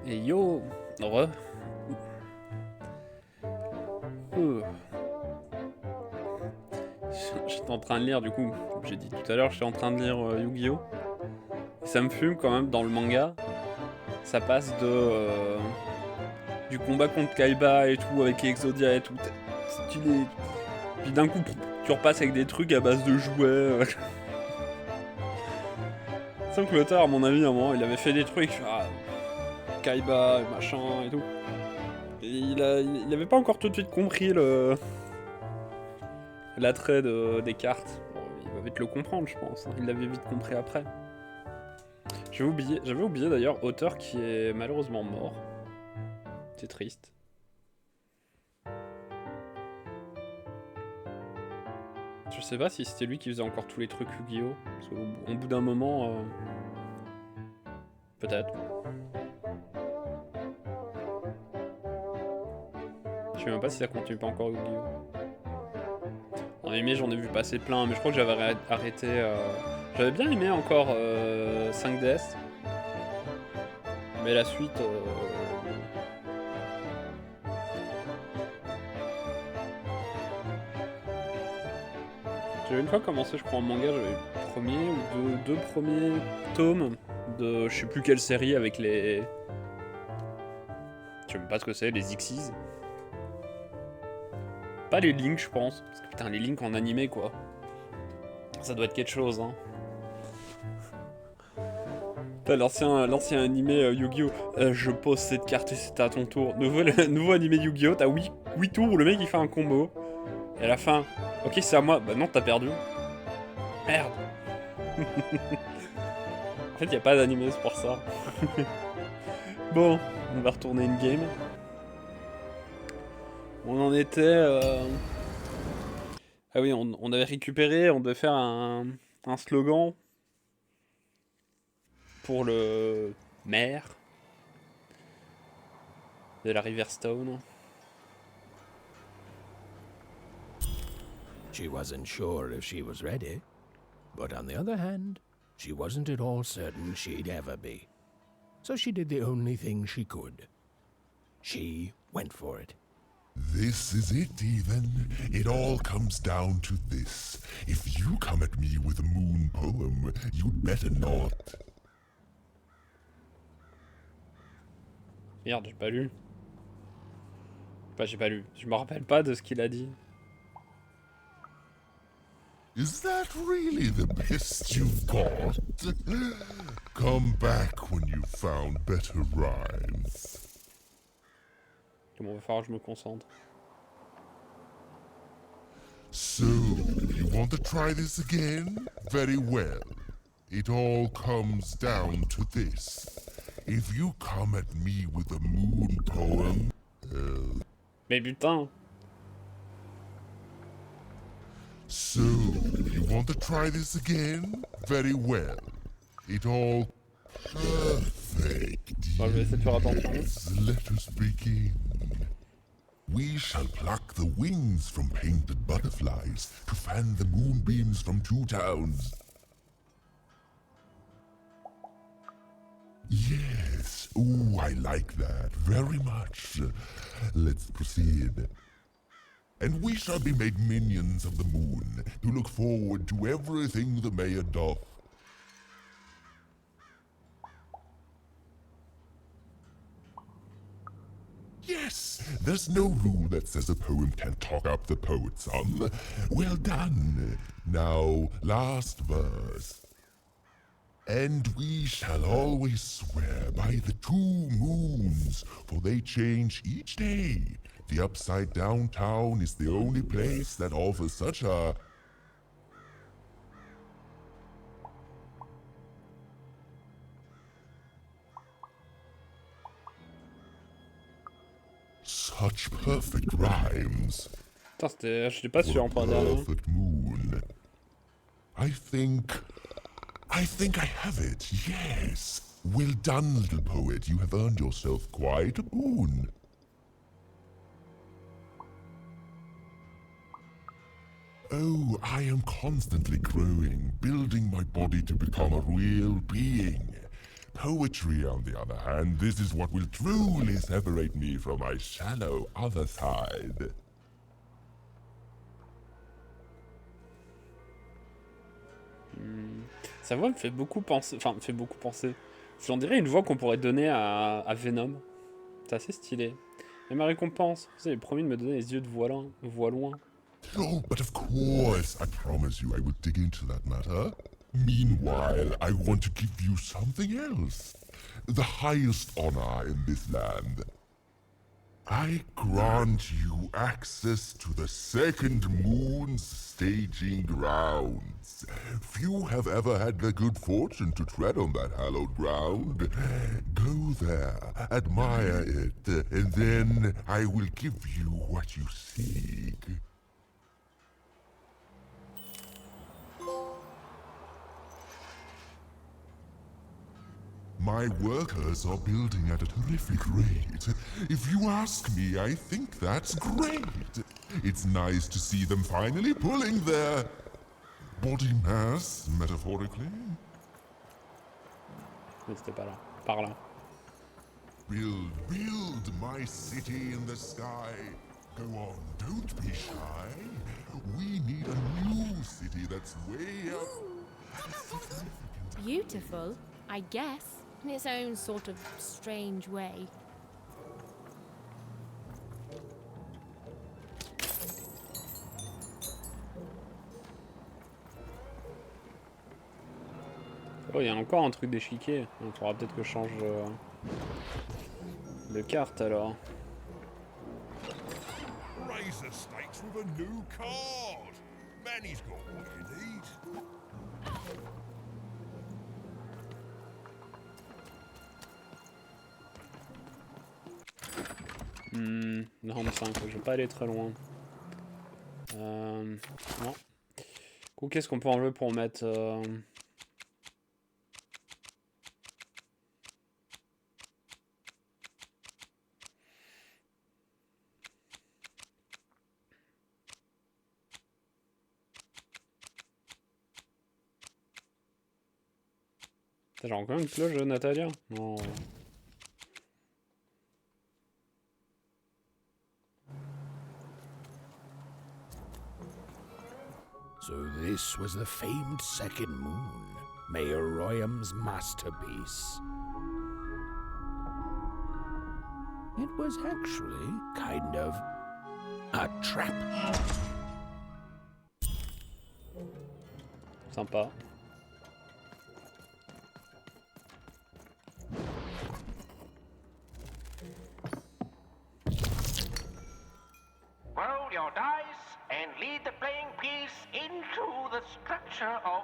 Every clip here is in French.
Et yo, re. J'étais en train de lire, du coup, comme j'ai dit tout à l'heure, j'étais en train de lire Yu-Gi-Oh! Et ça me fume quand même dans le manga. Ça passe de du combat contre Kaiba et tout, avec Exodia et tout. C'est stylé. Puis d'un coup, tu repasses avec des trucs à base de jouets. Sans que l'auteur, à mon avis, à un moment, il avait fait des trucs. Kaiba, machin et tout. Et il avait pas encore tout de suite compris l'attrait des cartes. Bon, il va vite le comprendre, je pense. Il l'avait vite compris après. J'avais oublié d'ailleurs, auteur qui est malheureusement mort. C'est triste. Je sais pas si c'était lui qui faisait encore tous les trucs Yu-Gi-Oh! Parce qu'au bout d'un moment... Peut-être. Je sais même pas si ça continue pas encore Yu-Gi-Oh! En animé, j'en ai vu passer plein, mais je crois que j'avais arrêté... J'avais bien aimé encore 5DS. Mais la suite... J'avais une fois commencé, je crois, en manga, j'avais le premier ou deux premiers tomes de je sais plus quelle série avec les... Je sais même pas ce que c'est, les Xyz. Pas les Link, je pense. Parce que putain, les Link en animé, quoi. Ça doit être quelque chose, hein. L'ancien animé Yu-Gi-Oh! Je pose cette carte et c'est à ton tour. Nouveau animé Yu-Gi-Oh! T'as 8 tours où le mec il fait un combo. Et à la fin, ok c'est à moi. Bah non, t'as perdu. Merde. En fait, y a pas d'animé, c'est pour ça. Bon, on va retourner une game. On en était... Ah oui, on avait récupéré, on devait faire un slogan pour le maire de la rivière Stone. She wasn't sure if she was ready, but on the other hand, she wasn't at all certain she'd ever be. So she did the only thing she could. She went for it. This is it, even. It all comes down to this. If you come at me with a moon poem, you'd better not. Merde, j'ai pas lu. J'ai pas lu. Je me rappelle pas de ce qu'il a dit. Is that really the best you've got? Come back when you've found better rhymes. Comment va falloir que je me concentre. So, you want to try this again? Very well. It all comes down to this. If you come at me with a moon poem... Mais putain. So, you want to try this again? Very well. It all... Perfect. Bon, je vais essayer de faire attention. Yes, let us begin. We shall pluck the wings from painted butterflies to fan the moonbeams from two towns. Yes, ooh, I like that very much. Let's proceed. And we shall be made minions of the moon to look forward to everything the mayor doth. Yes, there's no rule that says a poem can't talk up the poet some. Well done. Now, last verse. And we shall always swear by the 2 moons, for they change each day. The upside down town is the only place that offers such a... such perfect rhymes. Putain, j'étais pas sûr en parler dernier. Perfect moon. I think I have it, yes. Well done, little poet. You have earned yourself quite a boon. Oh, I am constantly growing, building my body to become a real being. Poetry, on the other hand, this is what will truly separate me from my shallow other side. Sa voix me fait beaucoup penser... Enfin, me fait beaucoup penser. On dirait une voix qu'on pourrait donner à Venom. C'est assez stylé. Et ma récompense, vous avez promis de me donner les yeux de voix loin. Oh, but of course, I promise you I will dig into that matter. Meanwhile, I want to give you something else. The highest honor in this land. I grant you access to the second moon's staging grounds. Few have ever had the good fortune to tread on that hallowed ground. Go there, admire it, and then I will give you what you seek. My workers are building at a terrific rate. If you ask me, I think that's great. It's nice to see them finally pulling their body mass, metaphorically. Mais c'était pas là. Par là. Build my city in the sky. Go on, don't be shy. We need a new city that's way up. Beautiful, I guess. In its own sort of strange way. Oh, il y a encore un truc d'échiquier. Il faudra peut-être que je change de carte alors. Razor stakes with a new card. Man, he's got what he needs. Non, 5, je vais pas aller très loin. Non. Ou qu'est-ce qu'on peut enlever pour mettre... J'ai encore une cloche de Natalia? Non. So this was the famed second moon, Mayor Royam's masterpiece. It was actually kind of a trap. Sympa. Roll your dice and lead the playing piece into the structure of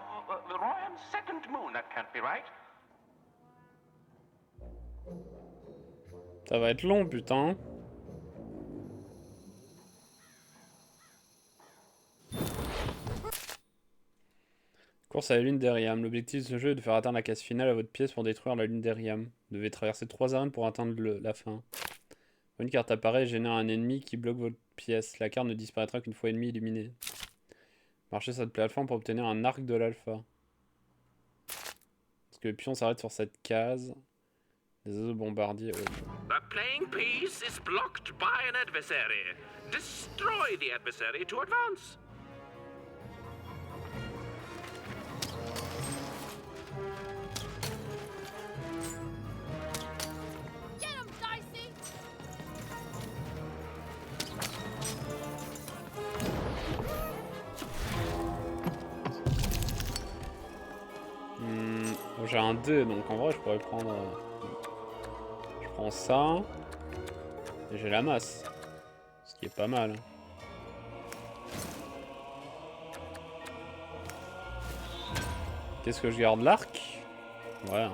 the Royam's second moon. That can't be right. Ça va être long, putain. Course à la lune d'Eriam. L'objectif de ce jeu est de faire atteindre la case finale à votre pièce pour détruire la lune d'Eriam. Vous devez traverser 3 arènes pour atteindre la fin. Quand une carte apparaît, génère un ennemi qui bloque votre pièce. La carte ne disparaîtra qu'une fois ennemi illuminé. Marchez cette plateforme pour obtenir un arc de l'alpha. Parce que le pion s'arrête sur cette case. Des oiseaux bombardiers. The playing piece is blocked by an adversary. Destroy the adversary to advance. Get him, Dicey! J'ai un dé, donc en vrai je pourrais prendre... Je prends ça. Et j'ai la masse. Ce qui est pas mal. Qu'est-ce que je garde? L'arc? Ouais, hein.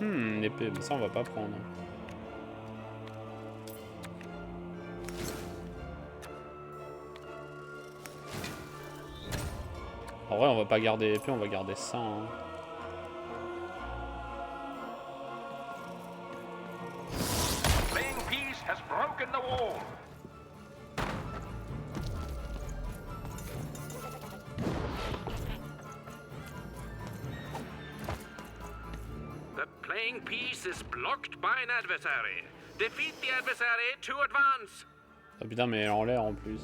L'épée, mais ça on va pas prendre. En vrai, on va pas garder l'épée, on va garder ça. Hein. Playing piece has broken the wall. The playing piece is blocked by an adversary. Defeat the adversary to advance. Ah putain, mais elle est en l'air en plus.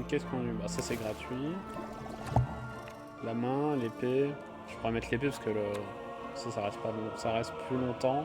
Qu'est-ce qu'on a eu? Bah ça c'est gratuit. La main, l'épée. Je pourrais mettre l'épée parce que ça reste pas long... ça reste plus longtemps.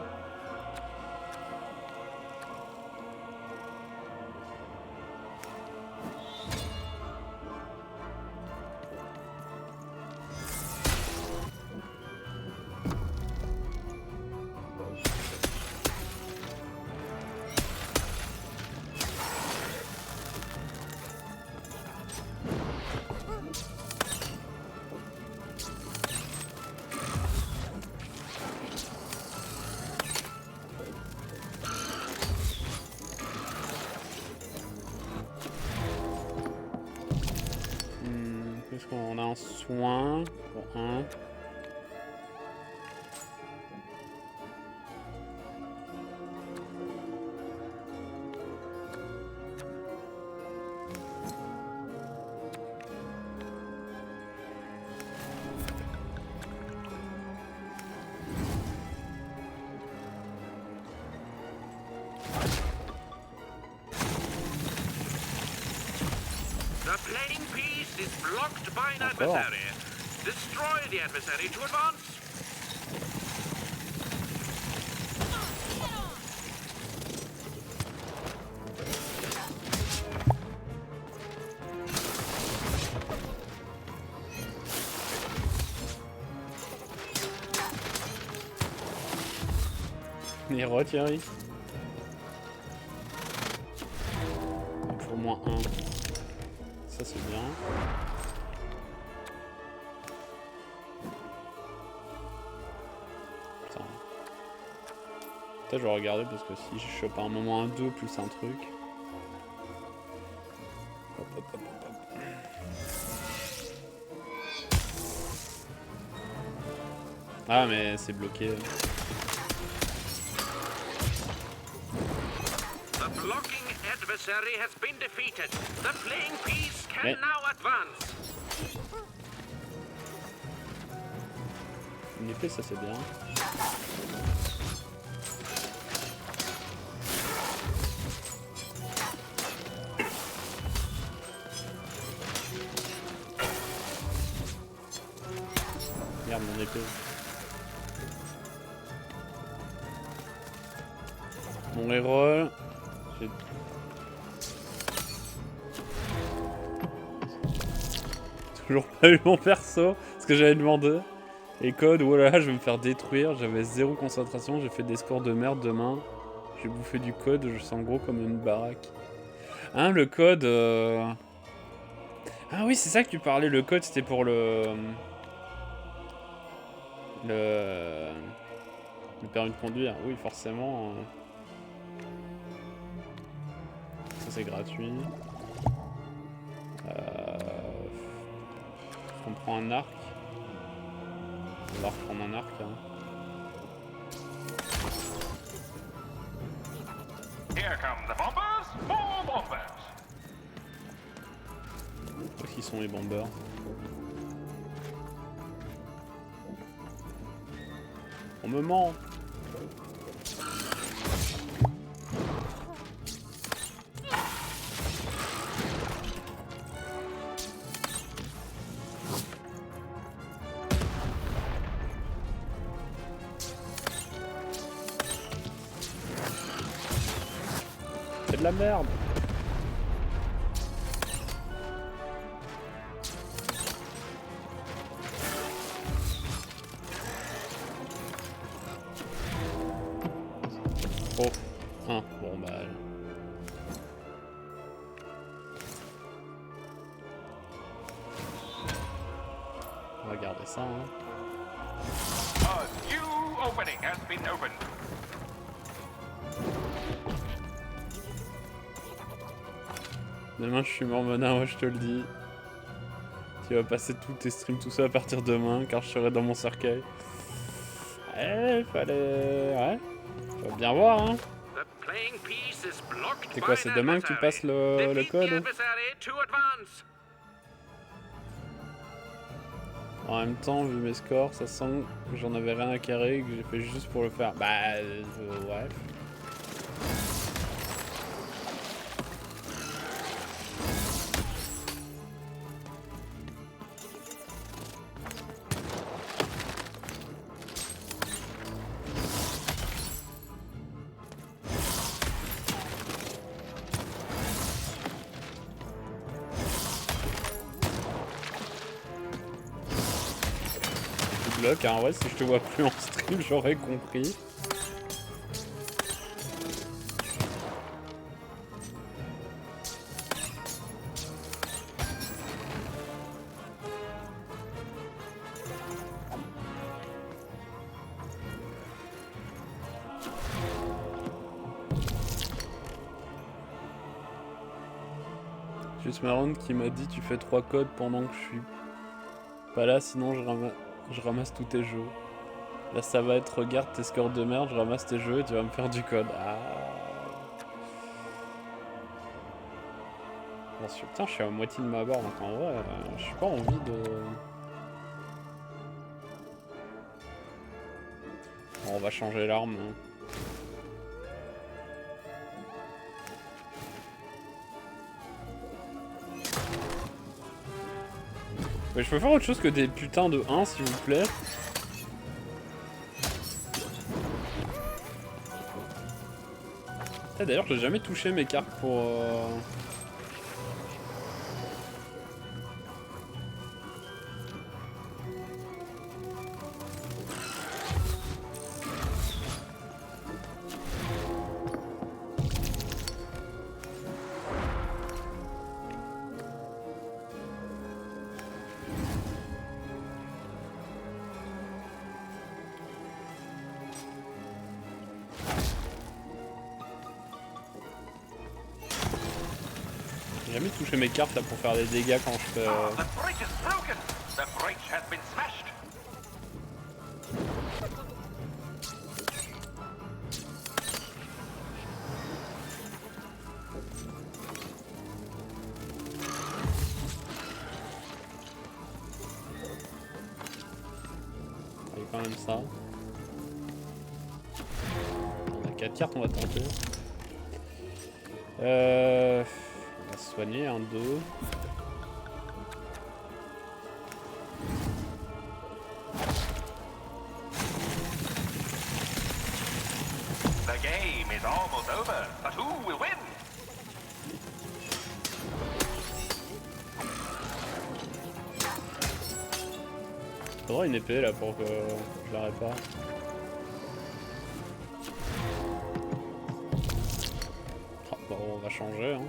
Qu'est-ce qu'on a? Un soin pour un. The playing piece is blocked by an adversary. Destroy the adversary to advance. Et Thierry. Il faut au moins un. Ça c'est bien. Putain. Peut-être je vais regarder parce que si je chope à un moment un 2 plus un truc. Hop, hop, hop, hop, hop. Ah mais c'est bloqué. The blocking adversary has been defeated. The playing piece can now advance. Une épée, ça c'est bien. Regarde mon épée. Mon reroll. J'ai... Toujours pas eu mon perso. Ce que j'avais demandé. Et code, voilà, je vais me faire détruire. J'avais 0 concentration. J'ai fait des scores de merde demain. J'ai bouffé du code. Je sens gros comme une baraque. Hein, le code. Ah oui, c'est ça que tu parlais. Le code, c'était pour le permis de conduire. Oui, forcément. Ça, c'est gratuit. On prend un arc. On va reprendre un arc. Hein. Here come the bombers. More bombers. Où est-ce qu'ils sont les bombers? On me ment. C'est de la merde. Oh, bon bah... On va garder ça, hein. A new opening has been opened. Demain je suis mormona, ouais je te le dis. Tu vas passer tous tes streams tout ça à partir de demain, car je serai dans mon cercueil. Ouais, fallait... Ouais, faut bien voir, hein. C'est quoi, c'est demain que tu passes le code? En même temps, vu mes scores, ça sent que j'en avais rien à carrer, que j'ai fait juste pour le faire. Bah, ouais. Bloc, hein, ouais, si je te vois plus en stream, j'aurais compris. Juste Marron qui m'a dit tu fais 3 codes pendant que je suis pas là, sinon je ramasse tous tes jeux. Là ça va être regarde tes scores de merde, je ramasse tes jeux et tu vas me faire du code. Ah. Putain, je suis à moitié de ma barre donc en vrai, j'ai pas envie de... Bon, on va changer l'arme. Mais je peux faire autre chose que des putains de 1 s'il vous plaît. D'ailleurs j'ai jamais touché mes cartes pour... J'ai jamais touché mes cartes là pour faire des dégâts quand je fais... The bridge is broken. The bridge has been smashed. Il y a quand même ça. On a 4 cartes, on va tenter. On va se soigner, 1, 2. The game is almost over, but who will win? Faudra une épée là pour que je la répare. Ah, bon, on va changer, hein.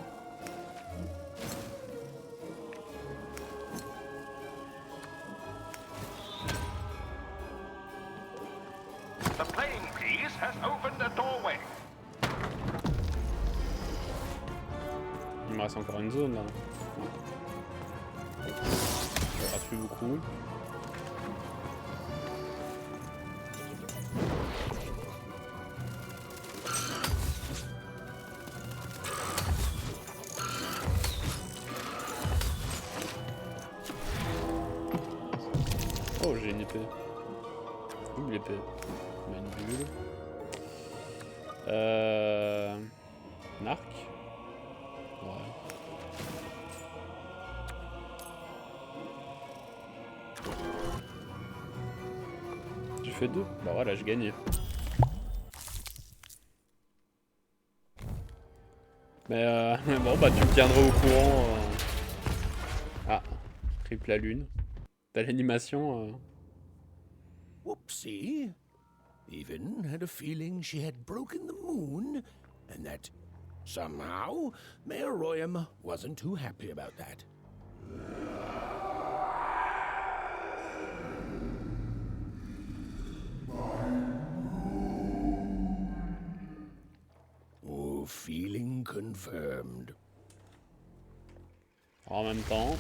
The playing piece has opened a doorway. Il me reste encore une zone là. Ça reste plus beaucoup. Oh, j'ai une épée. Double épée. On met une bulle. Un arc. Ouais. J'ai fait 2. Bah voilà, j'ai gagné. Mais bon, bah tu me tiendras au courant. Ah, triple la lune. T'as l'animation. Whoopsie. Even had a feeling she had broken the moon, and that somehow Mayor Royam wasn't too happy about that. Oh, feeling confirmed. En même temps.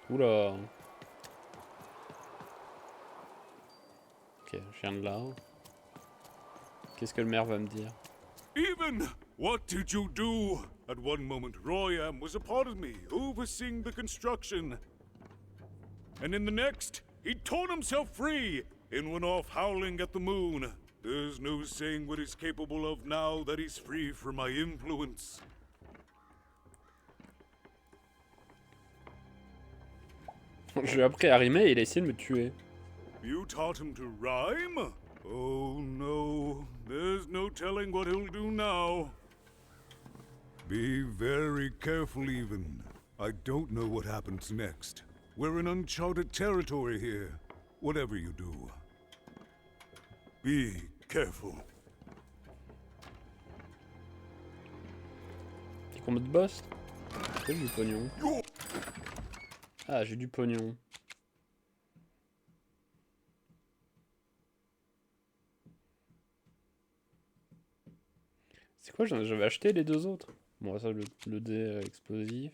Oula. Ok, je viens de là. Qu'est-ce que le maire va me dire? Even, what did you do? At one moment, Royam was a part of me, overseeing the construction. And in the next, he torn himself free and went off howling at the moon. There's no saying what he's capable of now that he's free from my influence. J'ai appris à rimer et il a essayé de me tuer. You taught him to rhyme? Oh no, there's no telling what he'll do now. Be very careful, Even. I don't know what happens next. We're in uncharted territory here, whatever you do. Be careful. Petit combat de boss. J'ai du pognon. Ah, j'ai du pognon. C'est quoi, j'avais acheté les deux autres? Bon, ça, le dé explosif.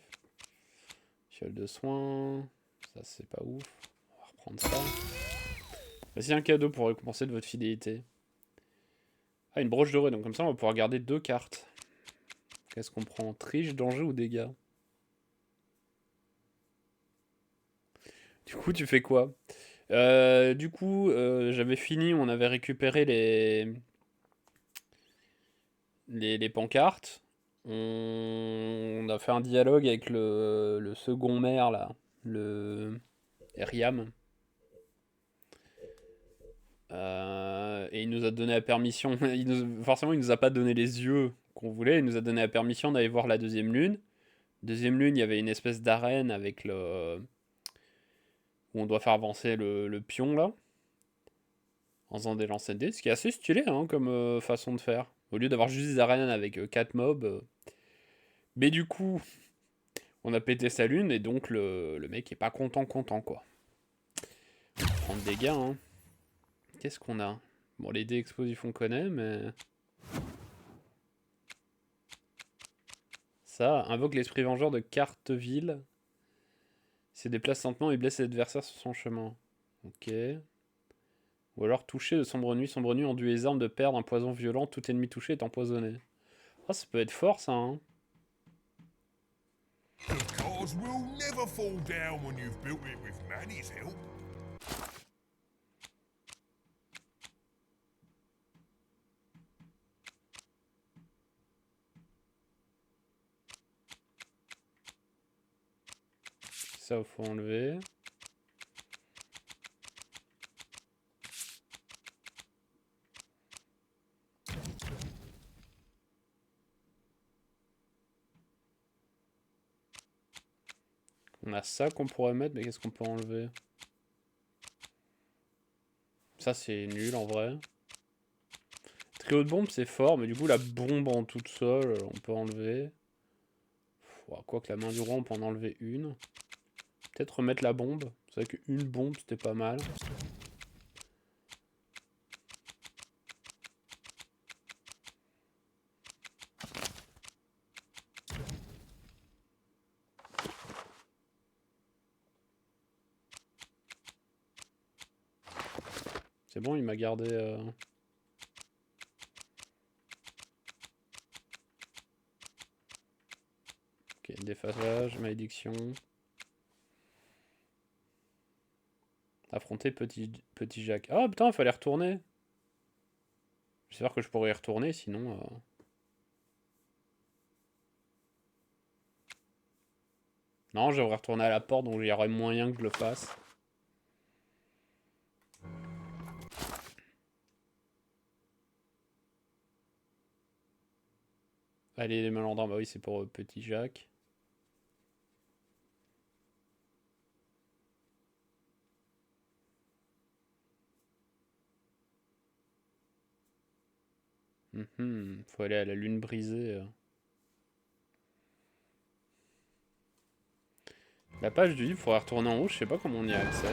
Fiole de soins. Ça, c'est pas ouf. On va reprendre ça. Voici un cadeau pour récompenser de votre fidélité. Ah, une broche dorée. Donc, comme ça, on va pouvoir garder 2 cartes. Qu'est-ce qu'on prend? Triche, danger ou dégâts? Du coup, tu fais quoi? Du coup, j'avais fini, on avait récupéré les pancartes. On a fait un dialogue avec le second maire, là, le Eriam. Et il nous a donné la permission. Forcément, il nous a pas donné les yeux qu'on voulait. Il nous a donné la permission d'aller voir la deuxième lune. Deuxième lune, il y avait une espèce d'arène avec où on doit faire avancer le pion, là. En faisant des lancers de dés. Ce qui est assez stylé, hein, comme façon de faire. Au lieu d'avoir juste des arènes avec 4 mobs. Mais du coup, on a pété sa lune et donc le mec est pas content, quoi. On va prendre des dégâts, hein. Qu'est-ce qu'on a? Bon, les dés explosifs on connaît, mais... Ça, invoque l'esprit vengeur de Carteville. Il se déplace lentement et blesse l'adversaire sur son chemin. Ok. Ou alors touché de sombre nuit enduit les armes de perdre un poison violent, tout ennemi touché est empoisonné. Ah, ça peut être fort ça, hein. The cars will never fall down when you've built it with Manny's help. Ça, il faut enlever. On a ça qu'on pourrait mettre, mais qu'est-ce qu'on peut enlever? Ça, c'est nul en vrai. Trio de bombes, c'est fort, mais du coup, la bombe en toute seule, on peut enlever. Quoique la main du roi, on peut en enlever une. Peut-être remettre la bombe. C'est vrai qu'une bombe, c'était pas mal. C'est bon, il m'a gardé... Ok, déphasage, malédiction. Affronter petit Jacques. Ah putain, il fallait retourner. J'espère que je pourrais y retourner, sinon... Non, je devrais retourner à la porte, donc il y aurait moyen que je le fasse. Allez, les malandrins, bah oui, c'est pour petit Jacques. Faut aller à la lune brisée. La page du livre, faudrait retourner en haut, je sais pas comment on y a accès.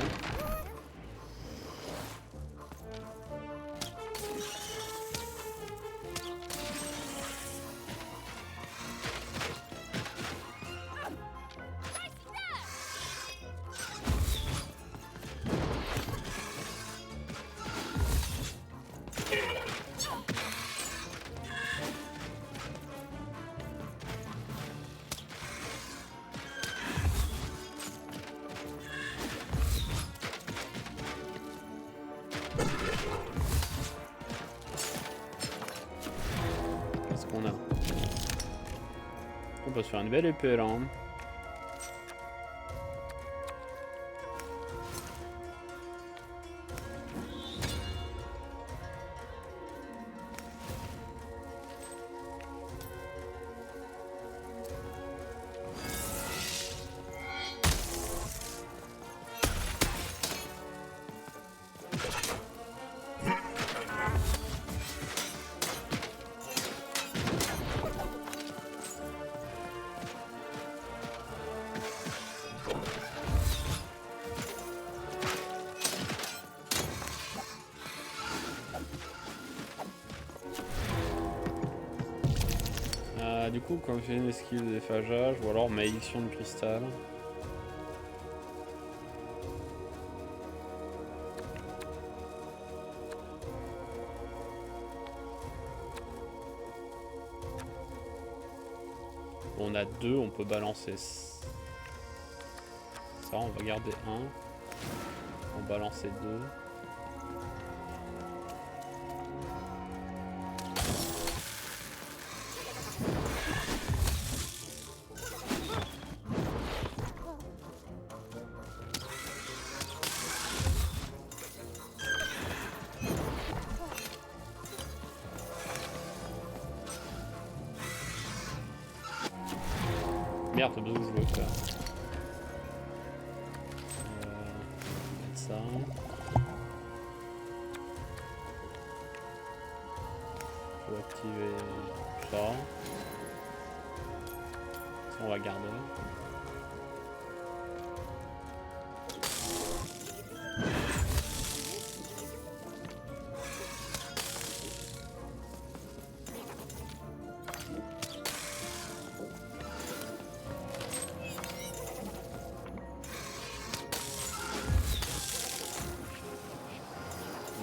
Qu'est-ce qu'on a? On peut se faire une belle épée là. Hein. Du coup, quand on fait une esquive de déphasage, ou alors malédiction de cristal. On a deux, on peut balancer ça, on va garder un. On va balancer deux. Merde, d'où je veux faire. Mettre ça. Faut activer ça. Ça, on va garder.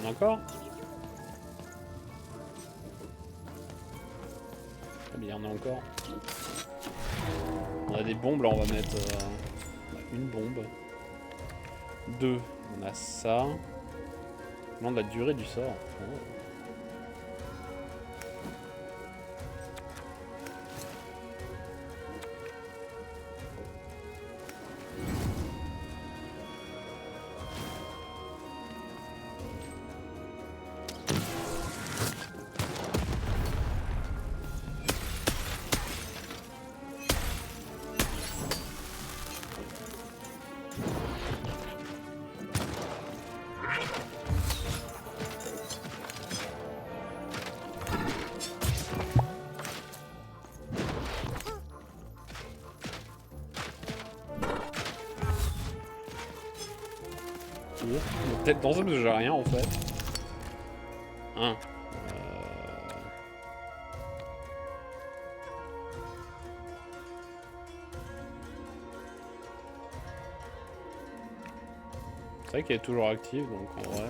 Encore? Ah, mais il y en a encore. On a des bombes, là on va mettre une bombe. Deux. On a ça. On demande la durée du sort. Oh. Peut-être dans ce que j'ai rien en fait. Hein. C'est vrai qu'elle est toujours active donc en vrai.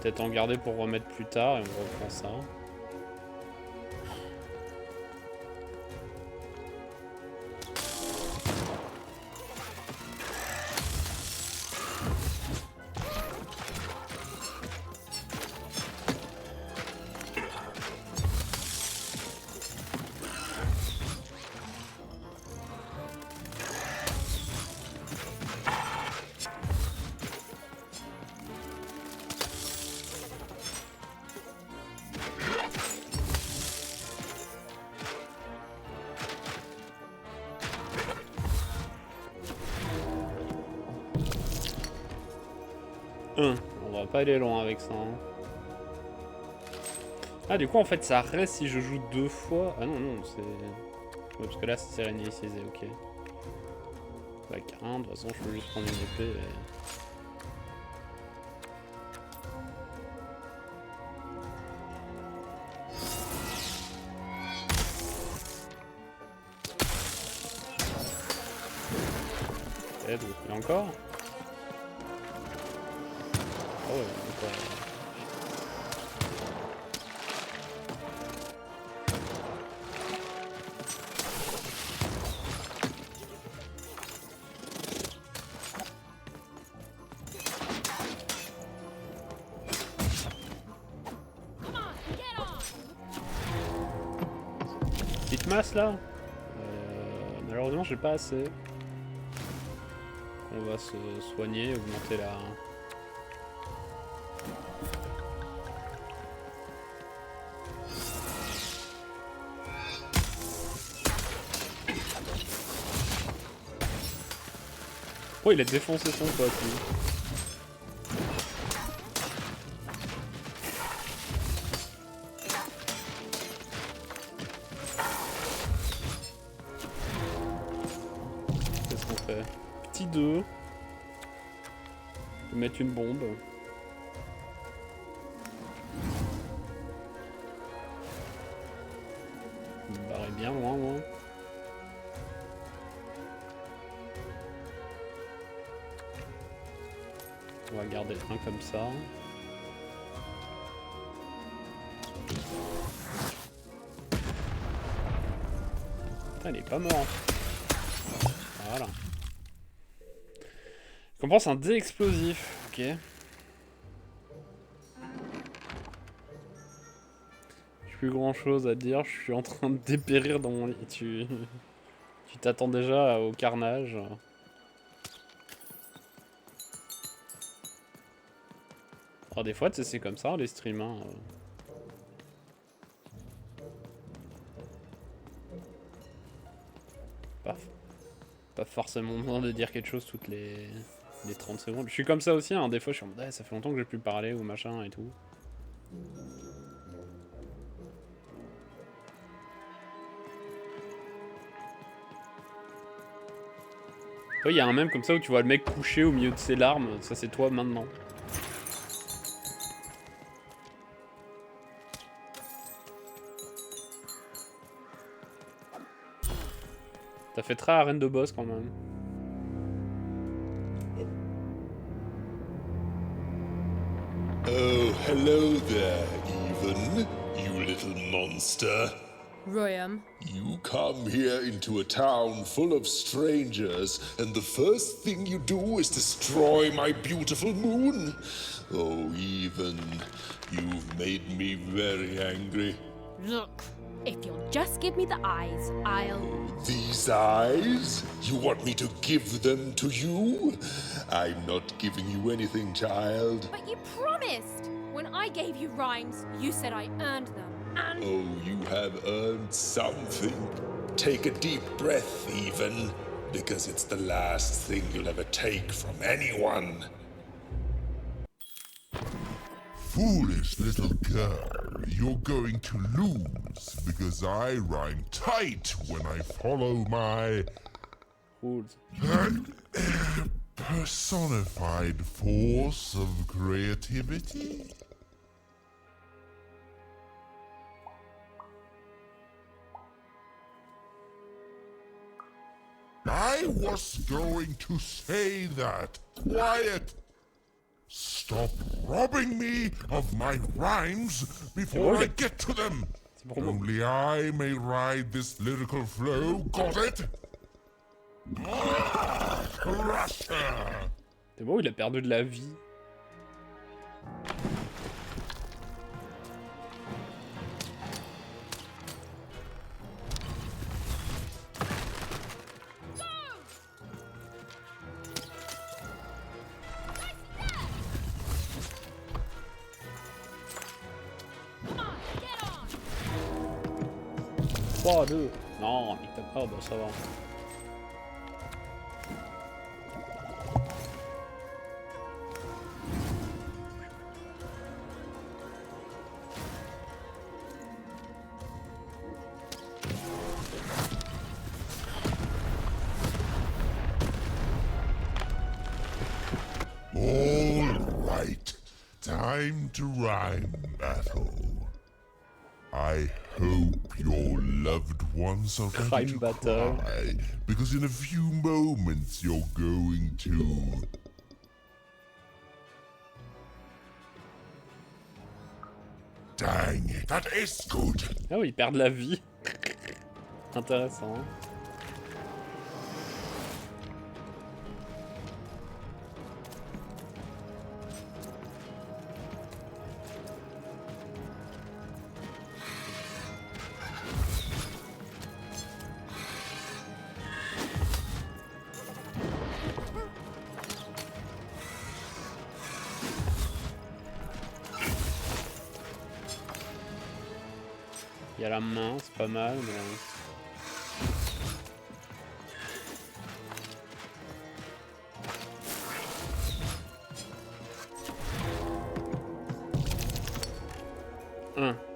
Peut-être en garder pour remettre plus tard et on reprend ça. On va pas aller loin avec ça. Hein. Ah, du coup, en fait, ça reste si je joue 2 fois. Ah non, non, c'est... Ouais, parce que là, c'est réinitialisé, ok. Bah, carrément, de toute façon, je peux juste prendre une épée et... Et donc, il y a encore. Ah ouais, encore. Petite masse là. Malheureusement, j'ai pas assez. On va se soigner, augmenter la... Oh, il a défoncé son pote, lui. Qu'est-ce qu'on fait? Petit 2. Mettre une bombe. Il me paraît bien loin, moi. On va garder un comme ça. Putain, il est pas mort. Voilà. Je compense un dé explosif. Ok. J'ai plus grand chose à dire. Je suis en train de dépérir dans mon lit. Tu t'attends déjà au carnage. Alors, des fois, tu sais, c'est comme ça, les streams. Hein. Pas forcément besoin de dire quelque chose toutes les 30 secondes. Je suis comme ça aussi, hein. Des fois, je suis en mode, ah, ça fait longtemps que j'ai plus parlé ou machin et tout. Il y a un mème comme ça où tu vois le mec couché au milieu de ses larmes. Ça, c'est toi maintenant. T'as fait très arène de boss quand même. Oh, hello there, Even, you little monster. Troyaume. You come here into a town full of strangers, and the first thing you do is destroy my beautiful moon? Oh, Even, you've made me very angry. Look, if you'll just give me the eyes, I'll... These eyes? You want me to give them to you? I'm not giving you anything, child. But you promised! When I gave you rhymes, you said I earned them, and... Oh, you have earned something. Take a deep breath, Even, because it's the last thing you'll ever take from anyone. Foolish little girl, you're going to lose, because I rhyme tight when I follow my... Rules. personified force of creativity? I was going to say that. Quiet! Stop robbing me of my rhymes before I get to them! Only I may ride this lyrical flow, got it? Russia! C'est bon, il a perdu de la vie. Oh, 2. Non, mais t'as pas, bah ça va. time to rhyme battle. I hope your loved ones are ready Crime to battle. cry, because in a few moments you're going to... Dang it, that is good. Ah oui, ils perdent la vie. Intéressant. Hein. Il y a la main, c'est pas mal, mais...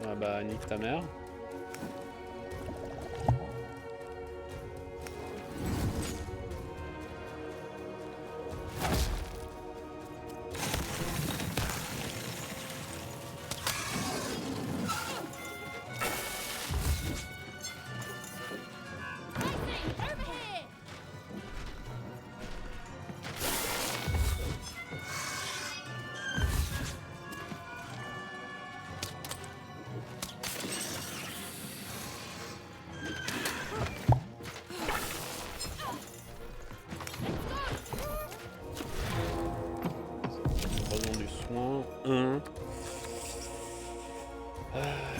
Ah bah nique ta mère.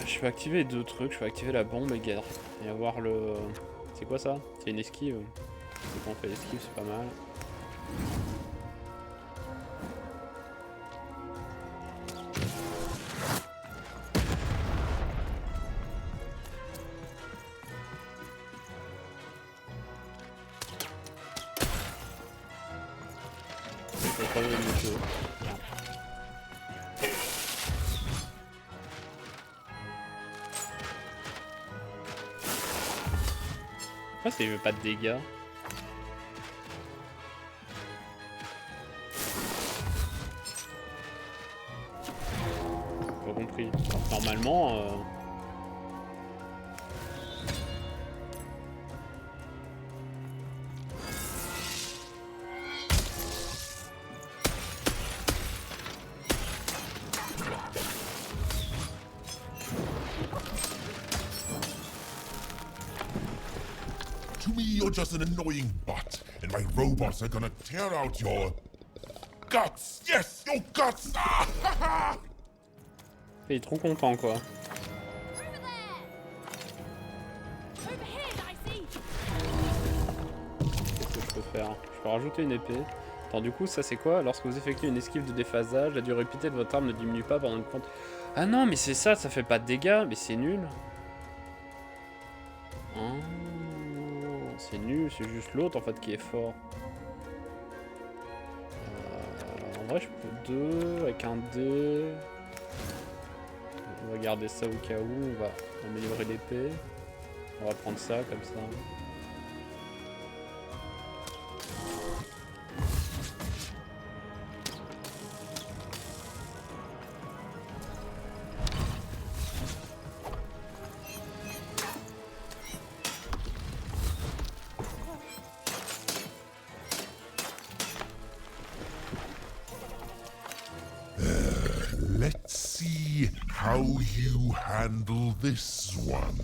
Je vais activer deux trucs, je vais activer la bombe et avoir le... C'est quoi ça? C'est une esquive. Quand on fait l'esquive c'est pas mal. C'est pas mal du tout. Pourquoi ça il veut pas de dégâts? Pas compris. Alors, normalement... To me, you're just an annoying bot, and my robots are gonna tear out your... guts! Yes, your guts! Ah, ha, ha. Il est trop content quoi. Qu'est-ce que je peux faire? Je peux rajouter une épée. Attends, du coup, ça c'est quoi? Lorsque vous effectuez une esquive de déphasage, la durée répétée de votre arme ne diminue pas pendant une compte. Ah non, mais c'est ça, ça fait pas de dégâts, mais c'est nul. Oh, c'est nul, c'est juste l'autre en fait qui est fort. En vrai, je peux 2 avec un dé. On va garder ça au cas où, on va améliorer l'épée. On va prendre ça comme ça. Let's see how you handle this one.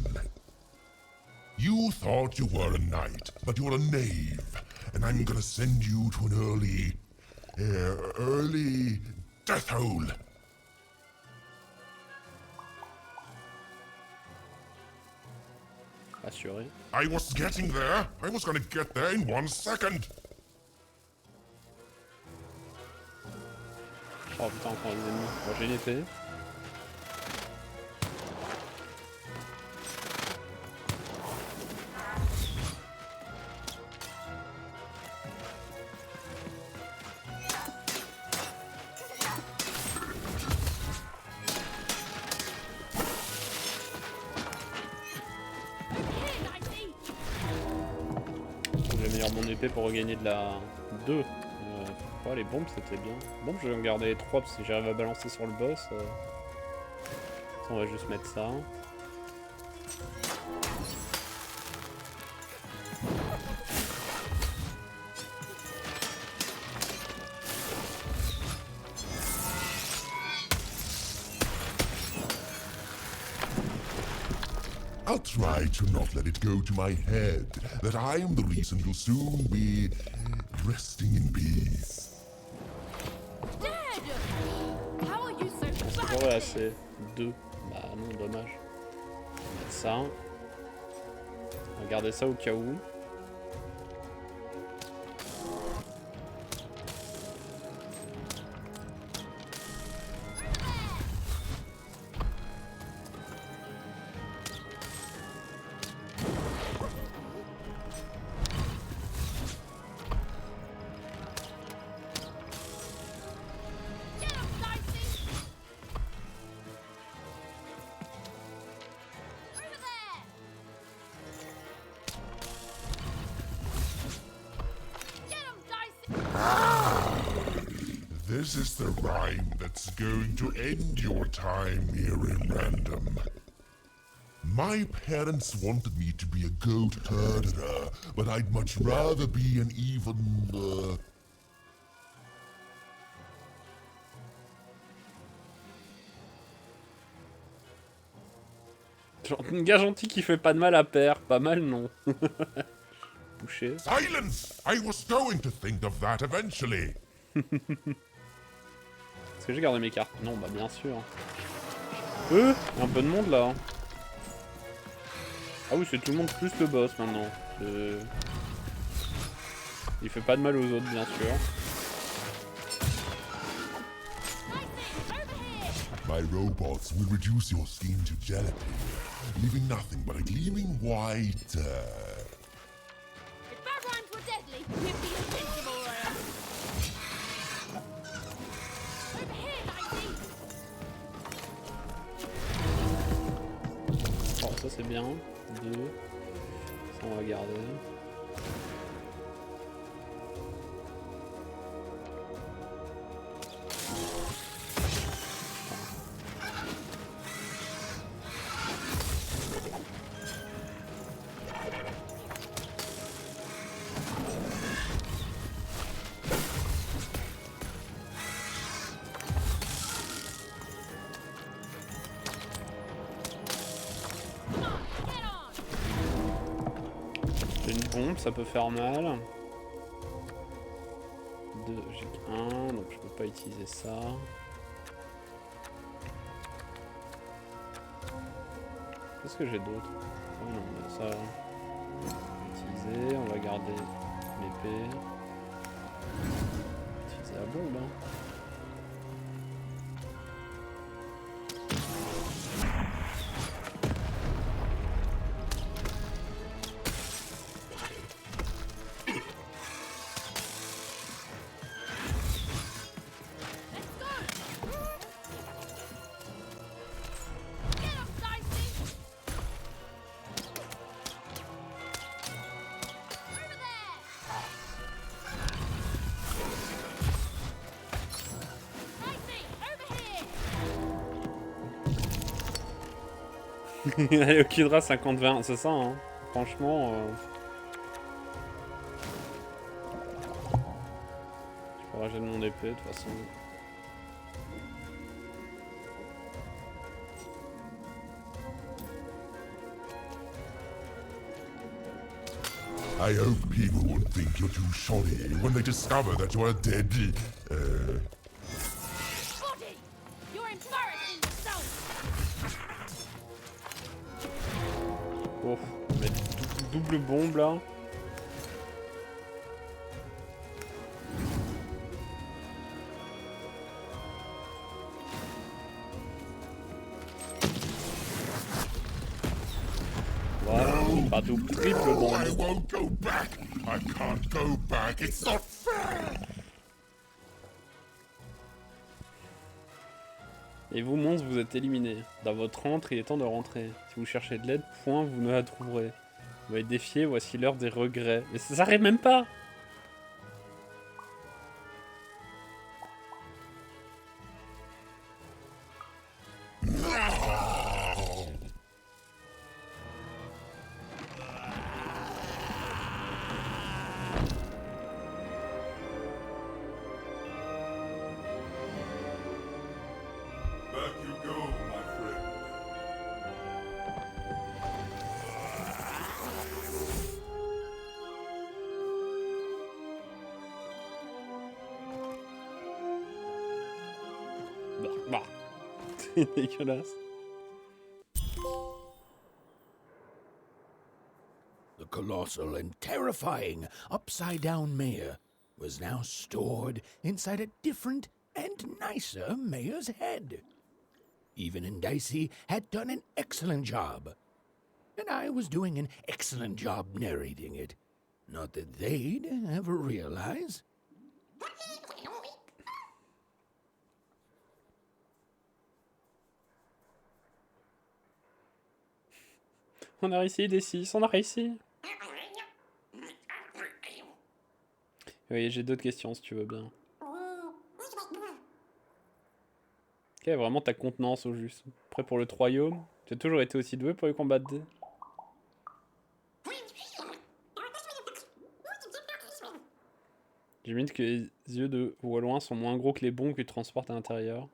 You thought you were a knight, but you're a knave, and I'm gonna send you to an early death hole. Assuré. I was getting there. I was gonna get there in 1 second. Oh putain, encore des ennemis. Bon, j'ai une épée. J'améliore mon épée pour regagner de la 2. Ouais, les bombes c'était bien. Bon, je vais en garder les 3 parce que si j'arrive à balancer sur le boss. On va juste mettre ça. I'll try to not let it go to my head that I am the reason you'll soon be resting in peace. Dad! How are you so C'est bad? pas assez. 2. Bah non, dommage. On va mettre ça. On va garder ça au cas où. Get him, Dicey! Over there! Get him, Dicey! This is the rhyme that's going to end your time here in Random. My parents wanted me to be a goat herder, but I'd much rather be an even, Genre, un gars gentil qui fait pas de mal à père. Pas mal, non. Boucher. Silence! I was going to think of that eventually. Est-ce que j'ai gardé mes cartes? Non, bah bien sûr. Un peu de monde là. Ah oui, c'est tout le monde plus le boss maintenant. Il fait pas de mal aux autres, bien sûr. My robots will reduce your skin to gelatin, leaving nothing but a gleaming white. If bad rhymes were deadly, we'd be invincible there. Over here, Dicey! Oh, ça c'est bien. 2. Ça on va garder. J'ai une bombe, ça peut faire mal. 2, j'ai qu'1, donc je peux pas utiliser ça. Qu'est-ce que j'ai d'autre? Oh non, mais ça, on va utiliser, on va garder l'épée. Utiliser la bombe, hein. Get him, Dicey! Over there! Dicey, over here! Allez, Okidra 50-20, c'est ça, hein. Franchement. Je pourrais rager de mon épée, de toute façon. I hope people won't think you're too shoddy when they discover that you're dead. Body! You're embarrassing yourself! Oh, on va mettre double bombe là. Voilà, pas double, triple I bombe. won't go back. I can't go back. It's not fair. Et vous, monstres, vous êtes éliminés. Dans votre antre, il est temps de rentrer. Si vous cherchez de l'aide, point, vous ne la trouverez. Vous allez défier, voici l'heure des regrets. Mais ça s'arrête même pas! Dégueulasse. The colossal and terrifying upside-down mayor was now stored inside a different and nicer mayor's head. Even and Dicey had done an excellent job, and I was doing an excellent job narrating it. Not that they'd ever realize. On a réussi des 6, on a réussi. Oui, j'ai d'autres questions si tu veux bien. Ok, vraiment ta contenance au juste. Prêt pour le troyaume? Tu as toujours été aussi doué pour les combats de dés? J'imagine que les yeux de Walloin sont moins gros que les bombes que tu transportes à l'intérieur.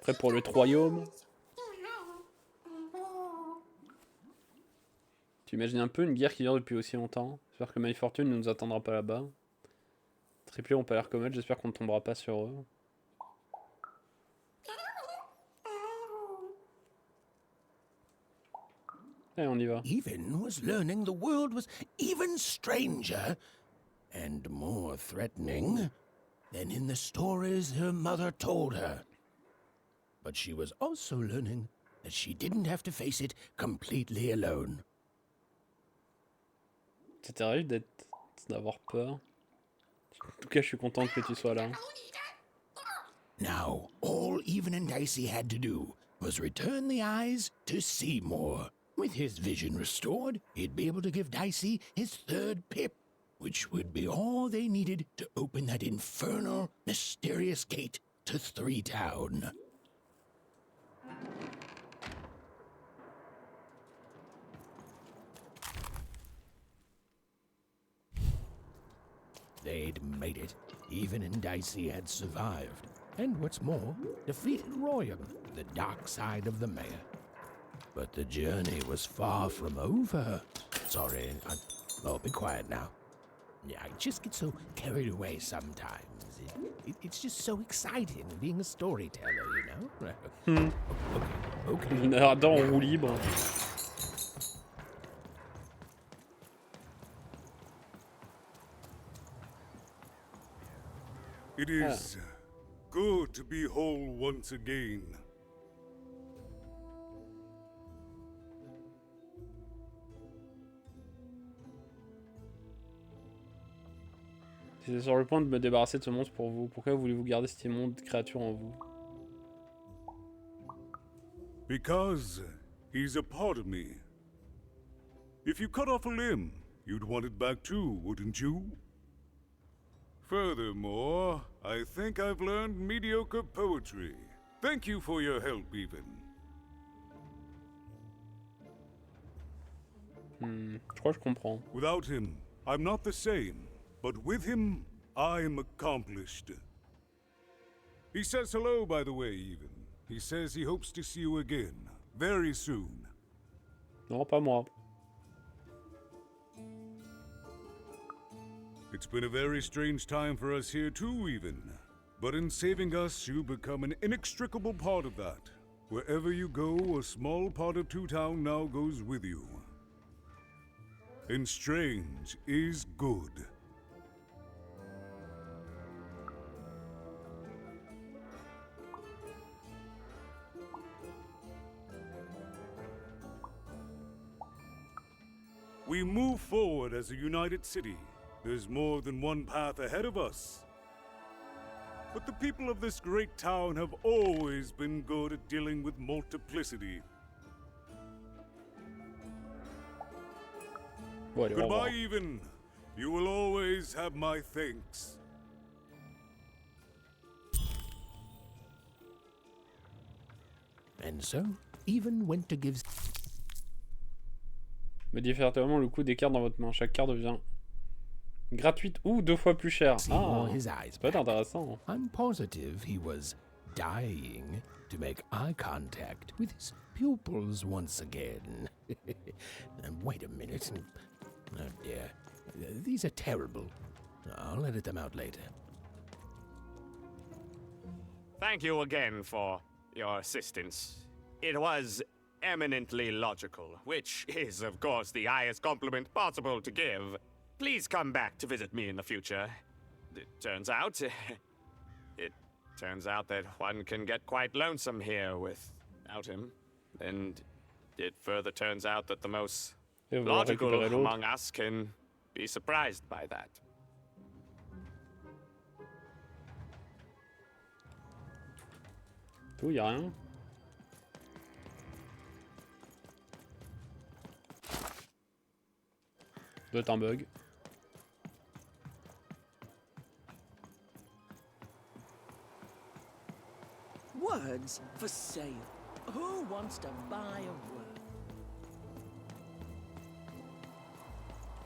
Prêt pour le troyaume? Tu imagines un peu une guerre qui dure depuis aussi longtemps? J'espère que My Fortune ne nous attendra pas là-bas. Triplé ont pas l'air commodes, j'espère qu'on ne tombera pas sur eux. Allez, on y va. Even was learning the world was even stranger and more threatening than in the stories her mother told her. But she was also learning that she didn't have to face it completely alone. Ça t'arrive d'avoir peur? En tout cas, je suis content que tu sois là. Now, all Even and Dicey had to do was return the eyes to Seymour. With his vision restored, he'd be able to give Dicey his third pip, which would be all they needed to open that infernal, mysterious gate to Three Town. They'd made it. Even and Dicey had survived. And what's more, defeated Royam, the dark side of the mayor. But the journey was far from over. Sorry, oh, be quiet now. Yeah, I just get so carried away sometimes. It's just so exciting being a storyteller, you know? Okay. Narradeur en roue libre. It is good to be whole once again. J'étais sur le point de me débarrasser de ce monstre pour vous. Pourquoi voulez-vous garder cette immonde créature en vous? Because he's a part of me. If you cut off a limb, you'd want it back too, wouldn't you? Furthermore, I think I've learned mediocre poetry. Thank you for your help, even. Je crois que je comprends. Without him, I'm not the same. But with him, I'm accomplished. He says hello, by the way, even. He says he hopes to see you again, very soon. Non, pas moi. It's been a very strange time for us here too, even. But in saving us, you become an inextricable part of that. Wherever you go, a small part of Two Town now goes with you. And strange is good. We move forward as a united city. There's more than one path ahead of us. But the people of this great town have always been good at dealing with multiplicity. Bon, allez, au revoir. Goodbye, even. You will always have my thanks. And so, Even went to give... Modifiez vraiment le coût des cartes dans votre main. Chaque carte devient gratuite ou 2 fois plus chère. Ah, ça peut être intéressant. I'm positive he was dying to make eye contact with his pupils once again. And wait a minute. Oh dear. These are terrible. I'll edit them out later. Thank you again for your assistance. It was eminently logical, which is, of course, the highest compliment possible to give. Please come back to visit me in the future. It turns out that one can get quite lonesome here without him. And it further turns out that the most Et on va logical récupérer l'autre. among us can be surprised by that. Tout, y a rien. Doit être un bug. Words for sale. Who wants to buy a word?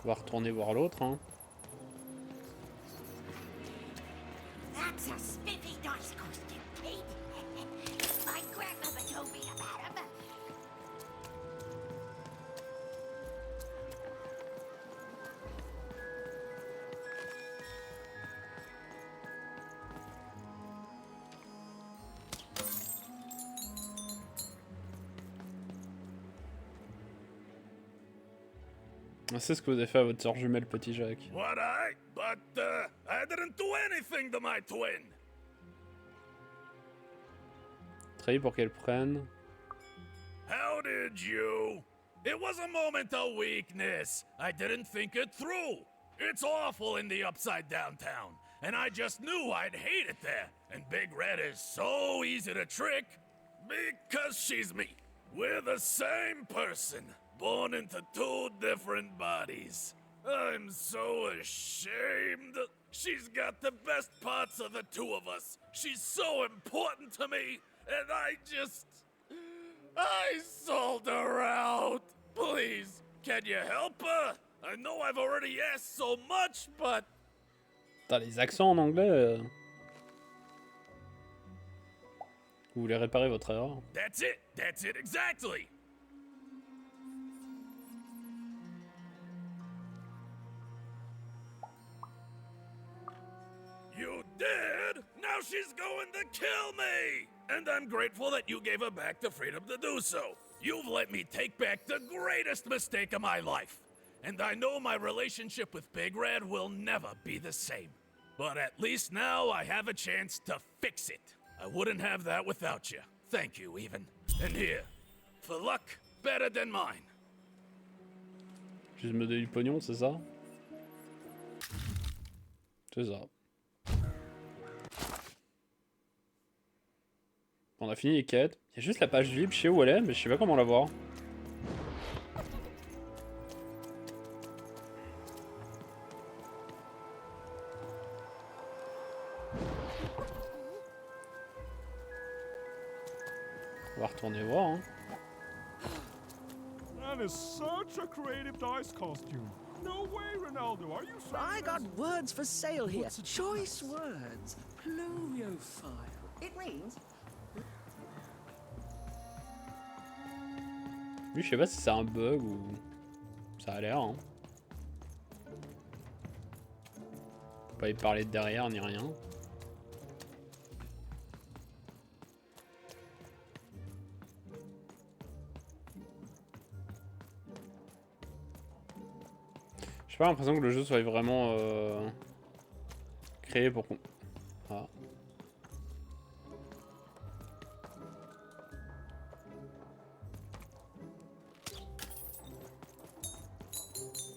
On va retourner voir l'autre, hein. That's a spiffy dice costume, Pete. My grandmother told me about him. C'est ce que vous avez fait à votre sœur jumelle, petit Jacques. What But I didn't do anything to my twin. Trahi pour qu'elle prenne. How did you? It was a moment of weakness. I didn't think it through. It's awful in the upside down town, and I just knew I'd hate it there. And Big Red is so easy to trick because she's me. We're the same person, born into two different bodies. I'm so ashamed. She's got the best parts of the two of us. She's so important to me, and I sold her out. Please, can you help her? I know I've already asked so much, but... T'as les accents en anglais. Vous voulez réparer votre erreur? That's it exactly. You did? Now she's going to kill me! And I'm grateful that you gave her back the freedom to do so. You've let me take back the greatest mistake of my life. And I know my relationship with Big Red will never be the same. But at least now I have a chance to fix it. I wouldn't have that without you. Thank you, even. And here, for luck better than mine. Juste me donner du pognon, c'est ça? C'est ça. On a fini les quêtes. Il y a juste la page libre, je sais où elle est, mais je sais pas comment la voir. On va retourner voir, hein. That is such a creative dice costume. No way, Ronaldo. Are you serious? I got words for sale here. Choice words. Pluriophile. It means... Lui, je sais pas si c'est un bug ou... Ça a l'air, hein. Faut pas y parler de derrière ni rien. J'ai pas l'impression que le jeu soit vraiment créé pour qu'on... Ah.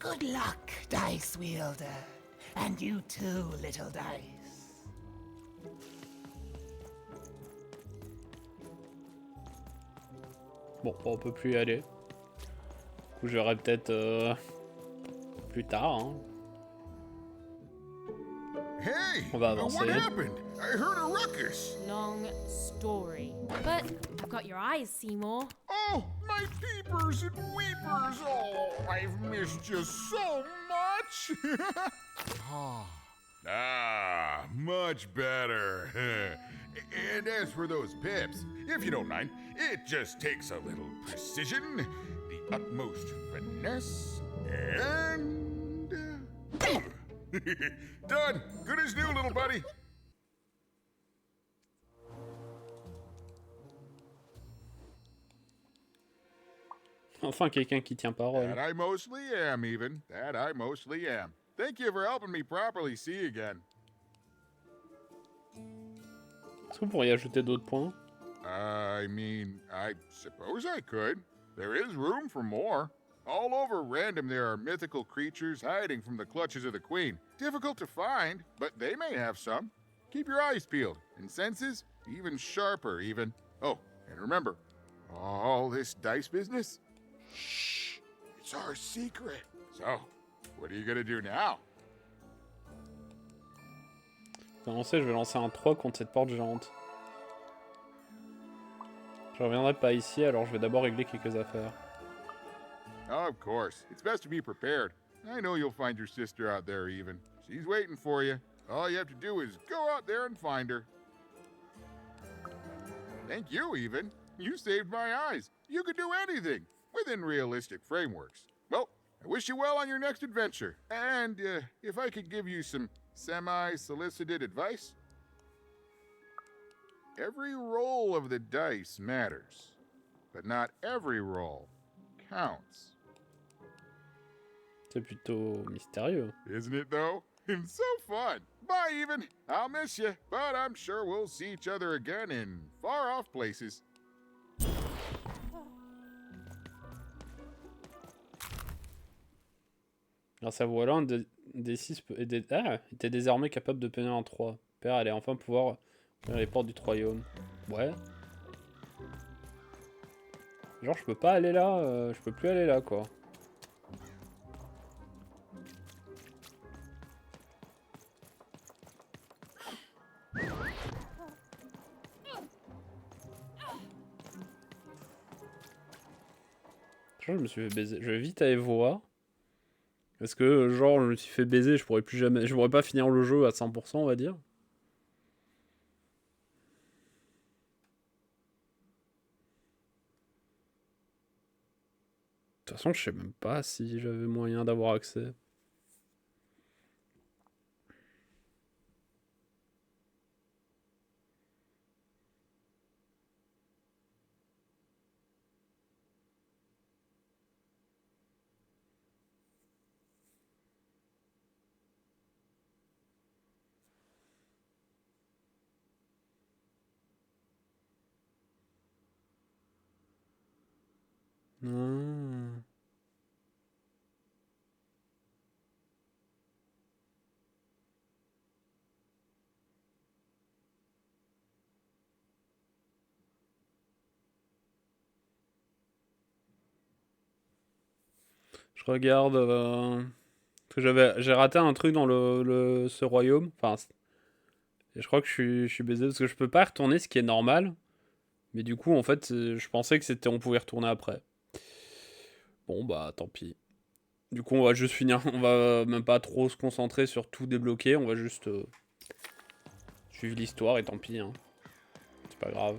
Good luck, Dice Wielder. And you too, little dice. Bon, on peut plus y aller. Du coup, j'aurai peut-être plus tard. Hein. Hey! On va avancer. What happened? I heard a ruckus. Long story. But I've got your eyes, Seymour. Oh, my peepers and weepers. Oh, I've missed you so much. Much better. And as for those pips, if you don't mind, it just takes a little precision, the utmost finesse, and Done. Good as new, little buddy. Enfin quelqu'un qui tient parole. That I mostly am, even. That I mostly am. Thank you for helping me properly see again. Est-ce que vous pourriez ajouter d'autres points? I mean, I suppose I could. There is room for more. All over Random there are mythical creatures hiding from the clutches of the Queen. Difficult to find, but they may have some. Keep your eyes peeled, and senses even sharper, even. Oh, and remember, all this dice business? Shh, it's our secret. So, what are you gonna do now? Pour commencer, je vais lancer un 3 contre cette porte géante. Je reviendrai pas ici, alors je vais d'abord régler quelques affaires. Of course. It's best to be prepared. I know you'll find your sister out there, even. She's waiting for you. All you have to do is go out there and find her. Thank you, even. You saved my eyes. You could do anything, within realistic frameworks. Well, I wish you well on your next adventure. And if I could give you some semi-solicited advice? Every roll of the dice matters, but not every roll counts. C'est plutôt mystérieux. Isn't it, though? And so fun. Bye, even. I'll miss you, but I'm sure we'll see each other again in far-off places. Grâce à voilà, un des 6 était désormais capable de tenir en 3. Père allait enfin pouvoir ouvrir les portes du troyaume. Ouais. Genre je peux pas aller là, je peux plus aller là quoi. Je me suis fait baiser. Je vais vite aller voir. Parce que genre je me suis fait baiser, je pourrais plus jamais. Je pourrais pas finir le jeu à 100% on va dire. De toute façon je sais même pas si j'avais moyen d'avoir accès. Non. Je regarde parce que j'ai raté un truc dans ce royaume. Enfin, et je crois que je suis baisé parce que je peux pas retourner, ce qui est normal. Mais du coup, en fait, je pensais que c'était on pouvait retourner après. Bon bah tant pis. Du coup, on va juste finir. On va même pas trop se concentrer sur tout débloquer. On va juste suivre l'histoire et tant pis. Hein. C'est pas grave.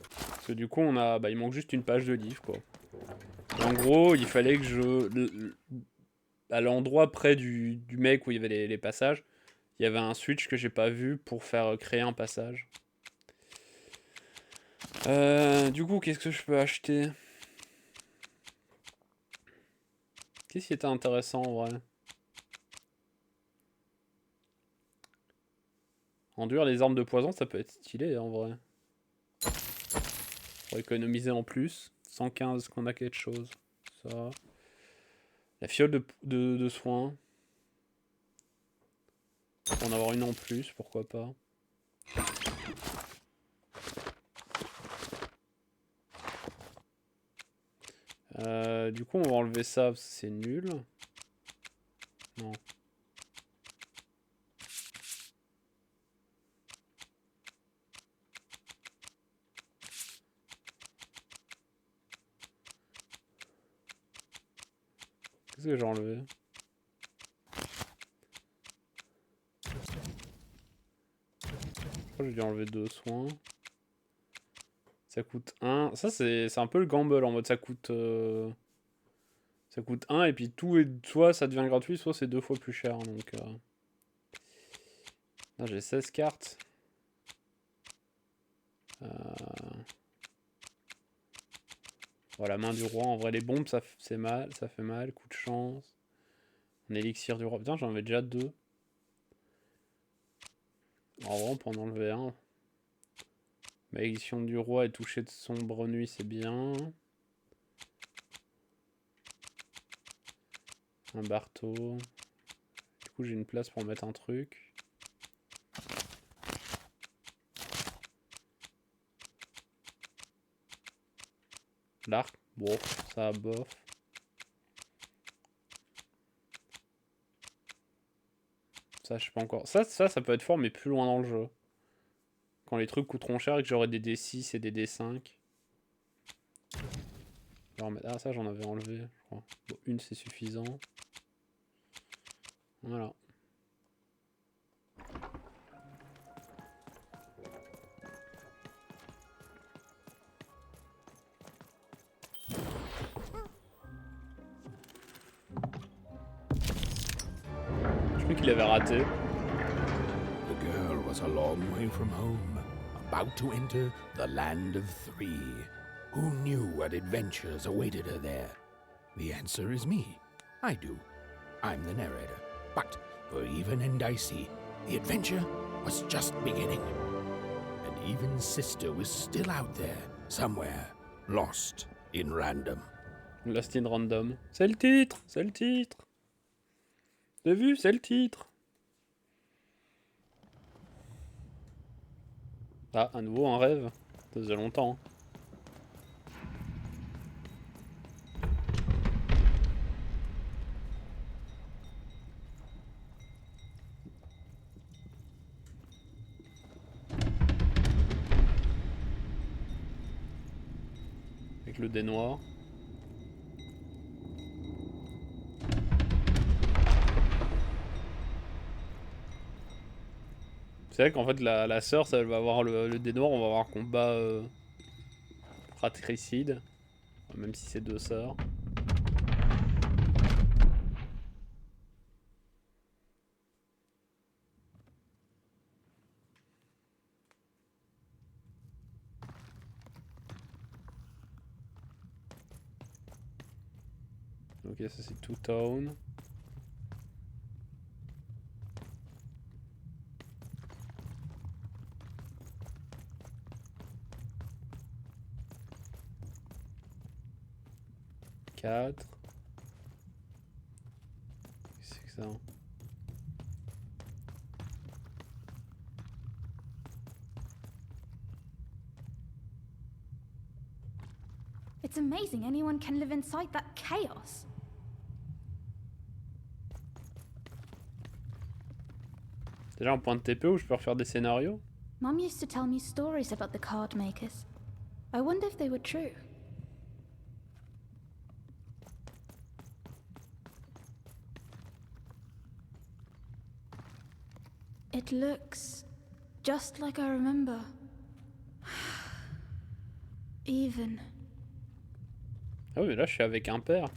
Parce que du coup, on a, il manque juste une page de livre quoi. Et en gros, il fallait que à l'endroit près du mec où il y avait les passages, il y avait un switch que j'ai pas vu pour faire créer un passage. Du coup, qu'est-ce que je peux acheter? Qu'est-ce qui était intéressant en vrai? Enduire les armes de poison, ça peut être stylé en vrai. Pour économiser en plus. 115 qu'on a quelque chose. Ça. La fiole de soins. Pour en avoir une en plus, pourquoi pas. Du coup, on va enlever ça parce que c'est nul. Non. Qu'est-ce que j'ai enlevé? Je crois que j'ai dû enlever 2 soins. Ça coûte 1. Ça, c'est un peu le gamble en mode ça coûte 1 et puis tout est soit ça devient gratuit, soit c'est 2 fois plus cher. Donc là, j'ai 16 cartes. Voilà, main du roi. En vrai, les bombes, ça fait mal. Coup de chance. Un élixir du roi. Putain, j'en avais déjà 2. En vrai, on peut en enlever un. Malédiction du roi et toucher de sombre nuit, c'est bien. Un marteau. Du coup, j'ai une place pour mettre un truc. L'arc, bon, ça bof. Ça, je sais pas encore. Ça peut être fort, mais plus loin dans le jeu. Quand les trucs coûteront cher et que j'aurai des D6 et des D5. Ah, ça, j'en avais enlevé, je crois. Bon, une, c'est suffisant. Voilà. Je crois qu'il avait raté. The girl was a long way from home, about to enter the land of three. Who knew what adventures awaited her there? The answer is me. I do. I'm the narrator. But for even and Dicey, the adventure was just beginning. And even Sister was still out there, somewhere, lost in random. Lost in Random. C'est le titre, c'est le titre. T'as vu, c'est le titre. Ah, à nouveau un rêve. Ça faisait longtemps. Avec le dé noir. C'est vrai qu'en fait la sœur, ça elle va avoir le dé noir, on va avoir un combat fratricide. Même si c'est 2 sœurs. Ok, ça c'est Two Town. Quatre. Qu'est-ce que c'est que ça? It's amazing anyone can live inside that chaos. Déjà un point de TP où je peux refaire des scénarios. Mum used to tell me stories about the card makers. I wonder if they were true. It looks just like I remember. Even. Ah oui, mais là je suis avec un père.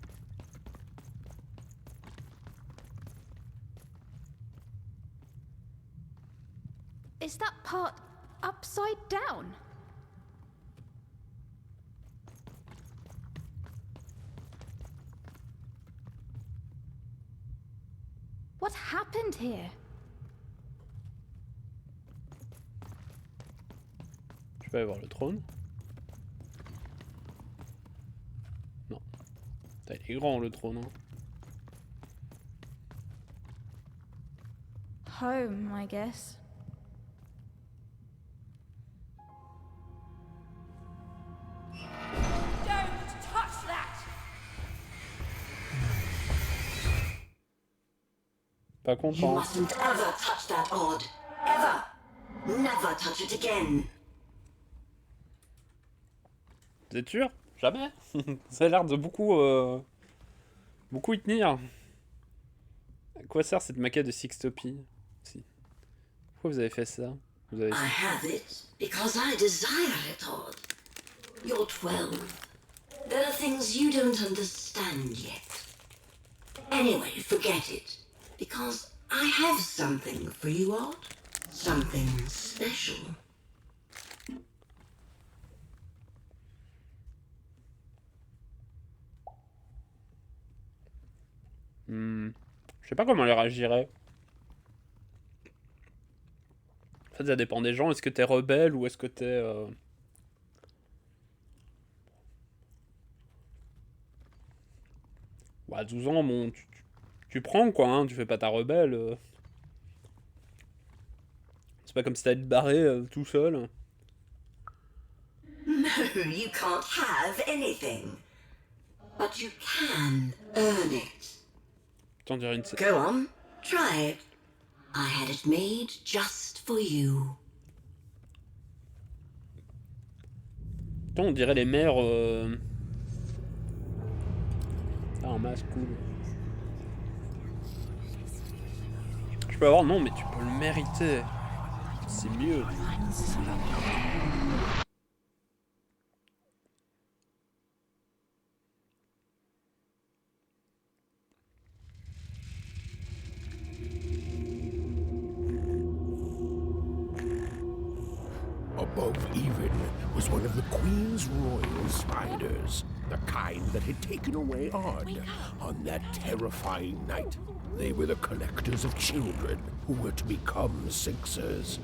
Is that part upside down? What happened here? Je peux aller voir le trône. Non. Putain, il est grand le trône. Hein. Home, I guess. Pas You content. mustn't ever touch that odd. Ever. Never touch it again. Vous êtes sûr? Jamais. Ça a l'air de beaucoup y tenir. À quoi sert cette maquette de Sixtopie? Si. Pourquoi vous avez fait ça? Vous avez... I have it because I desire it, Odd. You're 12. There are things you don't understand yet. Anyway, forget it. Because I have something for you, Odd. Something special. Je sais pas comment elle réagirait. En fait, ça dépend des gens. Est-ce que t'es rebelle ou est-ce que t'es... à 12 ans, bon, tu prends quoi, hein, tu fais pas ta rebelle. C'est pas comme si t'allais te barrer tout seul. No, you can't have anything. But you can earn it. T'en dirais une... Go on, try it. I had it made just for you. Putain, on dirait les mères... Ah, un masque, cool. Je peux avoir... Non, mais tu peux le mériter. C'est mieux. Above even was one of the Queen's royal spiders, the kind that had taken away Odd on that terrifying night. They were the collectors of children who were to become Sixers.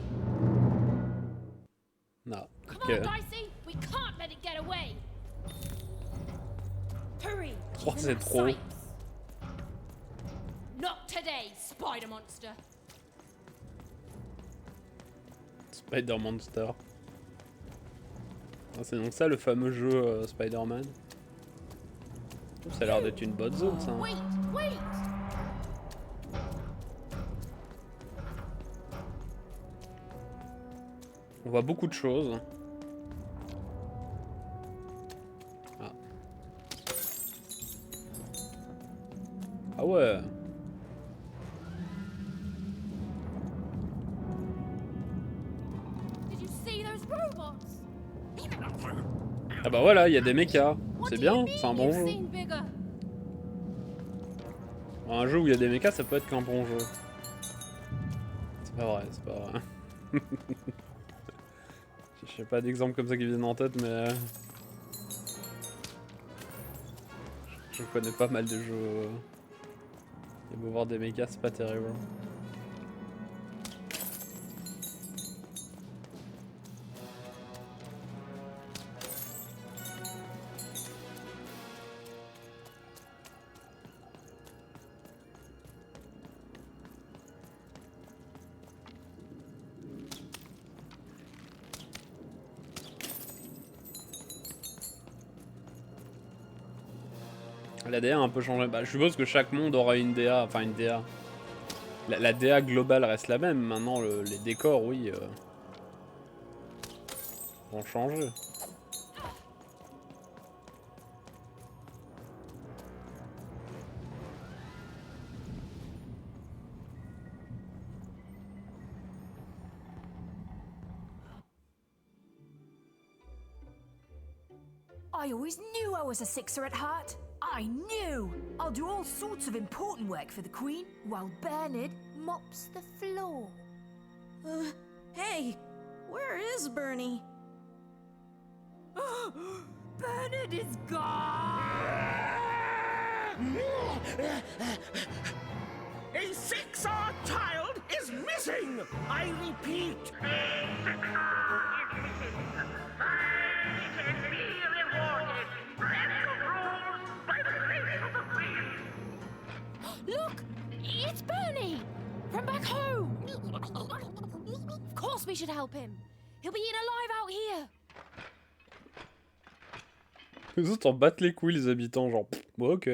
No. Come on, Dicey! We can't let it get away! Hurry! Oh, c'est trop. Not today, Spider Monster! Spider Monster. Ah, c'est donc ça le fameux jeu Spider-Man. Ça a l'air d'être une bonne zone, ça. Wait, wait! On voit beaucoup de choses. Ah. Ah ouais. Did you see those robots? Ah bah voilà, il y a des mechas. C'est bien, c'est un bon jeu. Un jeu où il y a des mechas, ça peut être qu'un bon jeu. C'est pas vrai, c'est pas vrai. Je sais pas d'exemples comme ça qui viennent en tête, mais... Je connais pas mal de jeux. Et beau voir des mechas, c'est pas terrible. La DA a un peu changé. Bah, je suppose que chaque monde aura une DA, enfin une DA. La DA globale reste la même. Maintenant, les décors, oui, vont changer. I always knew I was a Sixer at heart. I knew! I'll do all sorts of important work for the Queen, while Bernard mops the floor. Hey, where is Bernie? Bernard is gone! A Sixer child is missing! I repeat, Look! It's Bernie! From back home! Of course we should help him! He'll be eaten alive out here! Les autres en battent les couilles, les habitants, genre, bon, ok.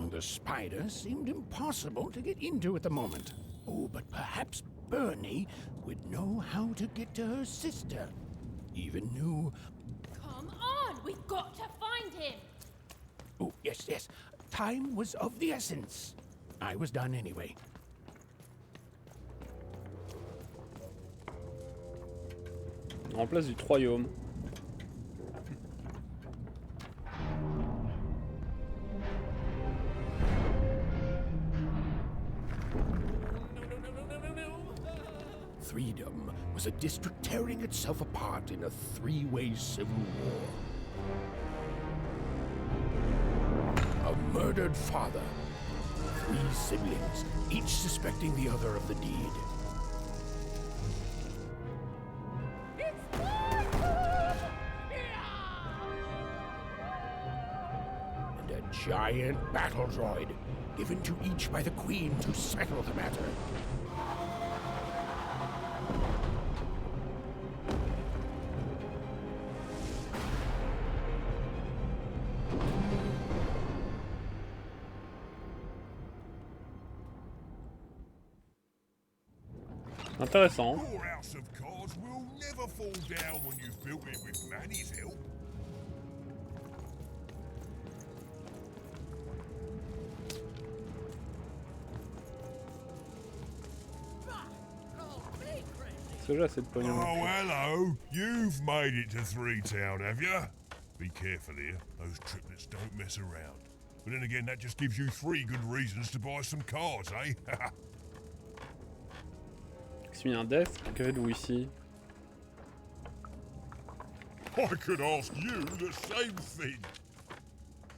The spider seemed impossible to get into at the moment. Oh, but perhaps Bernie would know how to get to her sister. Even knew... Come on! We've got to find him! Oh, yes, yes. Time was of the essence. I was done anyway. En place du troyaume. Freedom was a district tearing itself apart in a three-way civil war. A murdered father, 3 siblings, each suspecting the other of the deed. And a giant battle droid, given to each by the Queen to settle the matter. Intéressant. Your house of cards will never fall down when you've built it with Manny's help. C'est déjà assez de pognon. Oh, hello. You've made it to Three Town, have you? Be careful here. Those triplets don't mess around. But then again, that just gives you 3 good reasons to buy some cards, eh? Mis un desk, que faites-vous ici? I could ask you the same thing.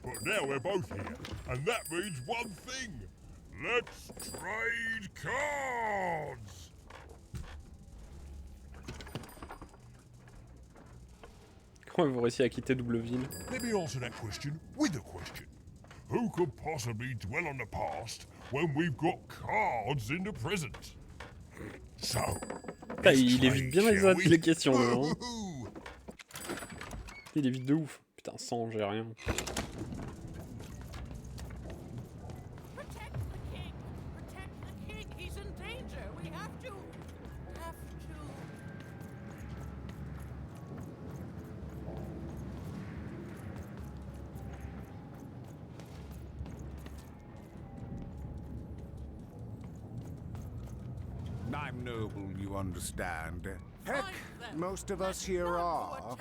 But now we're both here, and that means one thing. Let's trade cards! Comment avez-vous réussi à quitter Doubleville? Let me answer that question with a question. Who could possibly dwell on the past when we've got cards in the present? So, Putain, il évite bien les questions, hein. Il évite de ouf. Putain, sans, j'ai rien. I'm noble, you understand. Heck, most of us here are.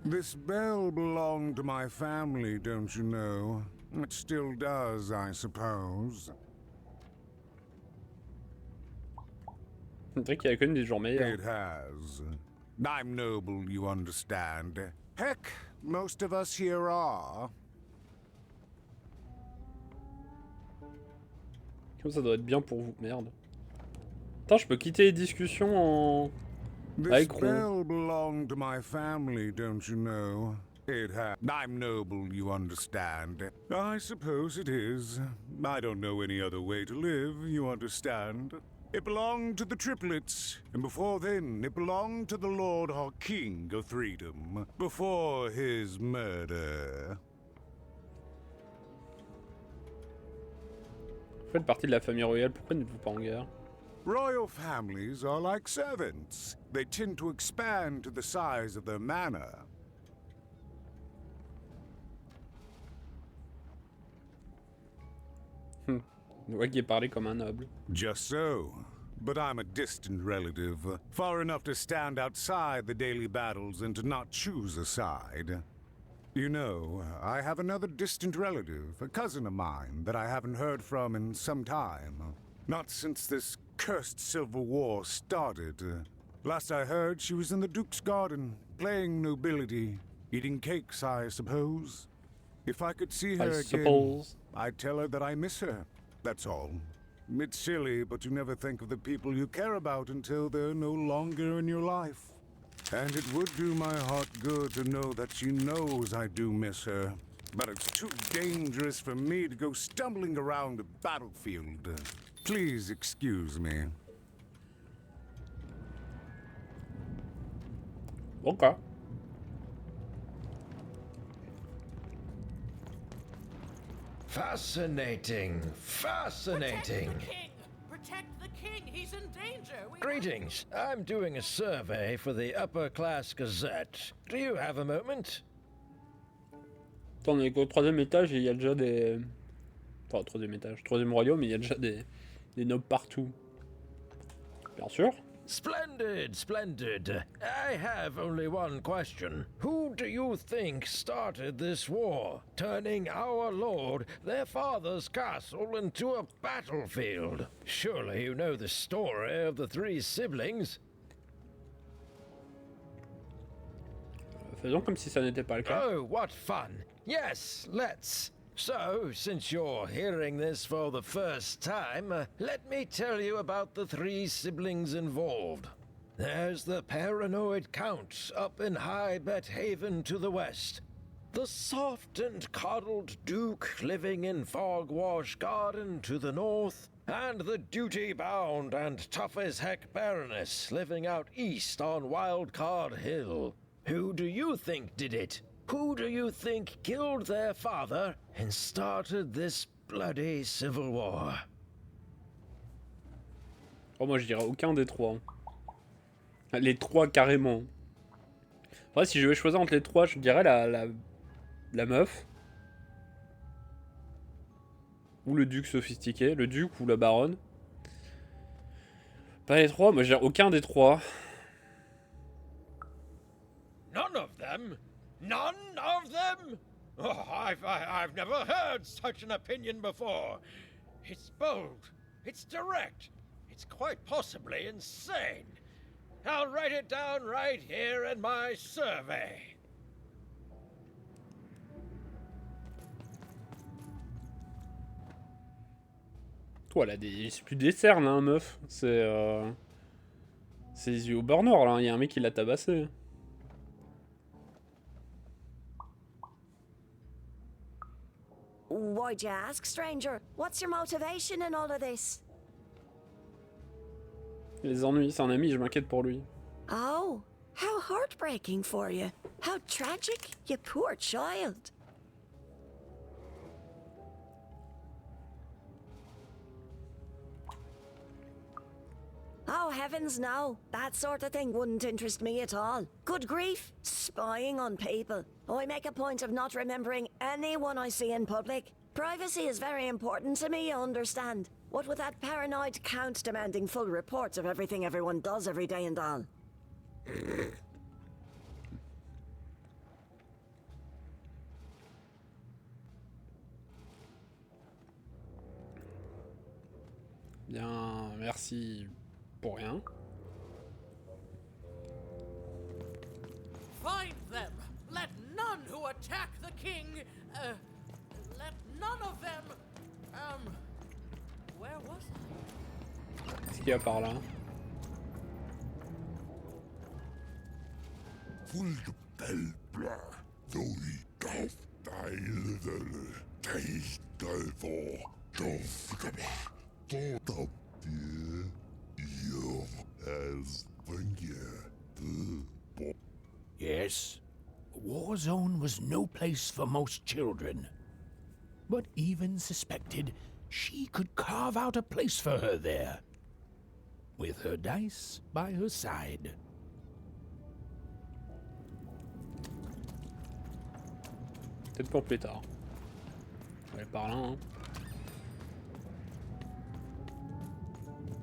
This bell belonged to my family, don't you know? It still does, I suppose. On dirait qu'il y a connu des jours meilleurs. It has. I'm noble, you understand. Heck, most of us here are. Comme ça doit être bien pour vous, merde. Attends, je peux quitter les discussions en... This bell belonged to my family, don't you know? It has. I'm noble, you understand. I suppose it is. I don't know any other way to live, you understand. It belonged to the triplets, and before then, it belonged to the Lord our King of Freedom, before his murder. Vous faites partie de la famille royale, pourquoi n'êtes-vous pas en guerre? Royal families are like servants. They tend to expand to the size of their manor. Je vois qu'il est parlé comme un noble. Just so. But I'm a distant relative, far enough to stand outside the daily battles and to not choose a side. You know, I have another distant relative, a cousin of mine, that I haven't heard from in some time. Not since this cursed Civil War started. Last I heard, she was in the Duke's garden, playing nobility, eating cakes, I suppose. If I could see her again, I'd tell her that I miss her. That's all. It's silly, but you never think of the people you care about until they're no longer in your life. And it would do my heart good to know that she knows I do miss her. But it's too dangerous for me to go stumbling around the battlefield. Please excuse me. Okay. Fascinating. Fascinating. Protect the king! He's in danger! Greetings. I'm doing a survey for the Upper Class Gazette. Do you have a moment? Attends, on est qu'au 3e étage et il y a déjà des... Enfin, 3e étage, 3e royaume, mais il y a déjà des nobles partout. Bien sûr. Splendid, splendid. I have only one question. Who do you think started this war, turning our lord, their father's castle, into a battlefield? Surely you know the story of the three siblings. Faisons comme si ça n'était pas le cas. Oh, what fun. Yes, let's. So, since you're hearing this for the first time, let me tell you about the three siblings involved. There's the paranoid Count up in High Bet Haven to the west. The soft and coddled Duke living in Fogwash Garden to the north. And the duty-bound and tough-as-heck Baroness living out east on Wildcard Hill. Who do you think did it? Who do you think killed their father and started this bloody civil war? Oh, moi je dirais aucun des trois. Les trois carrément. Après, si je vais choisir entre les trois, je dirais la meuf. Ou le duc sophistiqué. Le duc ou la baronne. Pas les trois, moi je dirais aucun des trois. None of them? None of them? Oh, I've never heard such an opinion before. It's bold. It's direct. It's quite possibly insane. I'll write it down right here in my survey. Toi, là, c'est plus des cernes, hein, meuf. C'est les yeux au beurre noir, là. Il y a un mec qui l'a tabassé. Why'd you ask, stranger? What's your motivation in all of this? Les ennuis, c'est un ami, je m'inquiète pour lui. Oh, how heartbreaking for you. How tragic, you poor child. Oh, heavens no. That sort of thing wouldn't interest me at all. Good grief, spying on people. I make a point of not remembering anyone I see in public. Privacy is very important to me, you understand. What with that paranoid Count demanding full reports of everything everyone does every day and all. Bien, merci pour rien. Find them! Let none who attack the king, let none of them, where was I? Qu'est-ce qu'il y a par là? Yes, a war zone was no place for most children. But even suspected she could carve out a place for her there, with her dice by her side. Peut-être pour plus tard. Ouais, par là, hein.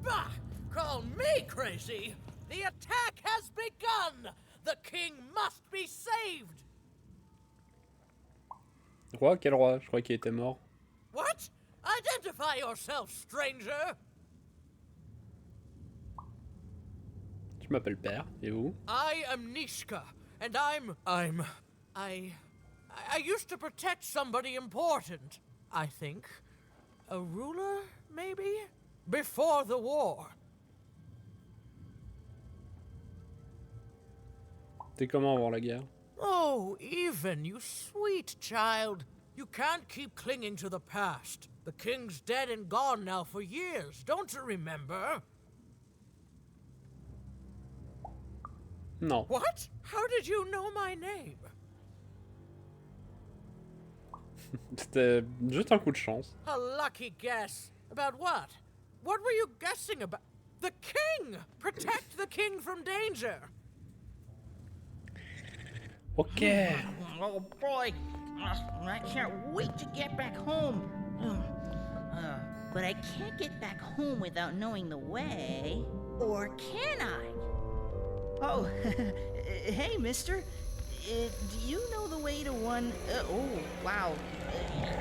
Bah! Call me crazy! The attack has begun! The king must be saved! Roi? Quel roi? Je croyais qu'il était mort. What? Identify yourself, stranger! Je m'appelle Père, et vous? I am Nishka, and I used to protect somebody important, I think. A ruler, maybe? Before the war. T'es comment avant la guerre? Oh, even, you sweet child. You can't keep clinging to the past. The king's dead and gone now for years, don't you remember? Non. What? How did you know my name? C'était juste un coup de chance. A lucky guess. About what? What were you guessing about? The king! Protect the king from danger! Ok. Oh boy, I can't wait to get back home. But I can't get back home without knowing the way. Or can I? Oh, hey, mister. Do you know the way to one... oh, wow.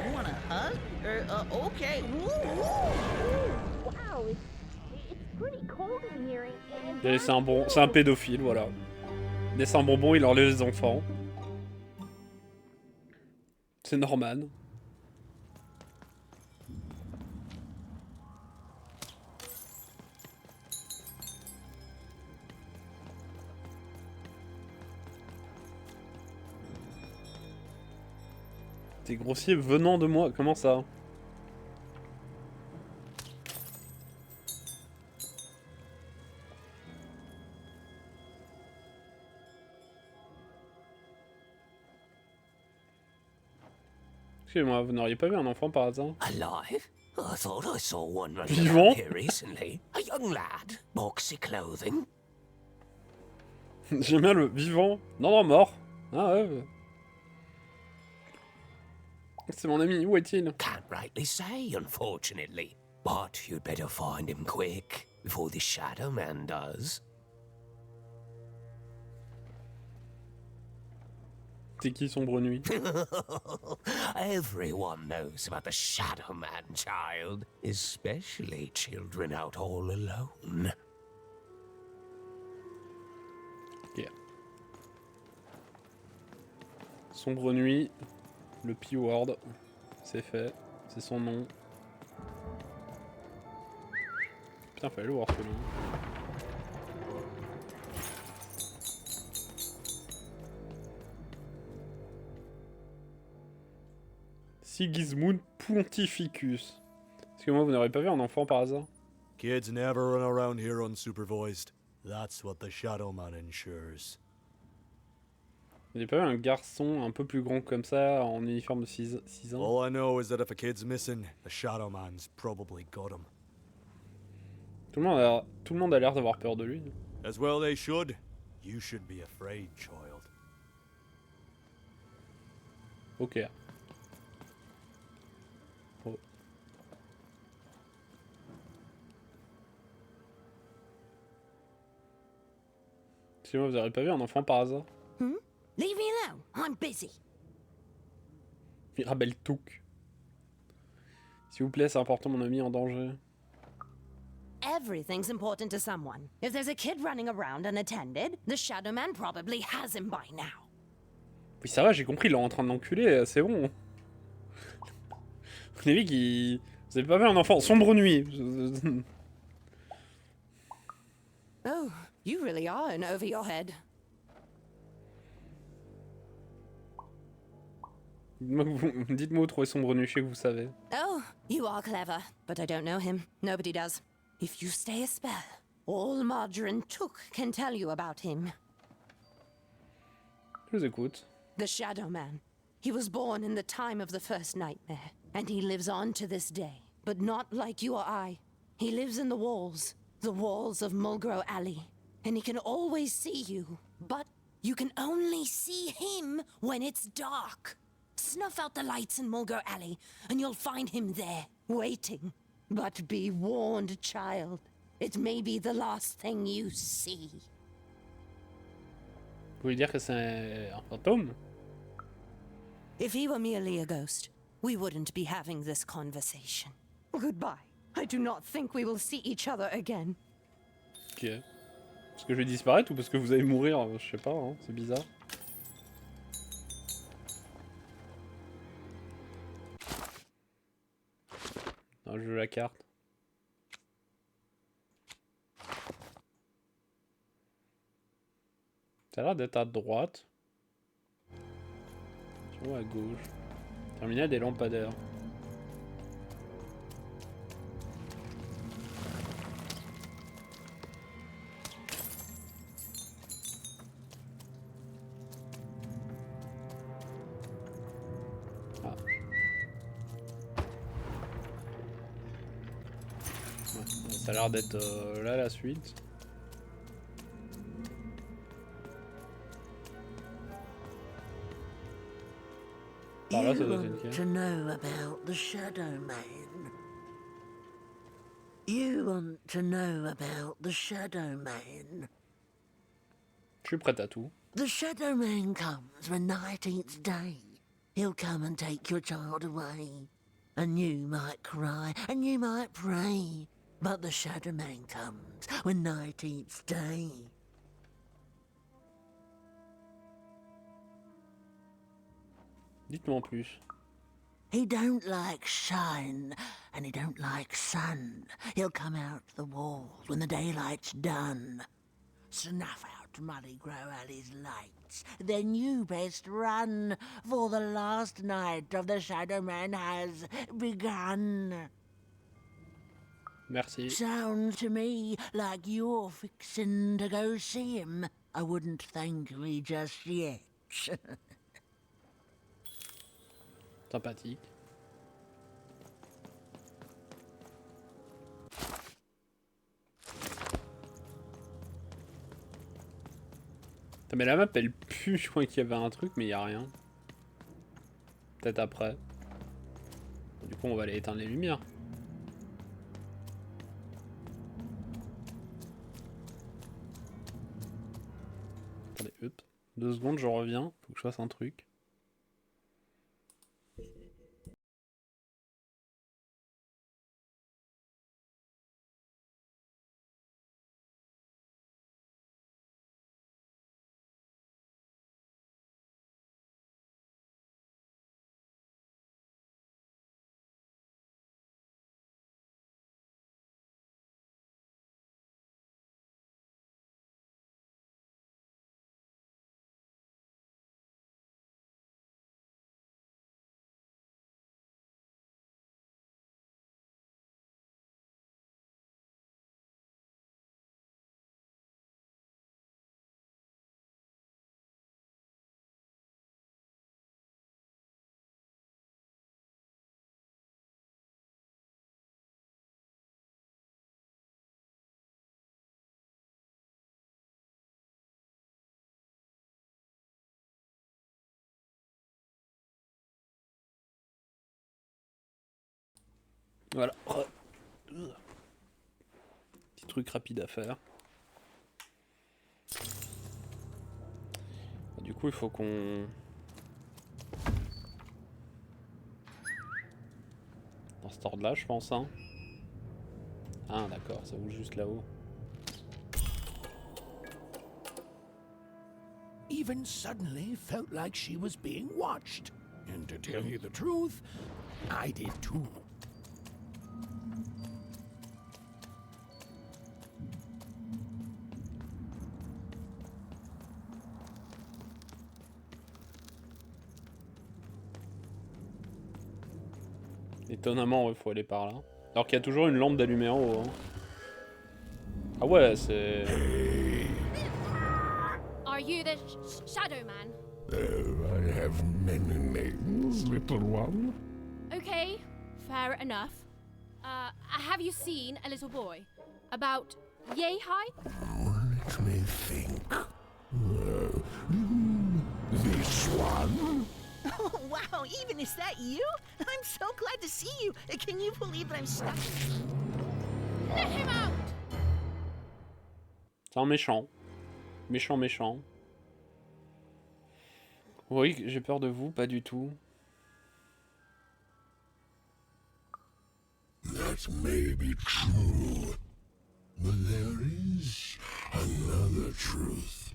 You want a hug? Okay. Woo, woo. Wow, it's pretty cold in here. Il a laissé un bon... C'est un pédophile, voilà. Il laisse un bonbon, il enlève les enfants. C'est Norman. T'es grossier venant de moi, comment ça? Excusez-moi, vous n'auriez pas vu un enfant par hasard? Alive? I thought I saw one running Vivant? around here recently. A young lad, boxy clothing. J'aime bien le vivant. Non, non, mort. Ah ouais. C'est mon ami, où est-il? Can't rightly say, unfortunately. But you'd better find him quick, before the Shadow Man does. C'est qui Sombre Nuit? Everyone knows about the Shadow Man, child. Especially children out all alone. Ok. Sombre Nuit. Le P-word. C'est fait. C'est son nom. Putain, fallait le voir ce nom. Sigismund Pontificus. Est-ce que moi vous n'aurez pas vu un enfant par hasard? Kids never run around here unsupervised. That's what the Shadow Man ensures. Vous n'avez pas vu un garçon un peu plus grand comme ça en uniforme de 6 ans? All I know is that if a kid's missing, the Shadow Man's probably got him. Tout le monde a l'air d'avoir peur de lui. As well they should. You should be afraid, child. Ok. Oh. Excusez-moi, vous n'aurez pas vu un enfant par hasard? Leave me alone. I'm busy. Mirabelle Touk. S'il vous plaît, c'est important, mon ami est en danger. Everything's important to someone. If there's a kid running around unattended, the Shadow Man probably has him by now. Oui, ça va, j'ai compris, il est en train de l'enculer, c'est bon. Vous avez vu qu'il... Vous avez pas vu un enfant? Sombre Nuit. Oh, you really are in over your head. Dites-moi où trouver Sombre Nuit, je sais que vous savez. Oh, you are clever, but I don't know him. Nobody does. If you stay a spell, all Margarine Took can tell you about him. Je vous écoute. The Shadow Man. He was born in the time of the first nightmare, and he lives on to this day. But not like you or I. He lives in the walls of Mulgrow Alley. And he can always see you, but you can only see him when it's dark. Snuff out the lights in Mulgrow Alley, and you'll find him there, waiting. But be warned, child. It may be the last thing you see. Vous voulez dire que c'est un fantôme? If he were merely a ghost, we wouldn't be having this conversation. Goodbye. I do not think we will see each other again. Ok. Parce que je vais disparaître ou parce que vous allez mourir? Je sais pas, hein, c'est bizarre. Non, je veux la carte. Ça a l'air d'être à droite. Ou à gauche. Terminal des lampadaires. Ah. Ouais, ça a l'air d'être là la suite. Par là, ça doit être une carte. To know about the Shadow Man. You want to know about the Shadow Man? Je suis prêt à tout. The Shadow Man comes when night eats day. He'll come and take your child away. And you might cry, and you might pray. But the Shadow Man comes when night eats day. Dites-moi en plus. He don't like shine, and he don't like sun. He'll come out the walls when the daylight's done. Snuff out Muddy Grow Alley's lights. Then you best run, for the last night of the Shadow Man has begun. Merci. Sounds to me like you're fixin' to go see him. I wouldn't thank me just yet. Sympathique. Putain, mais la map elle pue, je crois qu'il y avait un truc mais il y a rien. Peut-être après. Du coup on va aller éteindre les lumières. Attendez, hop. 2 secondes, je reviens. Faut que je fasse un truc. Voilà. Petit truc rapide à faire. Du coup, il faut qu'on... Dans cet ordre-là, je pense, hein. Ah, d'accord, ça bouge juste là-haut. Even suddenly felt like she was being watched. And to tell you the truth, I did too. Étonnamment, il faut aller par là. Alors qu'il y a toujours une lampe d'allumé en haut. Hein. Ah ouais, c'est... Are you the Shadow Man? I have many names, little one. Okay, fair enough. Have you seen a little boy? About yay high? Let me think. This one? Oh, wow, even is that you? I'm so glad to see you. Can you believe that I'm stuck? Let him out! C'est un méchant. Méchant, méchant. Oui, j'ai peur de vous, pas du tout. That may be true, but there is another truth.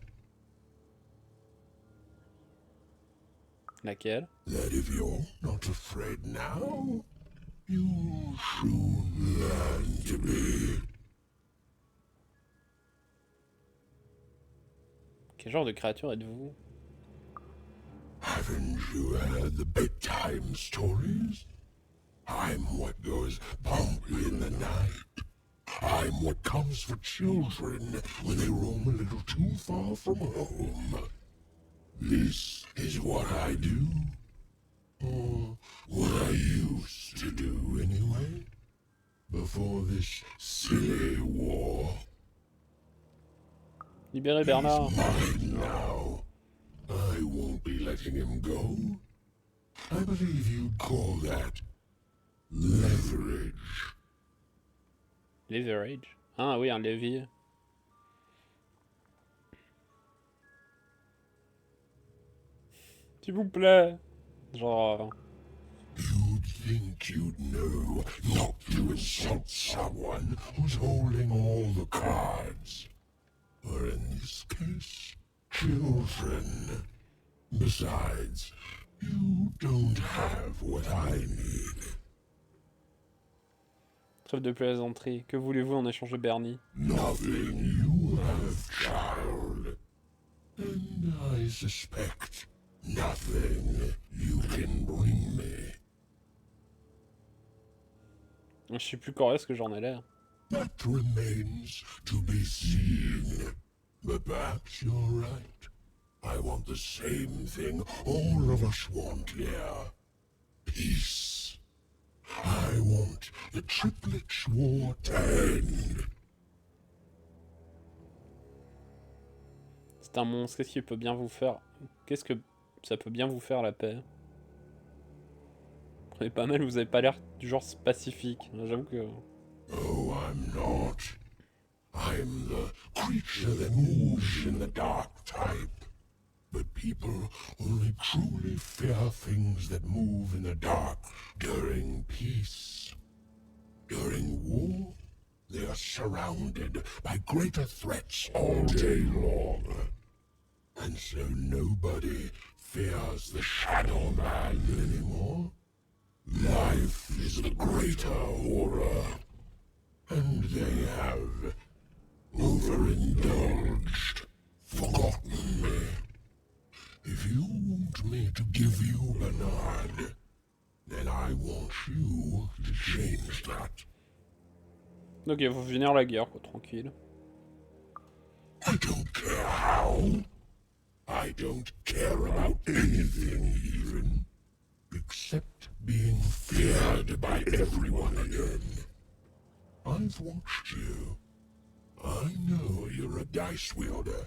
Laquelle? That if you're not afraid now, you'll soon learn to be. Quel genre de créature êtes-vous? Haven't you heard the bedtime stories? I'm what goes bump in the night. I'm what comes for children when they roam a little too far from home. This is what I do. Or what I used to do anyway. Before this silly war. Libérez Bernard. He's mine now. I won't be letting him go. I believe you'd call that leverage. Leverage. Ah oui, un levier. S'il vous plaît. Genre... You'd think you'd know not to insult someone who's holding all the cards. Or in this case, children. Besides, you don't have what I need. Trêve de plaisanterie. Que voulez-vous en échange de Bernie? Nothing you have, child. And I suspect nothing you can bring me. Je suis plus correct que j'en ai l'air. That remains to be seen. But perhaps you're right. I want the same thing all of us want here. Peace. I want the Triplets' War to end. C'est un monstre, qu'est-ce qu'il peut bien vous faire? Qu'est-ce que ça peut bien vous faire la paix? Prenez pas mal, vous avez pas l'air du genre pacifique. J'avoue que... Oh, I'm not. I'm the creature that moves in the dark type. But people only truly fear things that move in the dark during peace. During war, they are surrounded by greater threats all day long. And so nobody fears the Shadow Man anymore. Life is the greater horror. And they have overindulged, forgotten me. If you want me to give you Bernard, then I want you to change that. Ok, faut finir la guerre, quoi, tranquille. I don't care how. I don't care about anything even. Except being feared by everyone again. I've watched you. I know you're a dice wielder.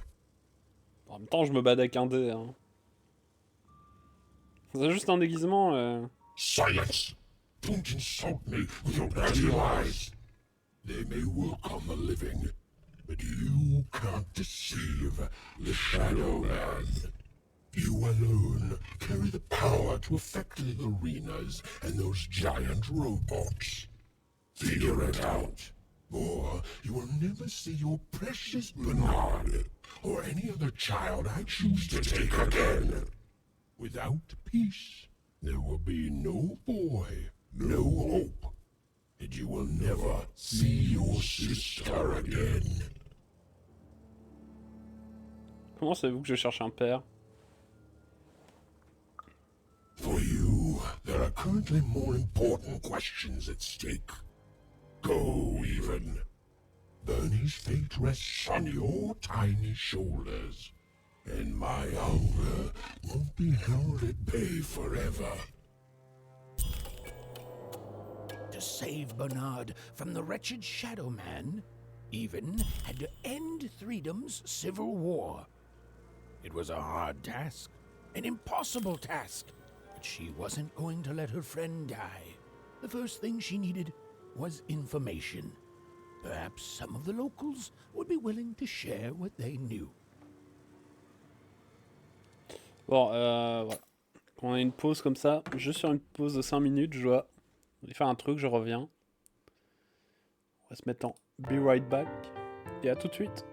En même temps, je me bats avec un dé, hein. C'est juste un déguisement, Silence! Don't insult me with your bloody lies. They may work on the living, but you can't deceive the Shadow Man. You alone carry the power to affect the arenas and those giant robots. Figure it out, or you will never see your precious Bernard or any other child I choose to take again. Without peace, there will be no boy, no hope, and you will never see your sister again. Comment savez-vous que je cherche un père? For you, there are currently more important questions at stake. Go, even. Bernie's fate rests on your tiny shoulders, and my hunger won't be held at bay forever. To save Bernard from the wretched Shadow Man, Even had to end Threedom's civil war. It was a hard task, an impossible task, but she wasn't going to let her friend die. The first thing she needed was information. Perhaps some of the locals would be willing to share what they knew. Bon, voilà. Quand on a une pause comme ça, juste sur une pause de 5 minutes, je dois aller faire un truc, je reviens. On va se mettre en Be Right Back. Et à tout de suite.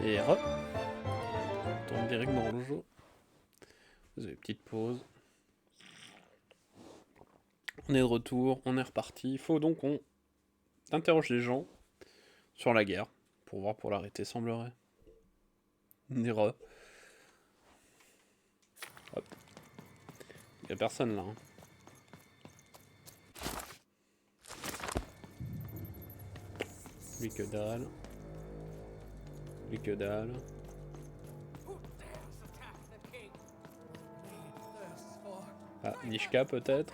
Et hop, on tourne direct dans le jeu. Vous avez une petite pause. On est de retour, on est reparti. Il faut donc qu'on interroge les gens sur la guerre pour voir pour l'arrêter, semblerait. Hop. Il n'y a personne là. Hein. Lui que dalle. Lui que dalle. Ah, Nishka peut-être.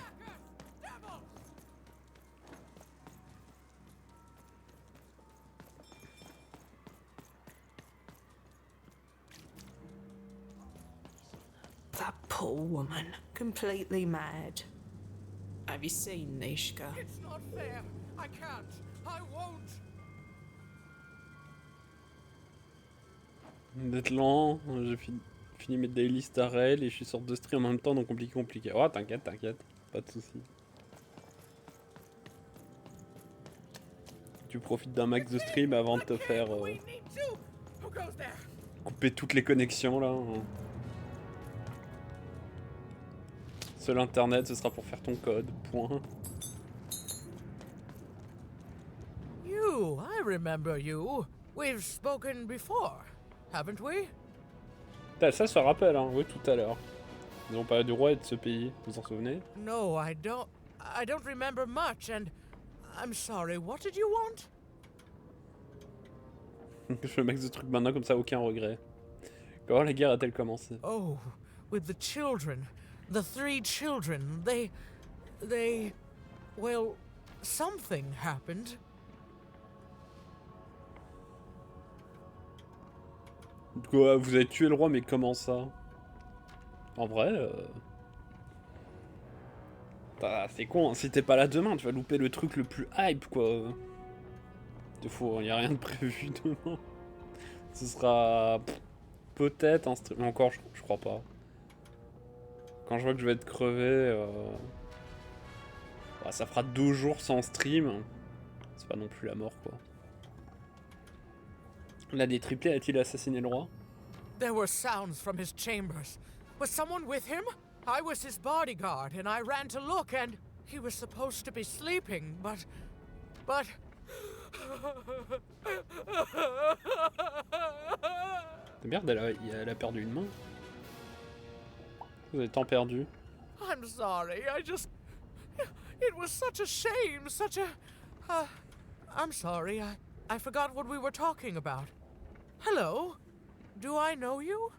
That poor woman, completely mad. Have you seen Nishka? It's not fair. I can't. I won't. D'être lent, j'ai fini mes daily starrel et je suis sorti de stream en même temps, donc compliqué. Oh, t'inquiète, pas de soucis. Tu profites d'un max de stream avant de te faire couper toutes les connexions là. Seul internet, ce sera pour faire ton code, point. You, I remember you. We've spoken before, haven't we? Ça se rappelle, hein, oui, tout à l'heure. Nous avons parlé du roi et de ce pays, vous vous en souvenez? No, I don't remember much, and I'm sorry. What did you want? Je fais le max de trucs maintenant, comme ça, aucun regret. Comment la guerre a-t-elle commencé? Oh, with the children. The 3 children. They... Well, something happened. Quoi, vous avez tué le roi, mais comment ça? En vrai, c'est con, hein. Si t'es pas là demain, tu vas louper le truc le plus hype, quoi. Y a rien de prévu demain. Ce sera peut-être un stream. Encore, je crois pas. Quand je vois que je vais être crevé, ça fera 2 jours sans stream. C'est pas non plus la mort, quoi. L'un des triplés a-t-il assassiné le roi? There were sounds from his chambers. Was someone with him? I was his bodyguard, and I ran to look, and he was supposed to be sleeping, but... Merde, elle a perdu une main. Vous avez tant perdu. I'm sorry, It was such a shame, such a... I'm sorry, I forgot what we were talking about. Hello? Do I know you?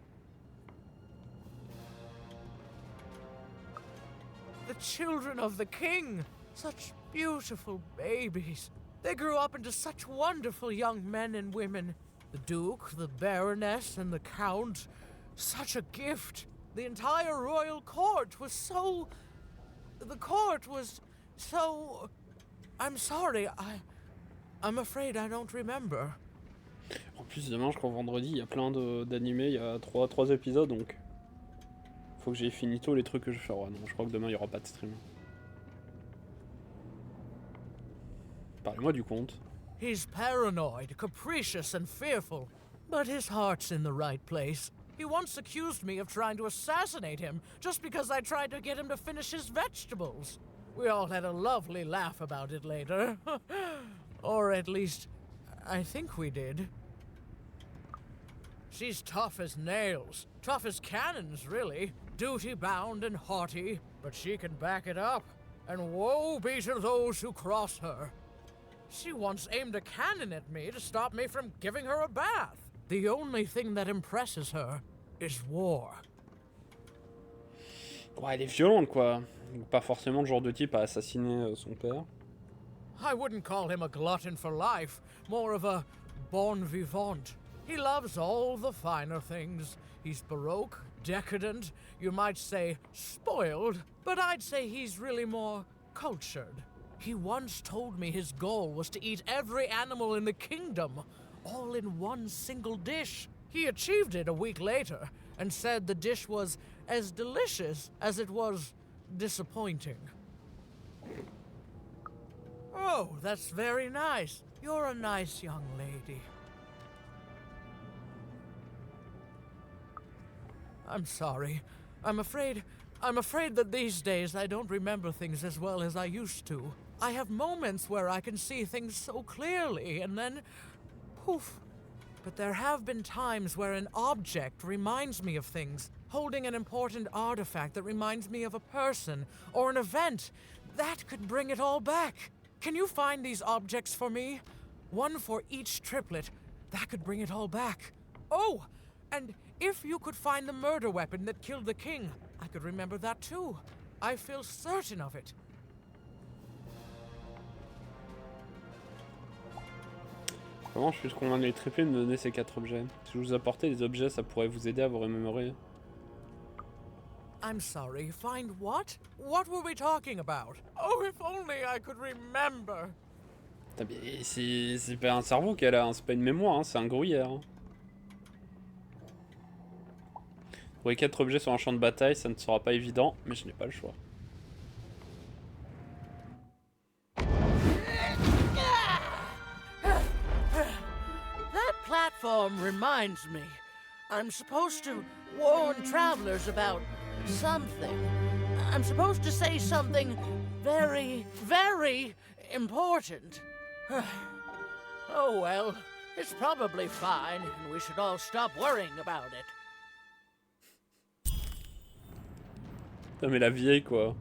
The children of the king! Such beautiful babies. They grew up into such wonderful young men and women. The Duke, the Baroness, and the Count. Such a gift. The entire royal court was so... The court was so... I'm sorry, I'm afraid I don't remember. En plus, demain, je crois vendredi, il y a plein d'animés, il y a 3 épisodes, donc... Faut que j'ai fini tous les trucs que je fais. Ouais, non, je crois que demain, il n'y aura pas de stream. Parlez-moi du conte. He's paranoid, capricious, and fearful. But his heart's in the right place. He once accused me of trying to assassinate him, just because I tried to get him to finish his vegetables. We all had a lovely laugh about it later. Or at least, I think we did. She's tough as nails. Tough as cannons, really. Duty-bound and haughty. But she can back it up. And woe be to those who cross her. She once aimed a cannon at me to stop me from giving her a bath. The only thing that impresses her is war. Ouais, elle est violente, quoi. Pas forcément le genre de type à assassiner son père. I wouldn't call him a glutton for life, more of a bon vivant. He loves all the finer things. He's baroque, decadent, you might say spoiled, but I'd say he's really more cultured. He once told me his goal was to eat every animal in the kingdom, all in one single dish. He achieved it a week later, and said the dish was as delicious as it was disappointing. Oh, that's very nice. You're a nice young lady. I'm sorry. I'm afraid that these days I don't remember things as well as I used to. I have moments where I can see things so clearly, and then poof. But there have been times where an object reminds me of things, holding an important artifact that reminds me of a person or an event. That could bring it all back. Can you find these objects for me? One for each triplet. That could bring it all back. Oh, and if you could find the murder weapon that killed the king, I could remember that too. I feel certain of it. Comment je suis convaincu les triplés de me donner ces 4 objets? Si je vous apportais des objets, ça pourrait vous aider à vous remémorer. I'm sorry, find what? What were we talking about? Oh, if only I could remember. Putain, mais c'est pas un cerveau qu'elle a, hein. C'est pas une mémoire, hein. C'est un gruyère. Hein. Trouver 4 objets sur un champ de bataille, ça ne sera pas évident, mais je n'ai pas le choix. That platform reminds me. I'm supposed to warn travelers about something. I'm supposed to say something very, very important. Oh well, it's probably fine, and we should all stop worrying about it. Putain, mais la vieille, quoi.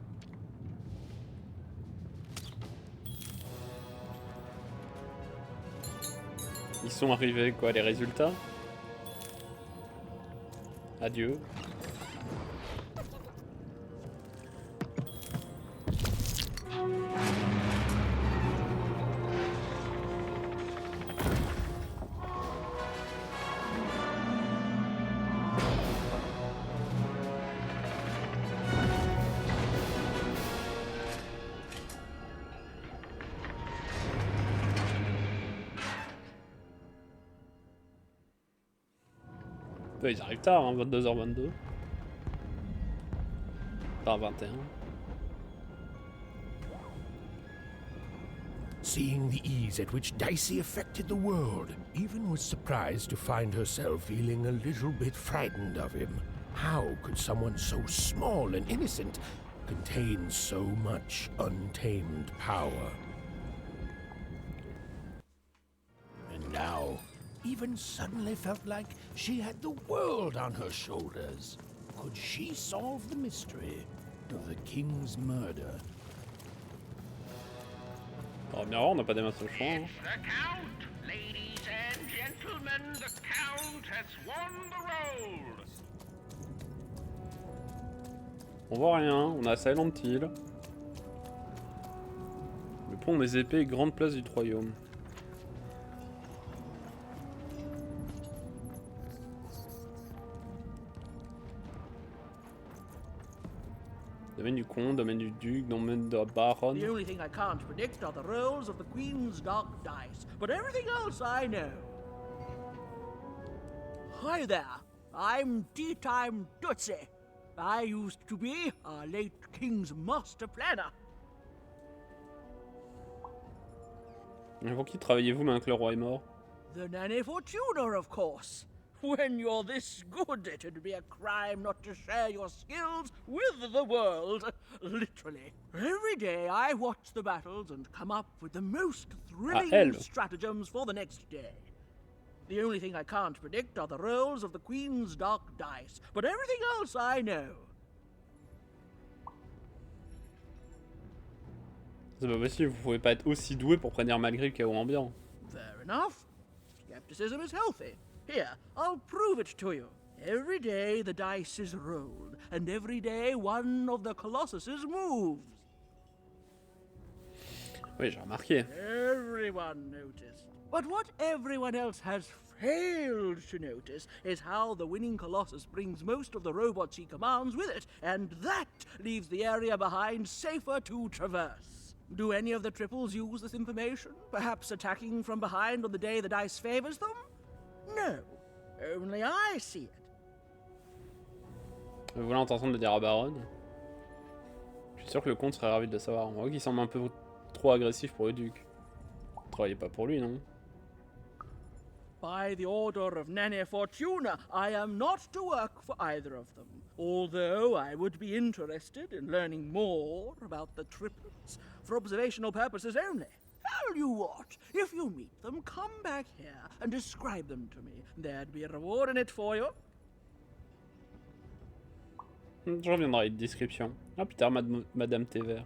Ils sont arrivés, quoi, les résultats? Adieu. Ils arrivent tard, hein, 22h22. Par 21. Seeing the ease at which Dicey affected the world, Even was surprised to find herself feeling a little bit frightened of him. How could someone so small and innocent contain so much untamed power? And now, Even suddenly felt like she had the world on her shoulders. Could she solve the mystery of the king's murder? Oh, bien, on n'a pas des masses au champ. Hein. The Count, ladies and gentlemen, the Count has won the roll. On voit rien, on a Silent Hill. Le pont des épées, grande place du troyaume. Domaine du comte, domaine du duc, domaine de la baronne. The only thing I can't predict are the rolls of the Queen's dark dice, but everything else I know. Hi there, I'm Tea Time Tootsie. I used to be our late King's master planner. Pour qui travaillez-vous maintenant que le roi est mort? The Nanny Fortuna, of course. When you're this good, it'd be a crime not to share your skills with the world. Literally. Every day I watch the battles and come up with the most thrilling stratagems for the next day. The only thing I can't predict are the rolls of the Queen's dark dice, but everything else I know. C'est pas possible, vous pouvez pas être aussi doué pour prévenir malgré le chaos ambiant. Fair enough. Skepticism is healthy. Here, I'll prove it to you. Every day the dice is rolled, and every day one of the colossuses moves. Oui, j'ai remarqué. Everyone noticed. But what everyone else has failed to notice is how the winning colossus brings most of the robots he commands with it, and that leaves the area behind safer to traverse. Do any of the triples use this information? Perhaps attacking from behind on the day the dice favors them? No, only I see it. Voilà, on t'entend de le dire à Baronne. Je suis sûr que le comte serait ravi de le savoir. On voit qu'il semble un peu trop agressif pour le duc. Vous travaillez pas pour lui, non? By the order of Nene Fortuna, I am not to work for either of them, although I would be interested in learning more about the triplets for observational purposes only. Tell you what, if you meet them, come back here and describe them to me. There'd be a reward in it for you. Je reviendrai avec description. Ah putain, Madame Tévert.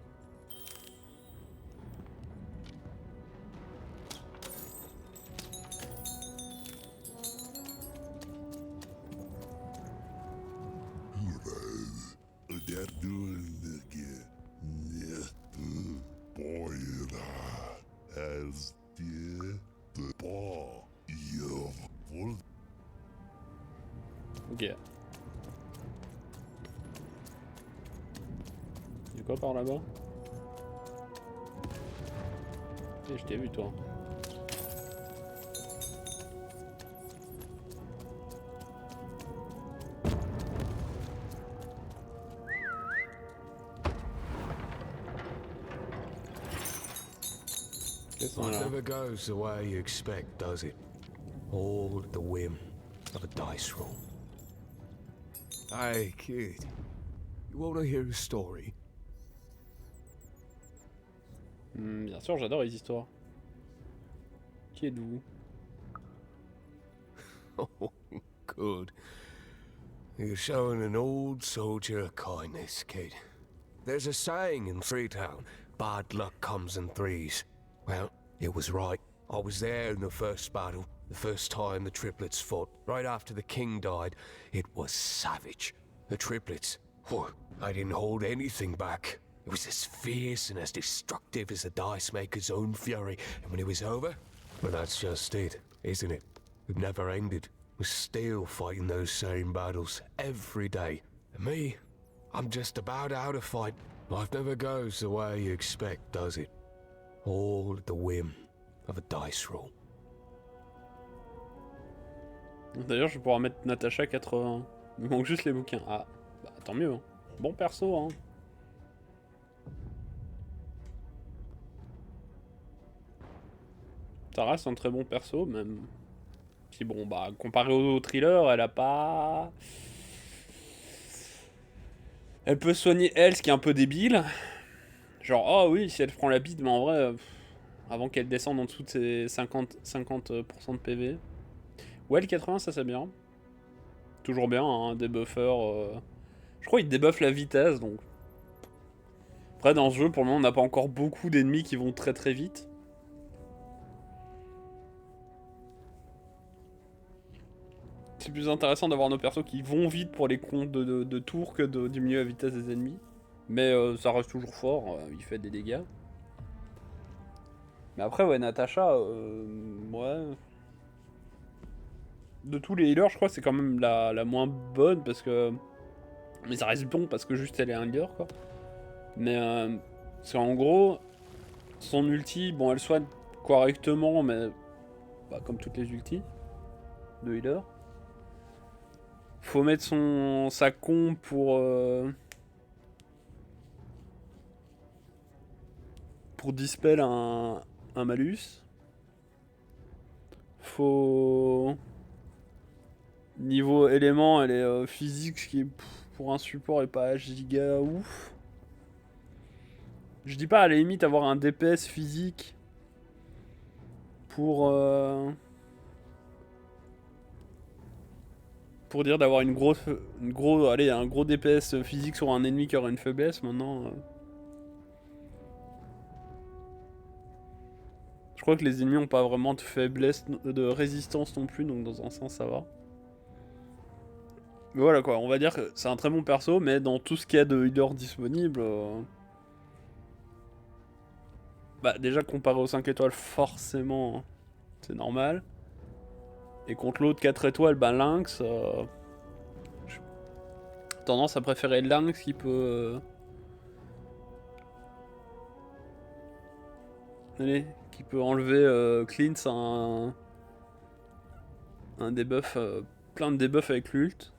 Ok. Y'a quoi par là-bas? Et je t'ai vu toi. Life never goes the way you expect, does it? All at the whim of a dice roll. Hey, kid. You want to hear a story? Bien sûr, j'adore les histoires. Qui êtes-vous? Oh, good. You're showing an old soldier a kindness, kid. There's a saying in Freetown, bad luck comes in threes. Well, it was right. I was there in the first battle, the first time the triplets fought. Right after the king died, it was savage. The triplets, whew, I didn't hold anything back. It was as fierce and as destructive as the dice maker's own fury. And when it was over, well, that's just it, isn't it? It never ended. We're still fighting those same battles every day. And me, I'm just about out of fight. Life never goes the way you expect, does it? All at the whim of a dice roll. D'ailleurs, je vais pouvoir mettre Natacha 80. Il me manque juste les bouquins. Ah, bah tant mieux. Hein. Bon perso, hein. Ça reste un très bon perso, même. Puis bon, bah, comparé au thriller, elle a pas. Elle peut soigner elle, ce qui est un peu débile. Genre, oh oui, si elle prend la bide, mais en vrai, avant qu'elle descende en dessous de ses 50% de PV. Ouais, le 80, ça c'est bien. Toujours bien, un débuffer. Je crois qu'il débuffe la vitesse, donc. Après, dans ce jeu, pour le moment, on n'a pas encore beaucoup d'ennemis qui vont très très vite. C'est plus intéressant d'avoir nos persos qui vont vite pour les comptes de tours que de diminuer la vitesse des ennemis. Mais ça reste toujours fort, il fait des dégâts. Mais après, ouais, Natacha, ouais. De tous les healers, je crois que c'est quand même la moins bonne parce que. Mais ça reste bon parce que juste elle est un healer, quoi. Mais c'est en gros, son ulti, bon, elle soigne correctement, mais. Bah, comme toutes les ultis de healer. Faut mettre sa comp pour dispel un malus. Faut... Niveau élément, elle est physique, ce qui est, pour un support est pas giga ouf. Je dis pas à la limite avoir un DPS physique pour dire d'avoir un gros DPS physique sur un ennemi qui aura une faiblesse. Maintenant, je crois que les ennemis ont pas vraiment de faiblesse, de résistance non plus, donc dans un sens ça va. Mais voilà quoi, on va dire que c'est un très bon perso, mais dans tout ce qu'il y a de healer disponible, bah déjà comparé aux 5 étoiles, forcément, c'est normal. Et contre l'autre 4 étoiles, bah Lynx, j'ai tendance à préférer Lynx qui peut... Allez, qui peut enlever Cleanse un debuff, plein de debuffs avec l'ult.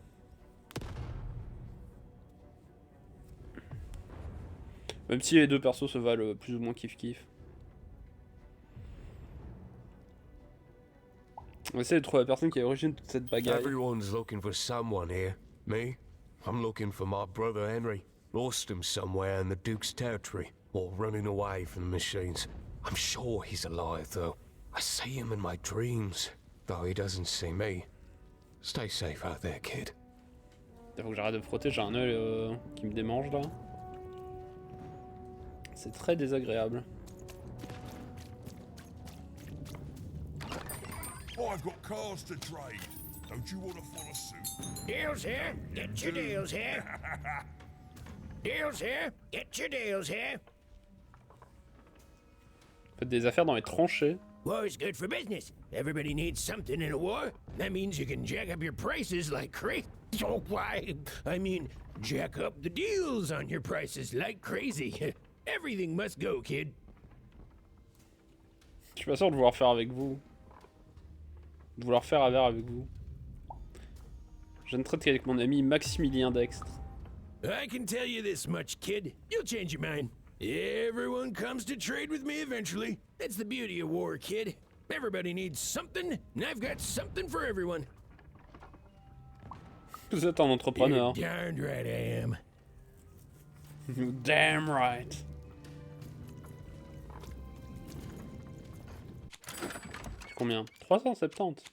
Même si les deux persos se valent plus ou moins kiff-kiff. On va essayer de trouver la personne qui est à l'origine de toute cette bagarre. Everyone's looking for someone here. Me? I'm looking for my brother Henry. Lost him somewhere in the Duke's territory, or running away from the machines. I'm sure he's alive, though. I see him in my dreams, though he doesn't see me. Stay safe out there, kid. Il faut que j'arrête de frotter, j'ai un œil qui me démange là. C'est très désagréable. I've got cars to trade. Don't you want to follow suit? Deals here. Get your deals here. Deals here. Get your deals here. Faites des affaires dans les tranchées. War's good for business. Everybody needs something in a war. That means you can jack up your prices like crazy. Oh, why? I mean, jack up the deals on your prices like crazy. Everything must go, kid. Je suis pas sûr de vouloir faire avec vous. De vouloir faire affaire avec vous. Je ne traite qu'avec mon ami Maximilien Dextre. I can tell you this much, kid. You'll change your mind. Everyone comes to trade with me eventually. That's the beauty of war, kid. Everybody needs something, and I've got something for everyone. Vous êtes un entrepreneur. You're darned right I am. You're damn right. Combien? 370.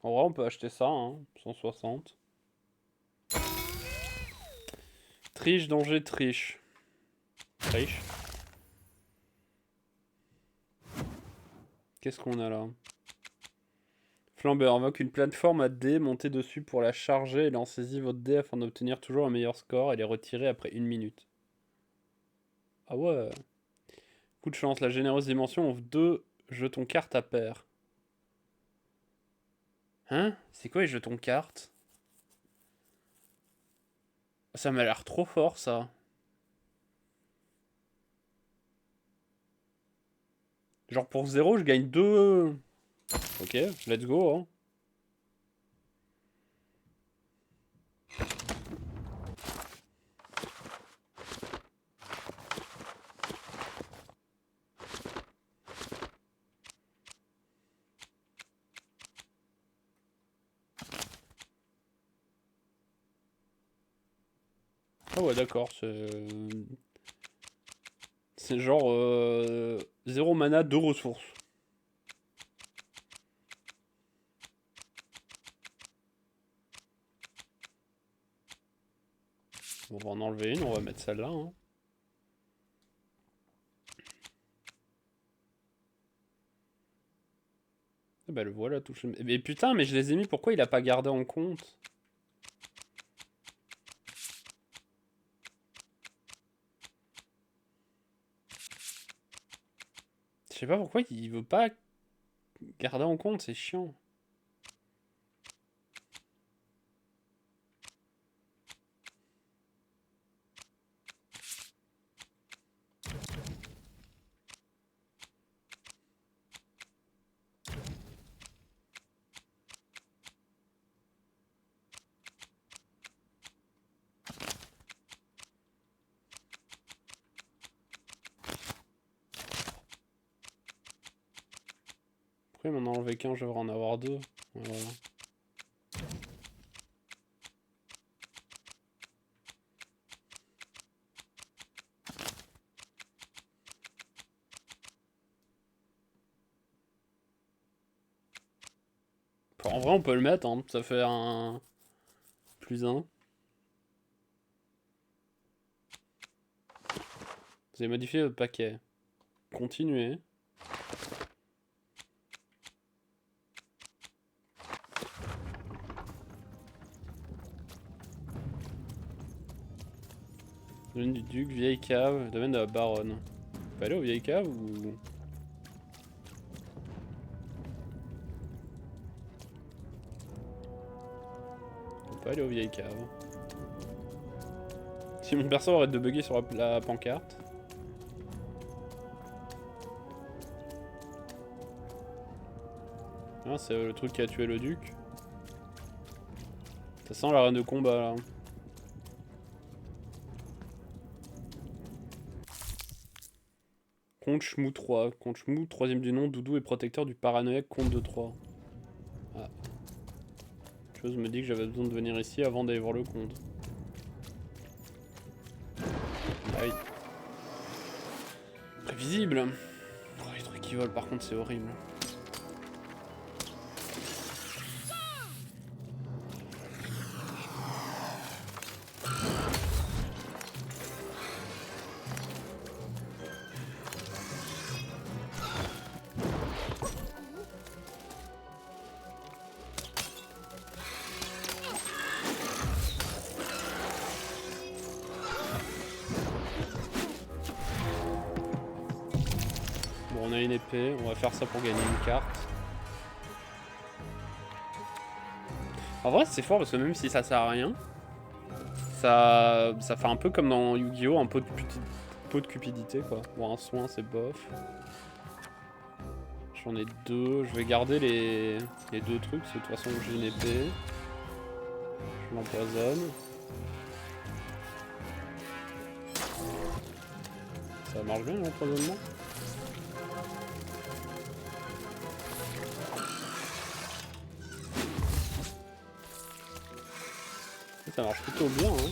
En vrai, on peut acheter ça, hein. 160. Triche, danger, triche. Triche. Qu'est-ce qu'on a là? Flambeur invoque une plateforme à dés, montez dessus pour la charger et lancez-y votre dé afin d'obtenir toujours un meilleur score et les retirer après 1 minute. Ah ouais. Coup de chance, la généreuse dimension offre 2 jetons cartes à pair. Hein? C'est quoi les jetons cartes? Ça m'a l'air trop fort ça. Genre pour 0 je gagne 2. Ok, let's go hein. Ah ouais d'accord, c'est genre 0 mana, 2 ressources. On va en enlever une, on va mettre celle-là. Hein. Ah bah le voilà, touche. Mais putain, mais je les ai mis, pourquoi il a pas gardé en compte? Je sais pas pourquoi il veut pas garder en compte, c'est chiant. Pourquoi il m'en a enlevé qu'un, je devrais en avoir 2. Voilà. En vrai, on peut le mettre, hein. Ça fait un +1. Vous avez modifié votre paquet. Continuez. Domaine du duc, vieille cave, domaine de la baronne. On peut aller aux vieilles caves ou... On peut aller aux vieilles caves. Si mon perso arrête de bugger sur la pancarte. Ah, c'est le truc qui a tué le duc. Ça sent l'arène de combat là. Comte Shmou 3. Comte Shmou, 3ème du nom, doudou et protecteur du paranoïaque Comte de 3. Ah. Quelque chose me dit que j'avais besoin de venir ici avant d'aller voir le comte. Aïe. Prévisible. Oh, les trucs qui volent par contre c'est horrible. On a une épée, on va faire ça pour gagner une carte. En vrai c'est fort parce que même si ça sert à rien, ça fait un peu comme dans Yu-Gi-Oh! Un pot de cupidité quoi. Bon un soin c'est bof. J'en ai 2, je vais garder les 2 trucs parce que de toute façon j'ai une épée. Je l'empoisonne. Ça marche bien l'empoisonnement? Ça marche plutôt bien, hein.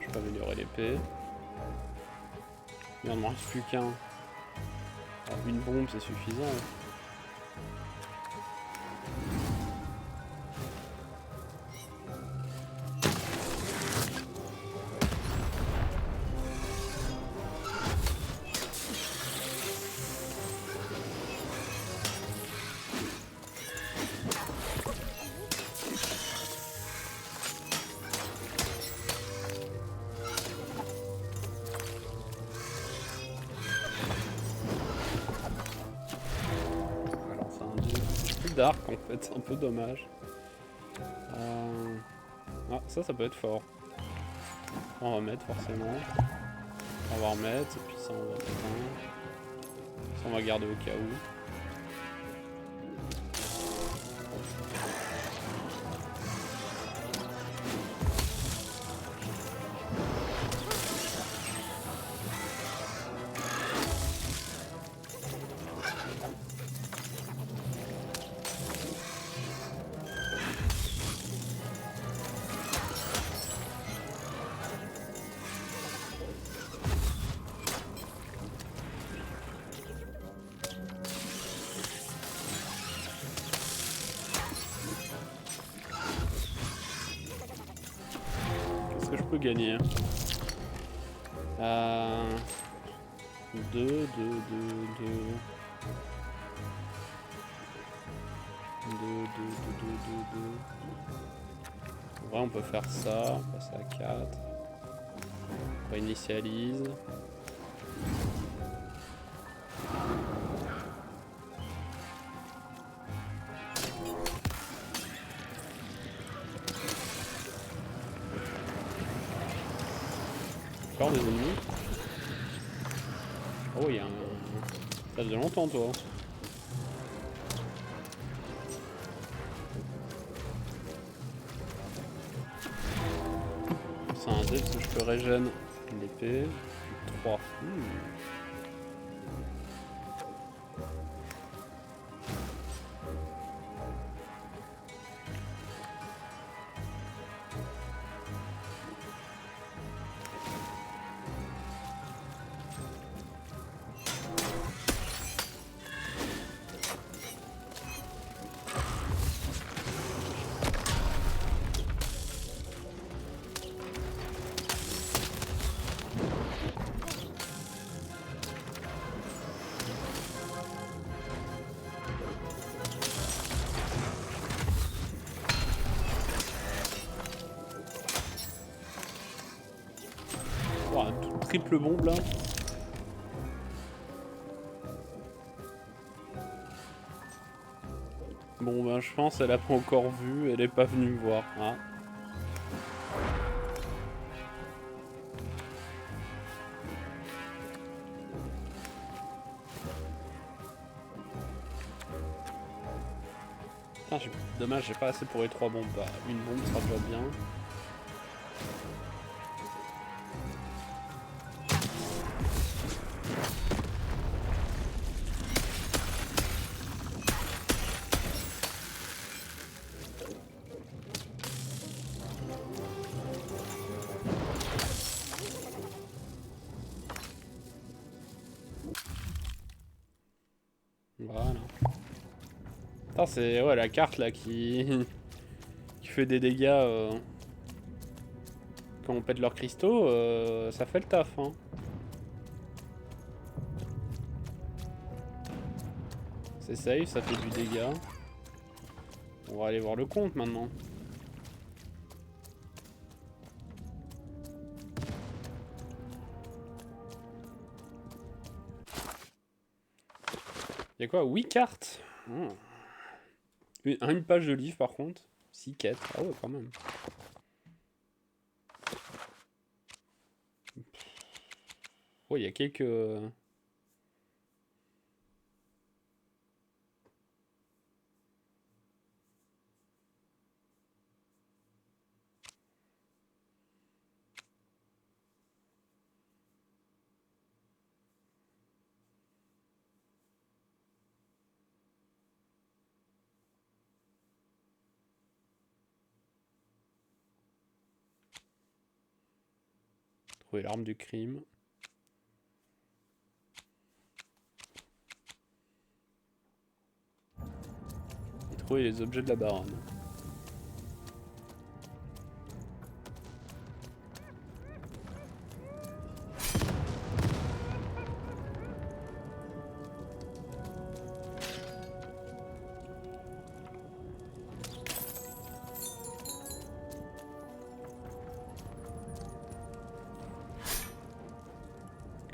Je peux améliorer l'épée. Il n'en reste plus qu'un. Une bombe, c'est suffisant. Dark en fait, c'est un peu dommage. Ah, ça peut être fort. On va remettre forcément. On va remettre, et puis ça on va mettre un. Ça on va garder au cas où. Gagner. 2. En vrai, on peut faire ça. On passe à 4. On réinitialise. Des ennemis. Oh, il y a un... Ça faisait longtemps, toi. C'est un dé parce que je peux régène l'épée. 3. Triple bombe là. Bon ben je pense elle a pas encore vu, elle est pas venue me voir. Ah. Putain, dommage, j'ai pas assez pour les 3 bombes. Bah, une bombe sera déjà bien. Voilà. Putain, c'est ouais, la carte là qui fait des dégâts quand on pète leurs cristaux, ça fait le taf. Hein. C'est safe, ça fait du dégât. On va aller voir le compte maintenant. Y'a quoi? 8 cartes. Oh. Une page de livre par contre. 6 quêtes. Ah ouais, quand même. Ouais, il y a quelques... Trouver l'arme du crime. Et trouver les objets de la baronne.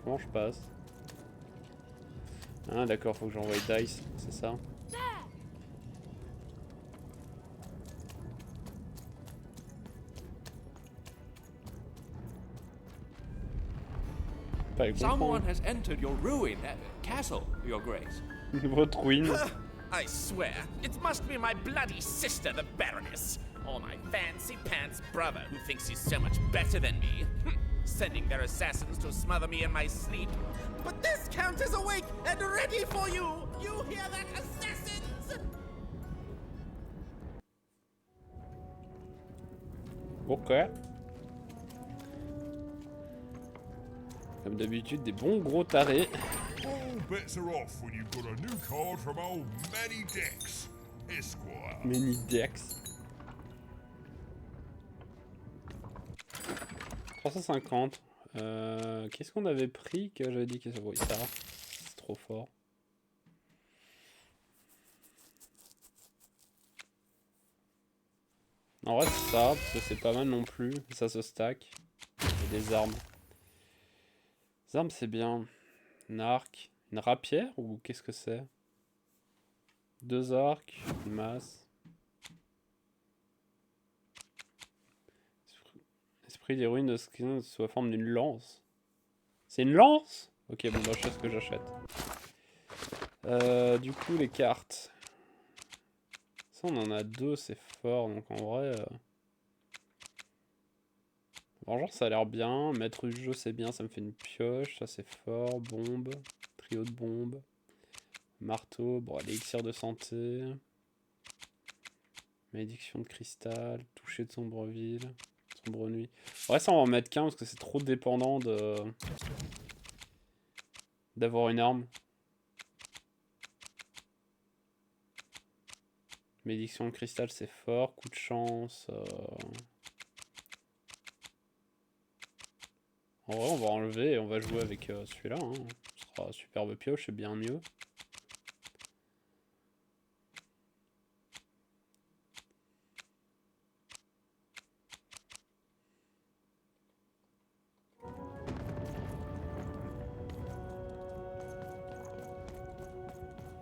Comment je passe? Ah d'accord, faut que j'envoie Dice, c'est ça? Pas les comprendre. Someone has entered your ruin, castle, Your Grace. Votre ruine. I swear, it must be my bloody sister, the Baroness, or my fancy-pants brother who thinks he's so much better than me, sending their assassins to smother me in my sleep. But this count is awake and ready for you! You hear that, assassins? Ok. Comme d'habitude, des bons gros tarés. All bets are off when you've got a new card from old Manny Dex, Esquire. Manny Dex. 350. Qu'est-ce qu'on avait pris que j'avais dit que ça vaut ça? C'est trop fort. En vrai c'est ça, parce que c'est pas mal non plus. Ça se stack. Et des armes. Les armes c'est bien. Un arc. Une rapière ou qu'est-ce que c'est? 2 arcs. Une masse. Esprit des ruines de skin sous la forme d'une lance. C'est une lance? Ok, bon bah je sais ce que j'achète. Du coup les cartes. Ça on en a 2, c'est fort, donc en vrai... Vengeance ça a l'air bien, maître du jeu c'est bien, ça me fait une pioche, ça c'est fort, bombe, trio de bombes, marteau, bon l'élixir de santé, malédiction de cristal, toucher de sombre ville... Sombre nuit. Ouais, ça on va en mettre qu'un parce que c'est trop dépendant de d'avoir une arme. Malédiction de cristal c'est fort, coup de chance. En vrai on va enlever et on va jouer avec celui-là. Hein. Ce sera superbe pioche, c'est bien mieux.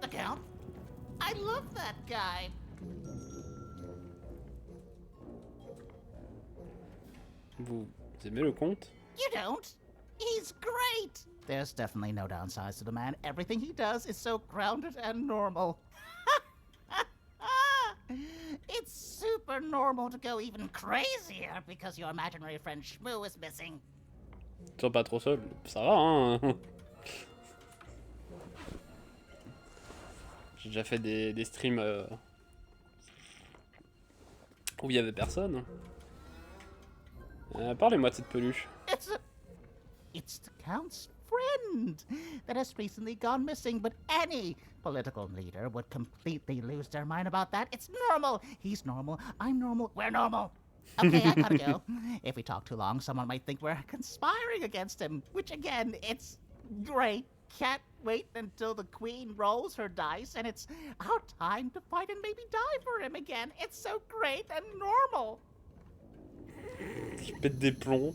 The Count? I love that guy. Vous aimez le comte? You don't? He's great. There's definitely no downsides to the man. Everything he does is so grounded and normal. for normal to go even crazier because your imaginary friend Shmoo is missing. Tu sens pas trop seul, ça va hein. J'ai déjà fait des streams où il y avait personne. Parlez-moi de cette peluche. It's the Count's friend that has recently gone missing, but any political leader would completely lose their mind about that. It's normal. He's normal. I'm normal. We're normal. Okay, I gotta go. If we talk too long, someone might think we're conspiring against him, which again, it's great. Can't wait until the queen rolls her dice and it's our time to fight and maybe die for him again. It's so great and normal. Je pète des plombs.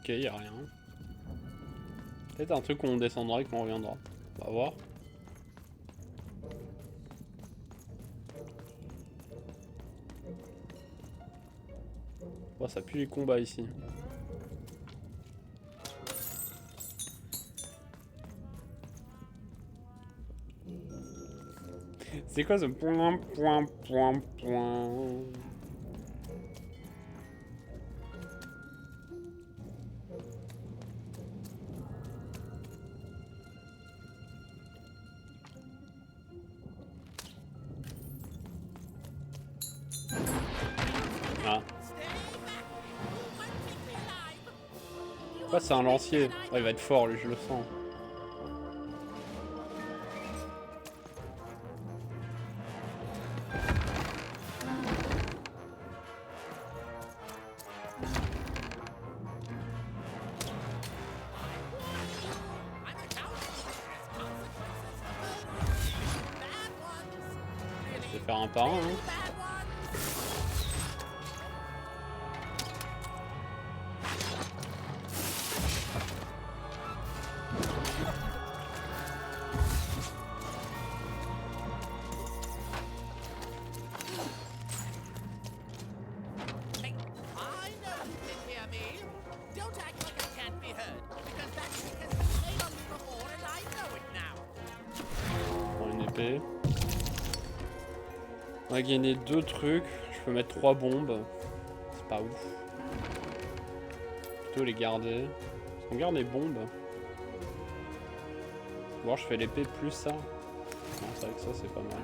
Ok, y'a rien. Peut-être un truc où on descendra et qu'on reviendra. On va voir. Oh, ça pue les combats ici. C'est quoi ce point. Ah. Pourquoi c'est un lancier? Oh, il va être fort lui, je le sens. Je vais faire un par un. Hein. On va gagner 2 trucs, je peux mettre 3 bombes, c'est pas ouf. Plutôt les garder. Est-ce qu'on garde les bombes? Ou alors je fais l'épée plus ça. Non, c'est vrai que ça c'est pas mal.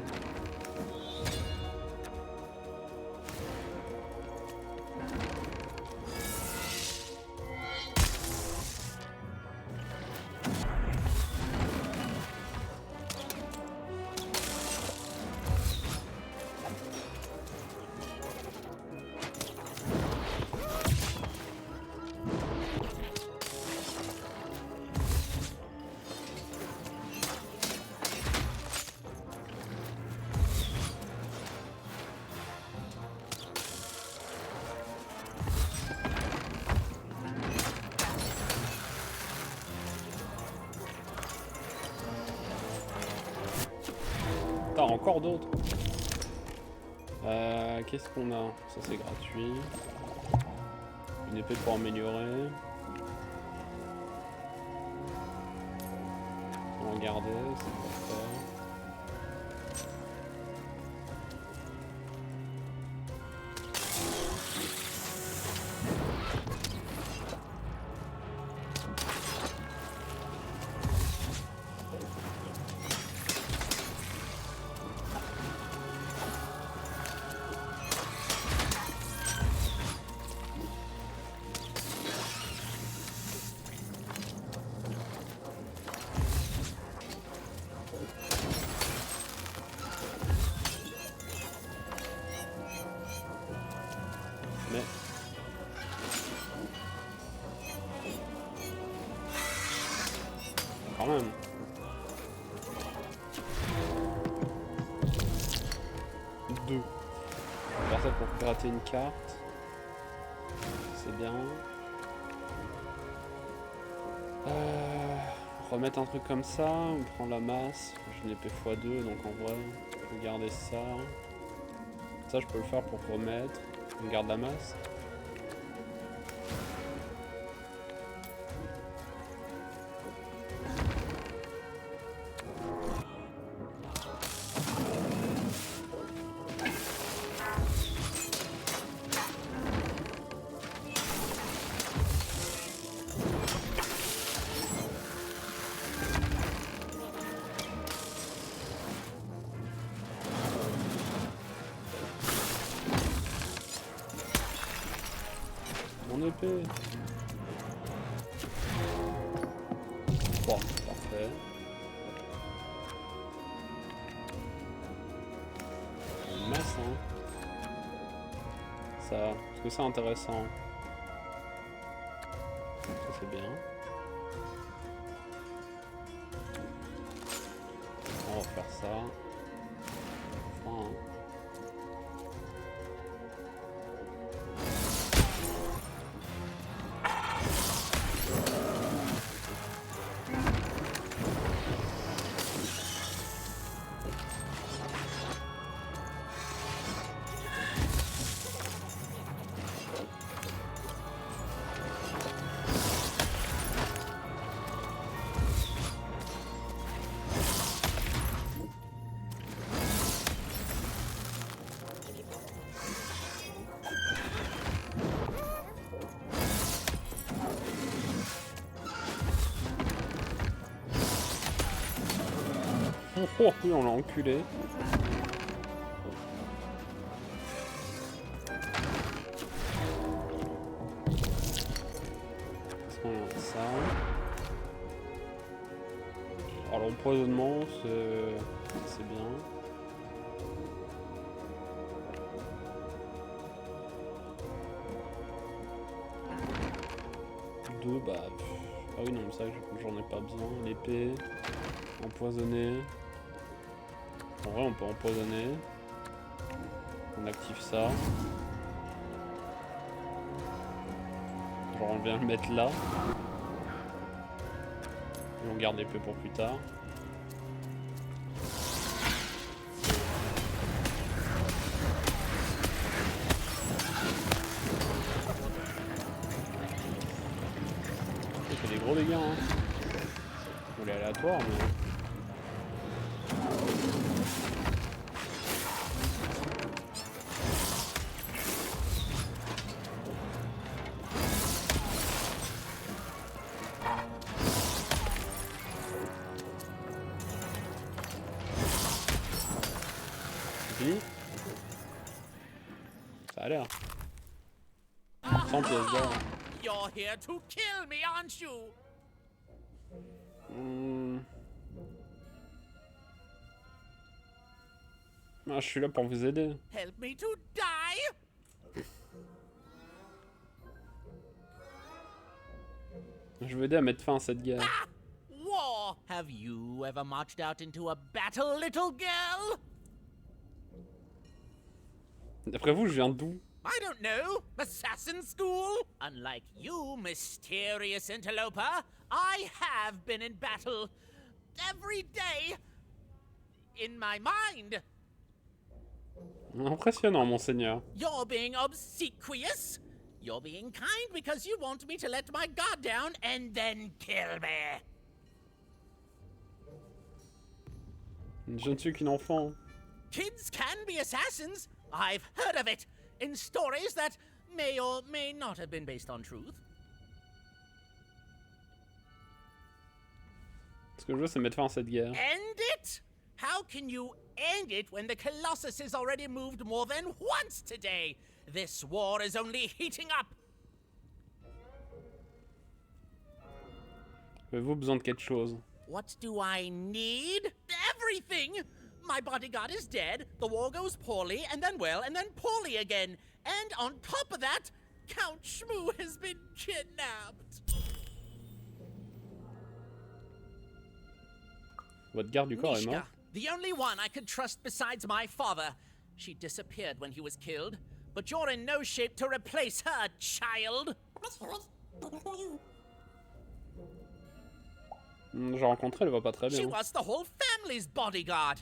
Encore d'autres. Qu'est-ce qu'on a? Ça c'est gratuit. Une épée pour améliorer. On va garder, c'est pas faire. Quand même. Deux. On va faire ça pour pirater une carte. C'est bien. Remettre un truc comme ça, on prend la masse. J'ai une épée x2, donc en vrai, je peux garder ça. Ça, je peux le faire pour remettre. On garde la masse. Mon épée. 3, parfait. Une masse, hein. Ça, est-ce que c'est intéressant? Ça c'est bien. On va faire ça. Enfin, hein. Oh oui, on l'a enculé. Qu'est-ce qu'on a? Ça. Alors l'empoisonnement, c'est bien. Deux, bah... Ah oui, non, mais ça, j'en ai pas besoin. L'épée, empoisonner. En vrai, on peut empoisonner. On active ça. Genre, on vient le mettre là. Et on garde l'épée pour plus tard. Il fait des gros dégâts, hein. On est aléatoire, mais... Ça a l'air. 100 pièces d'or. You're here to kill me, aren't you? Ah, je suis là pour vous aider. Help me to die? Je veux aider à mettre fin à cette guerre. War! Have you ever marched out into a battle, little girl? D'après vous, je viens d'où? I don't know. Assassin school? Unlike you, mysterious interloper, I have been in battle. Every day. In my mind. Impressionnant, monseigneur. You're being obsequious. You're being kind because you want me to let my guard down and then kill me. Je ne suis qu'une enfant. Kids can be assassins. I've heard of it in stories that may or may not have been based on truth. Ce que je veux, c'est mettre fin à cette guerre. End it? How can you end it when the Colossus has already moved more than once today? This war is only heating up. Avez-vous besoin de quelque chose? What do I need? Everything! My bodyguard is dead, the war goes poorly, and then well, and then poorly again. And on top of that, Count Shmoo has been kidnapped. Votre garde du corps est Mishka, mort. the only one I could trust besides my father. She disappeared when he was killed, but you're in no shape to replace her, child. J'ai rencontré, elle va pas très bien. She was the whole family's bodyguard.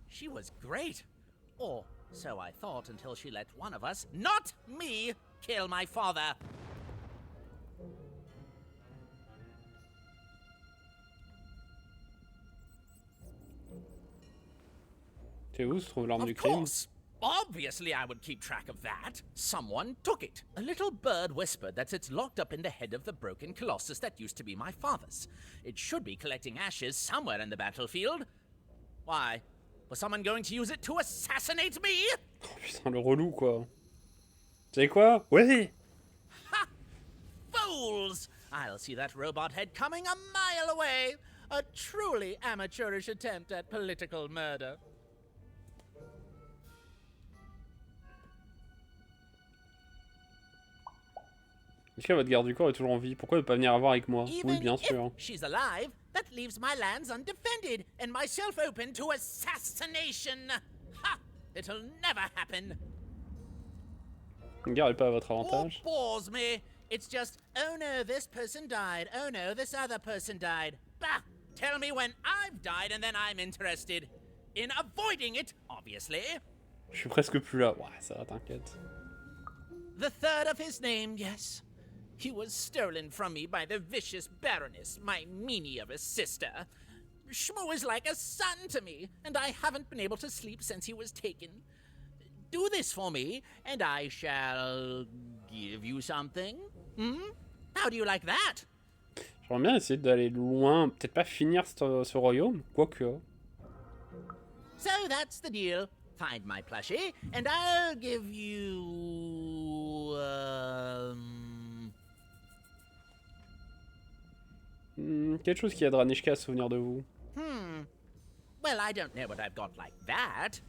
She was great. Or so I thought until she let one of us, not me, kill my father. C'est où se trouve l'arme du Of crime? course. Obviously, I would keep track of that. Someone took it. A little bird whispered that it's locked up in the head of the broken colossus that used to be my father's. It should be collecting ashes somewhere in the battlefield. Why? Was someone going to use it to assassinate me? Oh, putain, le relou, quoi. Tu sais quoi? Ouais! Ha! Fools! I'll see that robot head coming a mile away. A truly amateurish attempt at political murder. Est-ce que votre garde du corps est toujours en vie? Pourquoi elle veut pas venir voir avec moi? Oui, Even bien if sûr. she's alive, that leaves my lands undefended and myself open to assassination. Ha! It'll never happen. Une guerre est pas à votre Or avantage. bores me. It's just, oh no, this person died. Oh no, this other person died. Bah! Tell me when I've died and then I'm interested. In avoiding it, obviously. Je suis presque plus là. Ouais, ça va, t'inquiète. The third of his name, yes. He was stolen from me by the vicious Baroness, my meanie of a sister. Shmoo is like a son to me, and I haven't been able to sleep since he was taken. Do this for me, and I shall give you something. Hmm? How do you like that? J'aimerais bien essayer d'aller loin, peut-être pas finir ce royaume, quoique. So that's the deal. Find my plushie, and I'll give you... Quelque chose qui aidera Nishka à se souvenir de vous. Well, I don't know what I've got like that.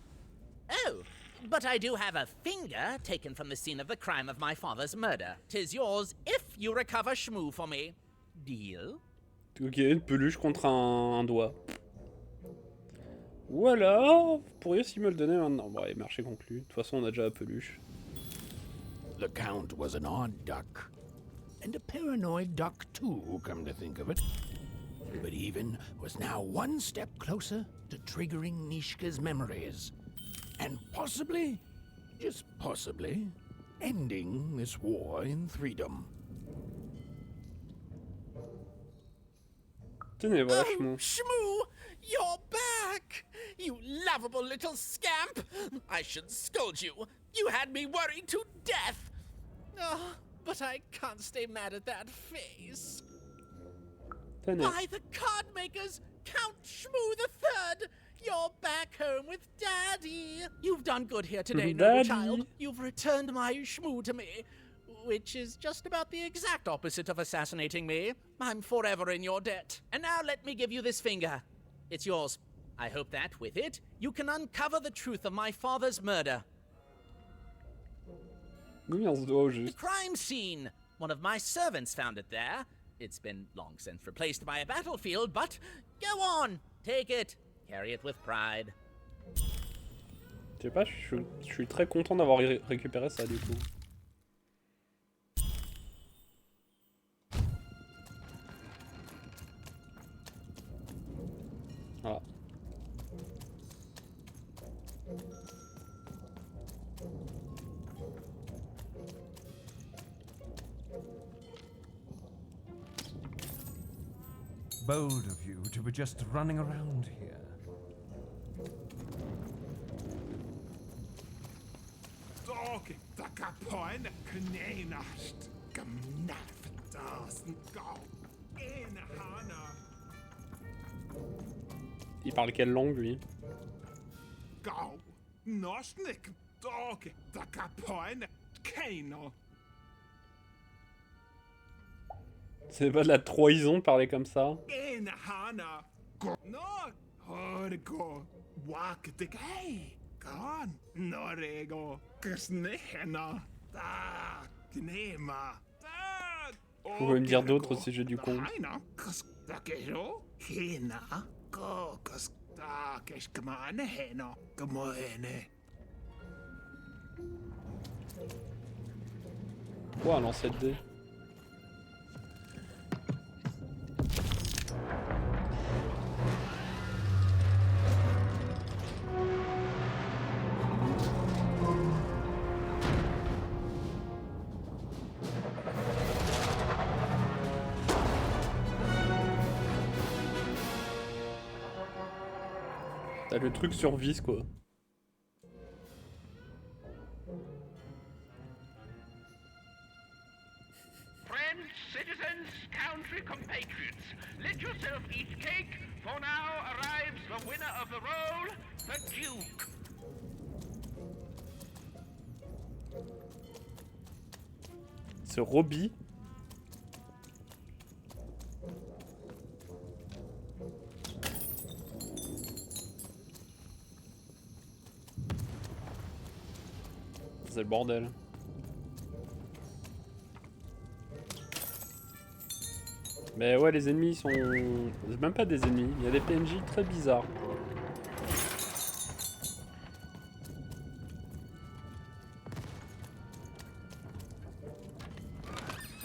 Oh, but I do have a finger taken from the scene of the crime of my father's murder. 'Tis yours if you recover Shmoo for me. Deal? Ok, une peluche contre un doigt. Ou alors, vous pourriez aussi me le donner maintenant. Bon, allez, marché conclu. De toute façon, on a déjà la peluche. The Count was an odd duck. And a paranoid duck too, come to think of it. But Even was now one step closer to triggering Nishka's memories. And possibly, just possibly, ending this war in Threedom. Tenez, voilà, Oh, Shmoo. Shmoo! You're back! You lovable little scamp! I should scold you. You had me worried to death. Oh, but I can't stay mad at that face. Tenez. By the card makers, Count Shmoo the Third! You're back home with Daddy! You've done good here today, noble Daddy. child. You've returned my Shmoo to me. Which is just about the exact opposite of assassinating me. I'm forever in your debt. And now let me give you this finger. It's yours. I hope that, with it, you can uncover the truth of my father's murder. Oui, on se doit au The juste. crime scene! One of my servants found it there. It's been long since replaced by a battlefield, but go on! Take it. Carry it with pride. Je sais pas, je suis très content d'avoir récupéré ça du coup. Voilà. Bold of you to be just running around here. Dog, the kapoin, knenast, gnaftasen, go, in hana, Il parle quelle langue lui? go, nosnik, dog, the kapoin, kano. C'est pas de la trahison de parler comme ça? In hana, go, no, horgo, walk the gay, gone, norego, kusnehena, da, gnema, da. Vous pouvez me dire d'autres si j'ai du con. Haina, kus, da kejo, hena, go, kus, da, kesh, kamane, hena, kamohene. Quoi, un lancer de dés? T'as le truc sur vis, quoi. Friends, citizens, country compatriots, let yourself eat cake, for now arrives the winner of the role, the Duke. C'est Robbie. C'est le bordel. Mais ouais, les ennemis sont... C'est même pas des ennemis, il y a des PNJ très bizarres.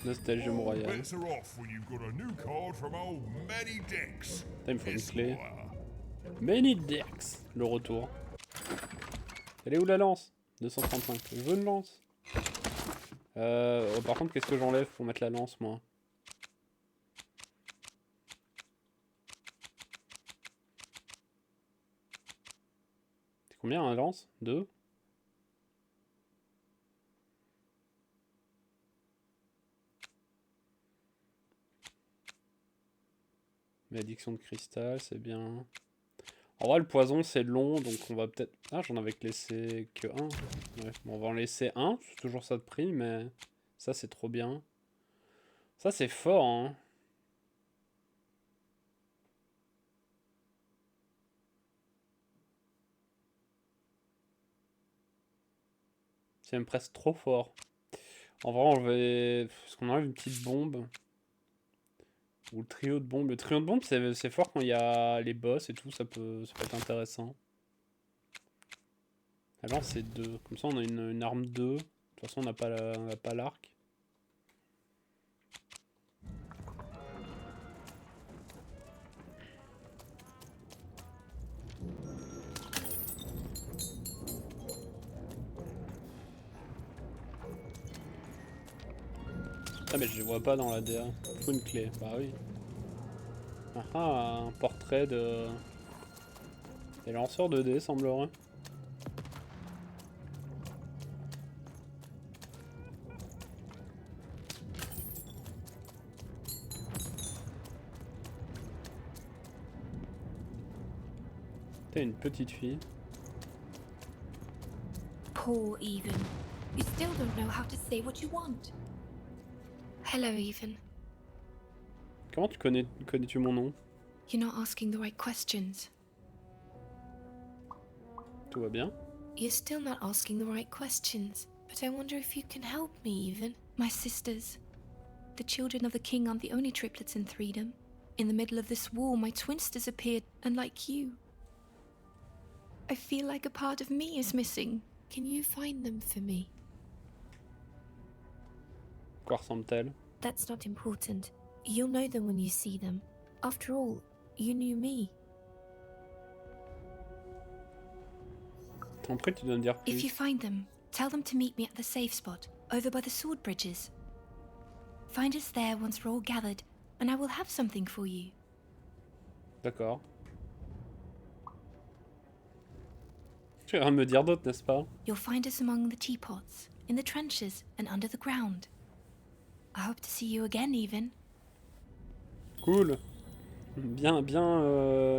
Nostalgie royale. Putain, il me faut une clé. Many Decks, le retour. Elle est où la lance? 235. Je veux une lance. Oh, par contre, qu'est-ce que j'enlève pour mettre la lance, moi? C'est combien un lance? 2? Malédiction de cristal, c'est bien. En vrai, le poison, c'est long, donc on va peut-être... Ah, j'en avais laissé que un. Ouais, bon, on va en laisser un, c'est toujours ça de prix, mais... Ça, c'est trop bien. Ça, c'est fort, hein. C'est même presque trop fort. En vrai, on va... Est-ce qu'on enlève une petite bombe? Ou le trio de bombes. Le trio de bombes, c'est fort quand il y a les boss et tout, ça peut être intéressant. Alors c'est 2. Comme ça on a une arme 2. De toute façon on n'a pas l'arc. Ah mais je les vois pas dans la DA. Il faut une clé. Bah oui. Ah ah, un portrait de... Des lanceurs de dés semblerait. T'es une petite fille. Poor Even. You still don't know how to say what you want. Hello, Even. Comment connais-tu mon nom? You're not asking the right questions. Tout va bien? You're still not asking the right questions. But I wonder if you can help me, Even. My sisters. The children of the king aren't the only triplets in Threedom. In the middle of this war, my twins disappeared, and like you. I feel like a part of me is missing. Can you find them for me? Quoi ressemble-t-elle? That's not important. You'll know them when you see them. After all, you knew me. T'en prie, tu dois me dire plus. If you find them, tell them to meet me at the safe spot, over by the sword bridges. Find us there once we're all gathered, and I will have something for you. D'accord. Tu vas rien me dire d'autre, n'est-ce pas? You'll find us among the teapots, in the trenches, and under the ground. I hope to see you again, Even. Cool. Bien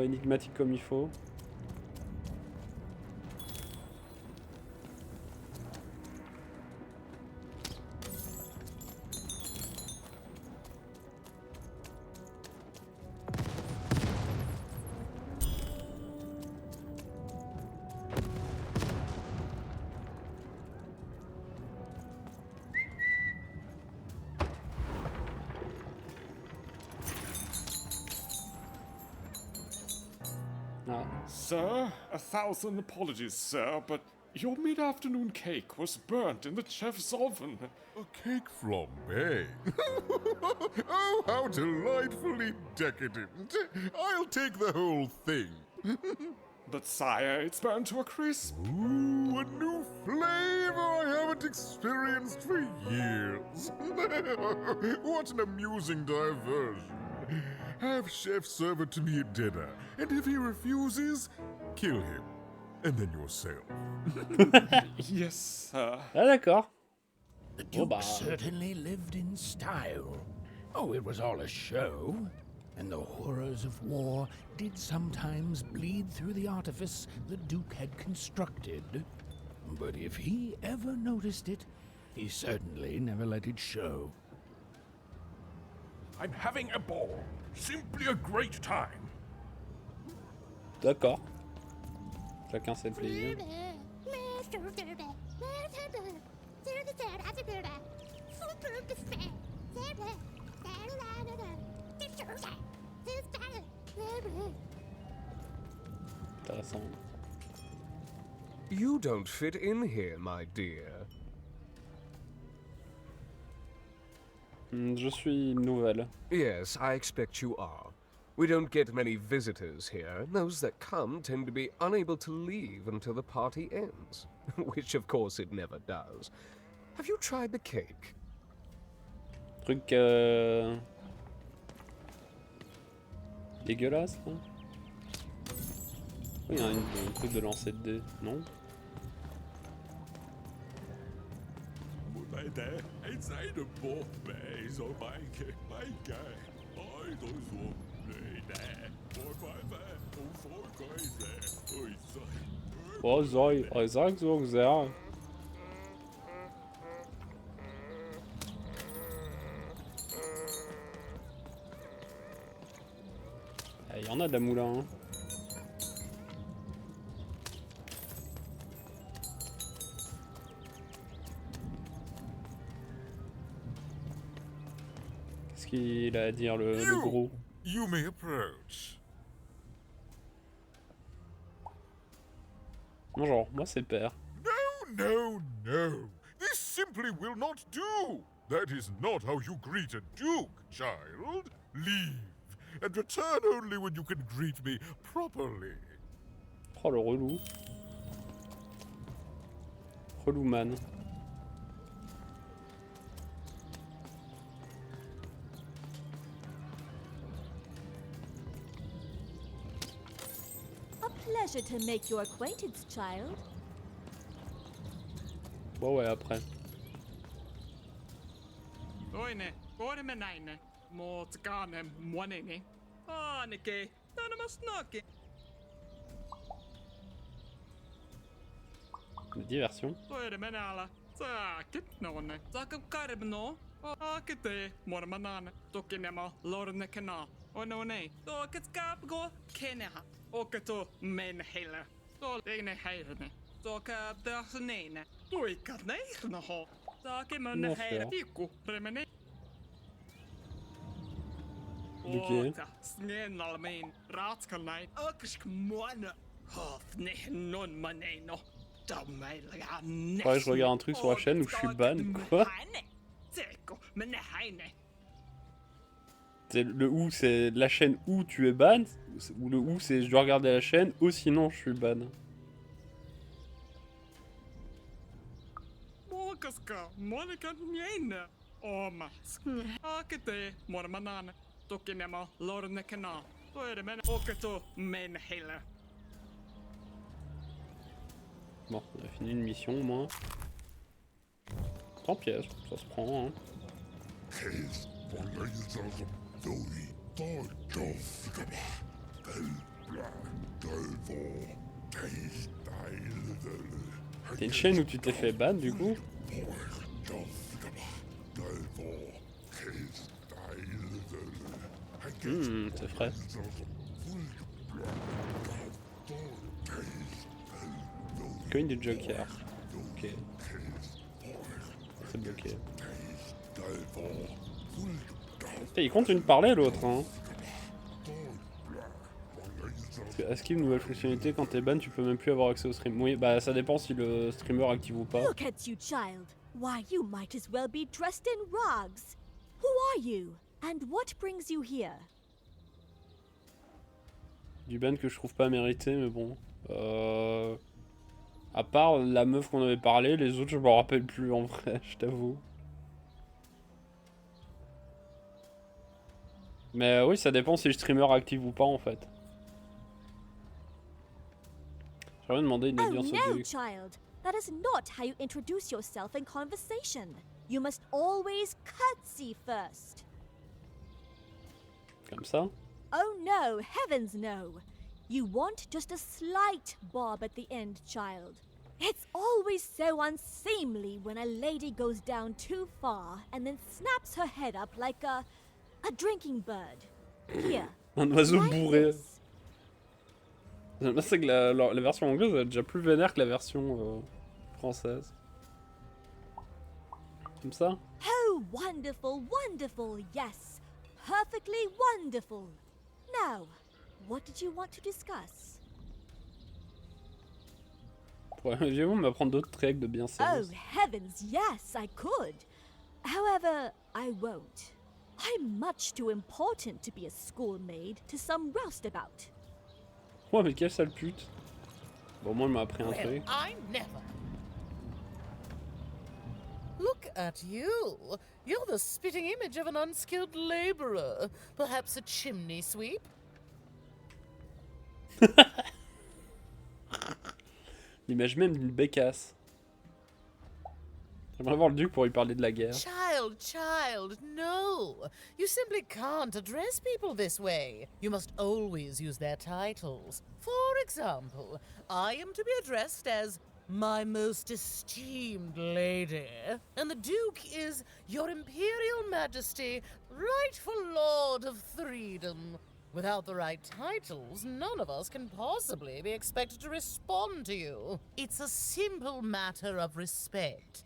énigmatique comme il faut. Sir, 1,000 apologies, sir, but your mid-afternoon cake was burnt in the chef's oven. A cake flambe? Oh, how delightfully decadent. I'll take the whole thing. But sire, it's burned to a crisp. Ooh, a new flavor I haven't experienced for years. What an amusing diversion. have Chef serve it to me at dinner. And if he refuses, kill him. And then yourself. Yes, sir. Ah d'accord. The Duke certainly lived in style. Oh, it was all a show. And the horrors of war did sometimes bleed through the artifice the Duke had constructed. But if he ever noticed it, he certainly never let it show. I'm having a ball. Simply a great time. D'accord. Chacun ses plaisirs. Intéressant. You don't fit in here, my dear. Je suis nouvelle. Yes, I expect you are. We don't get many visitors here. Those that come tend to be unable to leave until the party ends. Which, of course, it never does. Have you tried the cake? Truc dégueulasse, là. Il y a un truc de lancer de dés, non? Was soll ich sag so sehr. Il y en a de la moulin, hein. Qu'est-ce qu'il a à dire, le gros? You may approach. Bonjour, moi c'est le père. No. This simply will not do. That is not how you greet a duke, child. Leave, and return only when you can greet me properly. Oh, le relou. Relou man. A pleasure to make your acquaintance, child. Bon ouais, après. Oine, orme naine, mot gane monene. Anike, nanamasnoke. Diversion. Orme nala, sakit nonne, sakam karbno. Akite, mormanan, tokinema, lorne kana. Onone, tokit kapgo, keneha. Okato men hela. To ene heirne. Toka dasnene. Toika neirno ho. Take mun heira piku, remene. Ok. Snenalmin, ratskalnai, aksk moine. Hof ne non maneno. Ouais, je regarde un truc sur la chaîne où je suis ban, quoi. C'est le où, c'est la chaîne où tu es ban, ou le où c'est je dois regarder la chaîne, ou sinon je suis ban. Mokaska, Monika Niene, Omas, Akete, Mormanan, Tokinema, Lornekana, Toeremen, Okato, Menhela. Bon, on a fini une mission au moins. 100 pièces, ça se prend, hein. T'as une chaîne où tu t'es fait ban du coup? C'est frais. Coin du Joker. Ok. C'est bloqué. Et il continue de parler l'autre, hein. Esquive, nouvelle fonctionnalité, quand t'es ban, tu peux même plus avoir accès au stream. Oui, bah ça dépend si le streamer active ou pas. Look at you, child. Why, you might as well be dressed in rags. Who are you? And what brings you here? Du ban que je trouve pas mérité, mais bon. À part la meuf qu'on avait parlé, les autres je m'en rappelle plus en vrai, je t'avoue. Mais oui, ça dépend si le streamer active ou pas en fait. J'aurais demandé une Oh audience no, audio. child. That is not how you introduce yourself in conversation. You must always curtsy first. Comme ça. Oh no, heavens no. You want just a slight bob at the end, child. It's always so unseemly when a lady goes down too far and then snaps her head up like a drinking bird. Here. Un oiseau like bourré. this. C'est que la version anglaise est déjà plus vénère que la version française. Comme ça. Oh, wonderful, wonderful, yes. Perfectly wonderful. Now, what did you want to discuss? Ouais, je vais m'apprendre d'autres tricks de Oh, bienséance. heavens, yes, I could. However, I won't. I'm much too important to be a schoolmaid to some roustabout. Ouais, mais quelle sale pute. Bon, moi, il m'a appris un Well, truc. I never. Look at you. You're the spitting image of an unskilled laborer. Perhaps a chimney sweep? L'image même d'une bécasse. J'aimerais voir le duc pour lui parler de la guerre. Child, no. You simply can't address people this way. You must always use their titles. For example, I am to be addressed as my most esteemed lady, and the Duke is Your Imperial Majesty, rightful Lord of Freedom. Without the right titles, none of us can possibly be expected to respond to you. It's a simple matter of respect.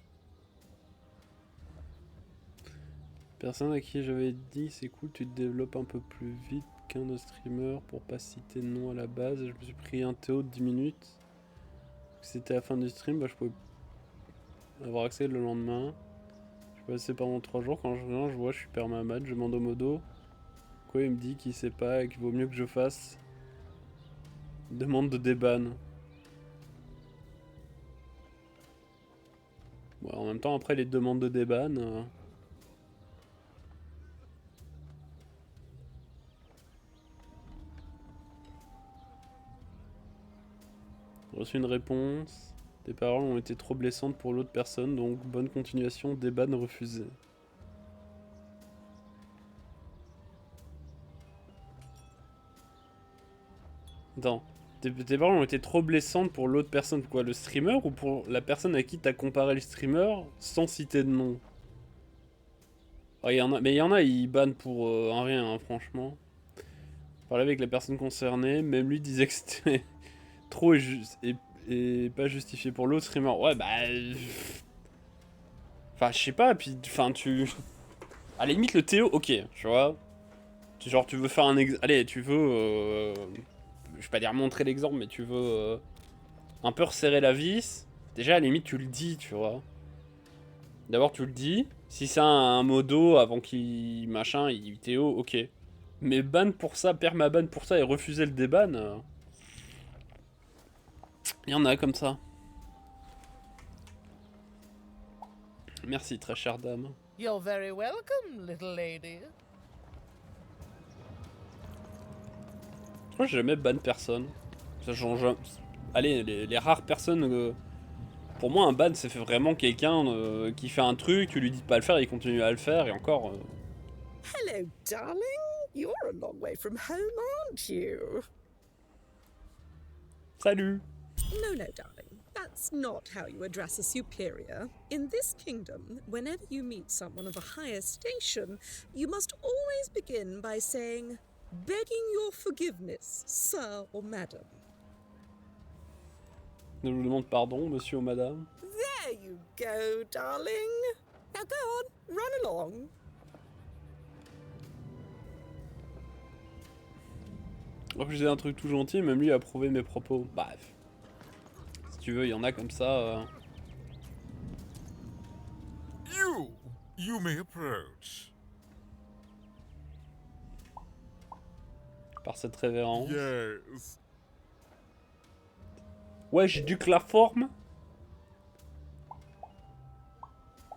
Personne à qui j'avais dit c'est cool, tu te développes un peu plus vite qu'un autre streamer pour pas citer de nom à la base. Je me suis pris un TO de 10 minutes. C'était la fin du stream, bah je pouvais avoir accès le lendemain. Je suis passé pendant 3 jours, quand je reviens je vois je suis permamat, je demande au modo. Quoi il me dit qu'il sait pas et qu'il vaut mieux que je fasse. Demande de déban. Bon, en même temps après les demandes de déban... J'ai reçu une réponse. Tes paroles ont été trop blessantes pour l'autre personne, donc bonne continuation, débat refusé. Attends, tes paroles ont été trop blessantes pour l'autre personne, quoi, le streamer ou pour la personne à qui t'as comparé le streamer sans citer de nom? Oh, mais il y en a, ils bannent pour un rien, hein, franchement. Parler avec la personne concernée, même lui disait que c'était trop et pas justifié pour l'autre streamer. Ouais, bah... Enfin, je sais pas, puis... Enfin, tu... À la limite, le Théo, ok, tu vois. Genre, tu veux faire un exemple... Allez, tu veux... Je vais pas dire montrer l'exemple, mais tu veux... un peu resserrer la vis. Déjà, à la limite, tu le dis, tu vois. D'abord, tu le dis. Si c'est un modo avant qu'il... Machin, il Théo, ok. Mais ban pour ça, permaban pour ça et refuser le déban... Il y en a comme ça. Merci, très chère dame. You're very welcome, little lady. Je crois que j'ai jamais ban personne. Ça change. Allez, les rares personnes... Pour moi, un ban, c'est vraiment quelqu'un qui fait un truc, tu lui dis de pas le faire, il continue à le faire, et encore... Hello, darling. You're a long way from home, aren't you? Salut. No, darling. That's not how you address a superior. In this kingdom, whenever you meet someone of a higher station, you must always begin by saying, begging your forgiveness, sir or madam. Je vous demande pardon, monsieur ou madame. There you go, darling. Now go on, run along. Oh, je disais un truc tout gentil, même lui a approuvé mes propos. Bref. Si tu veux, il y en a comme ça. You may approach. Par cette révérence. Yes. Ouais, j'ai dû que la forme.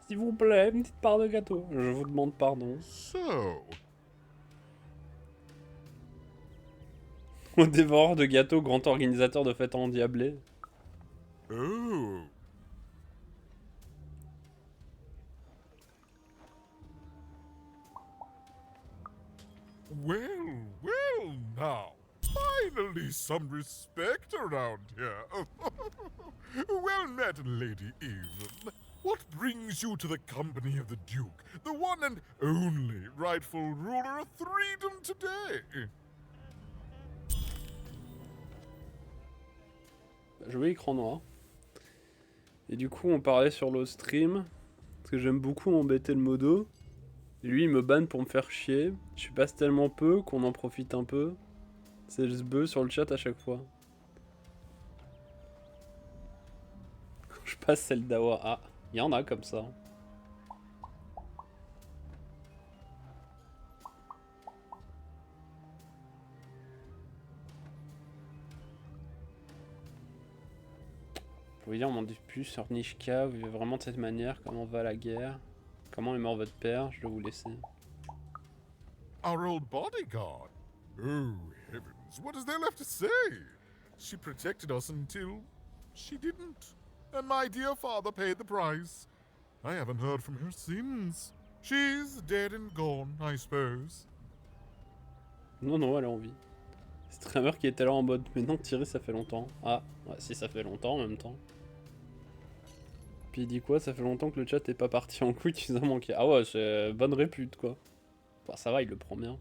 S'il vous plaît, une petite part de gâteau. Je vous demande pardon. So, Au dévoreur de gâteaux, grand organisateur de fêtes endiablées. Oh. Well, well now. Finally some respect around here. Well met, Lady Evelyn. What brings you to the company of the Duke, the one and only rightful ruler of Freedom today? Joli écran noir. Et du coup, on parlait sur le stream. Parce que j'aime beaucoup embêter le modo. Et lui, il me banne pour me faire chier. Je passe tellement peu qu'on en profite un peu. C'est le buzz sur le chat à chaque fois. Quand je passe celle d'Awa. Ah, il y en a comme ça. Vous voyez, on m'en dit plus sur Nishka, vous vivez vraiment de cette manière, comment va la guerre, comment est mort votre père, je dois vous laisser. Our old bodyguard. Oh, heavens, what is there left to say? She protected us until she didn't. And my dear father paid the price. I haven't heard from her since. She's dead and gone, I suppose. Non, non, elle est en vie. Streamer qui était là en mode, mais non, Thierry, ça fait longtemps. Ah, ouais, si, ça fait longtemps en même temps. Puis il dit quoi? Ça fait longtemps que le chat est pas parti en couille, tu nous as manqué. Ah ouais, c'est bonne répute, quoi. Enfin, ça va, il le prend bien.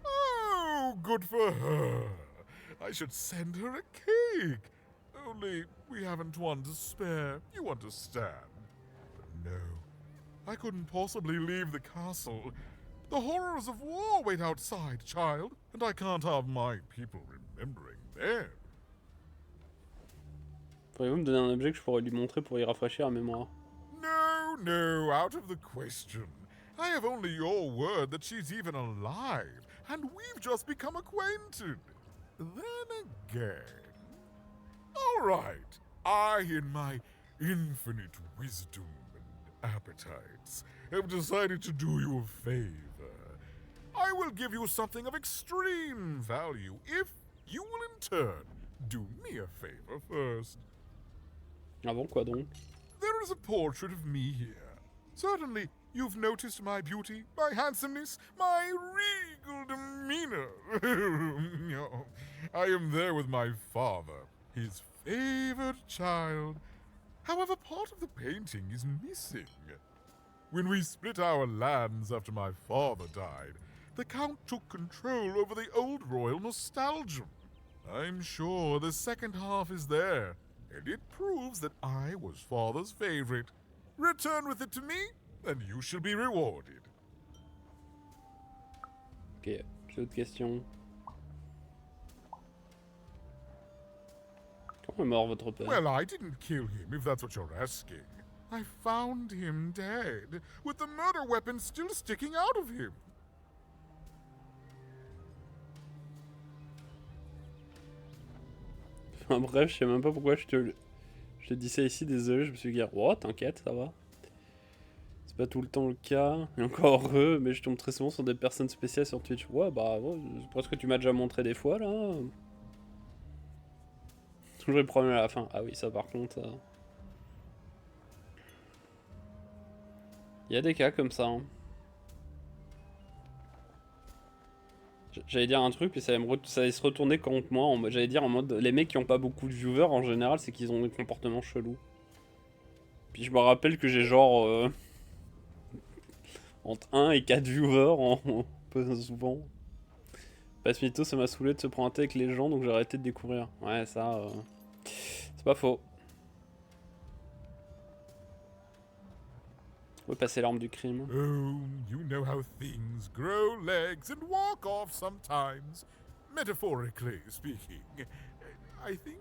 Oh, good for her. I should send her a cake. Only we haven't one to spare, you understand. But no, I couldn't possibly leave the castle. The horrors of war wait outside, child, and I can't have my people remembering them. Pourriez-vous me donner un objet que je pourrais lui montrer pour y rafraîchir la mémoire? No, no, out of the question. I have only your word that she's even alive, and we've just become acquainted. Then again... All right, I, in my infinite wisdom and appetites, have decided to do you a favor. I will give you something of extreme value if you will in turn do me a favor first. Ah bon, quoi donc? There is a portrait of me here. Certainly, you've noticed my beauty, my handsomeness, my regal demeanor. No, I am there with my father, his favored child. However, part of the painting is missing. When we split our lands after my father died, the Count took control over the old royal nostalgia. I'm sure the second half is there, and it proves that I was father's favorite. Return with it to me, and you shall be rewarded. Ok, j'ai d'autres questions. Comment est mort votre père? Well, I didn't kill him, if that's what you're asking. I found him dead, with the murder weapon still sticking out of him. Enfin bref, je sais même pas pourquoi je te dis ça ici, désolé, je me suis dit, oh t'inquiète, ça va. C'est pas tout le temps le cas, et encore heureux, mais je tombe très souvent sur des personnes spéciales sur Twitch. Ouais, bah, ouais, c'est presque que tu m'as déjà montré des fois, là. Toujours les problèmes à la fin. Ah oui, ça par contre... Il y a des cas comme ça. Hein. J'allais dire un truc, puis ça allait se retourner contre moi. J'allais dire en mode... Les mecs qui ont pas beaucoup de viewers, en général, c'est qu'ils ont des comportements chelous. Puis je me rappelle que j'ai genre... entre 1 et 4 viewers, en peu souvent. Passe mytho, ça m'a saoulé de se pointer avec les gens, donc j'ai arrêté de découvrir. Ouais, ça... C'est pas faux. On va passer l'arme du crime. Oh, you know how things grow legs and walk off sometimes. Metaphorically speaking. I think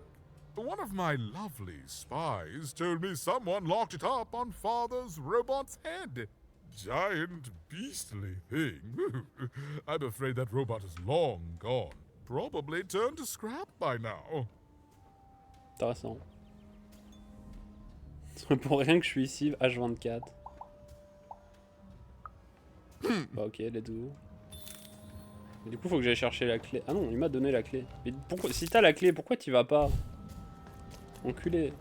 one of my lovely spies told me someone locked it up on Father's robot's head. Giant, beastly thing. I'm afraid that robot is long gone. Probably turned to scrap by now. Intéressant. C'est pour rien que je suis ici, H24. Bah, ok, let's go. Mais du coup, faut que j'aille chercher la clé. Ah non, il m'a donné la clé. Mais pourquoi, si t'as la clé, pourquoi t'y vas pas? Enculé.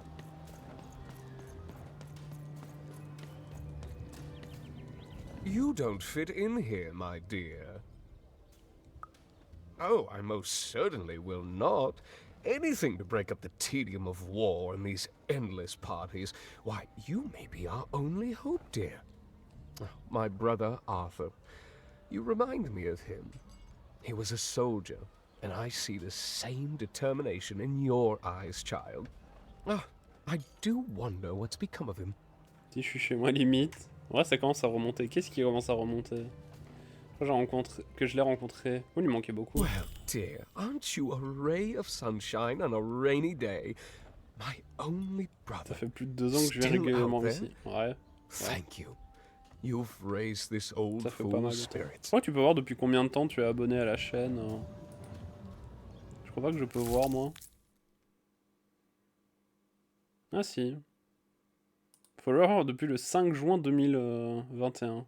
You don't fit in here, my dear. Oh, I most certainly will not. Anything to break up the tedium of war and these endless parties. Why, you may be our only hope, dear. My brother Arthur. You remind me of him. He was a soldier, and I see the same determination in your eyes, child. Ah, I do wonder what's become of him. Si je suis chez moi limite. Ouais, ça commence à remonter. Qu'est-ce qui commence à remonter? Que je l'ai rencontré. Oh, il lui manquait beaucoup. Well, dear, aren't you a ray of sunshine on a rainy day? My only brother. Ça fait plus de 2 ans que je viens régulièrement ici. Ouais. Thank you. You've raised this old fool's spirits. Ouais, tu peux voir depuis combien de temps tu es abonné à la chaîne. Je crois pas que je peux voir, moi. Ah si. Faut le voir depuis le 5 juin 2021.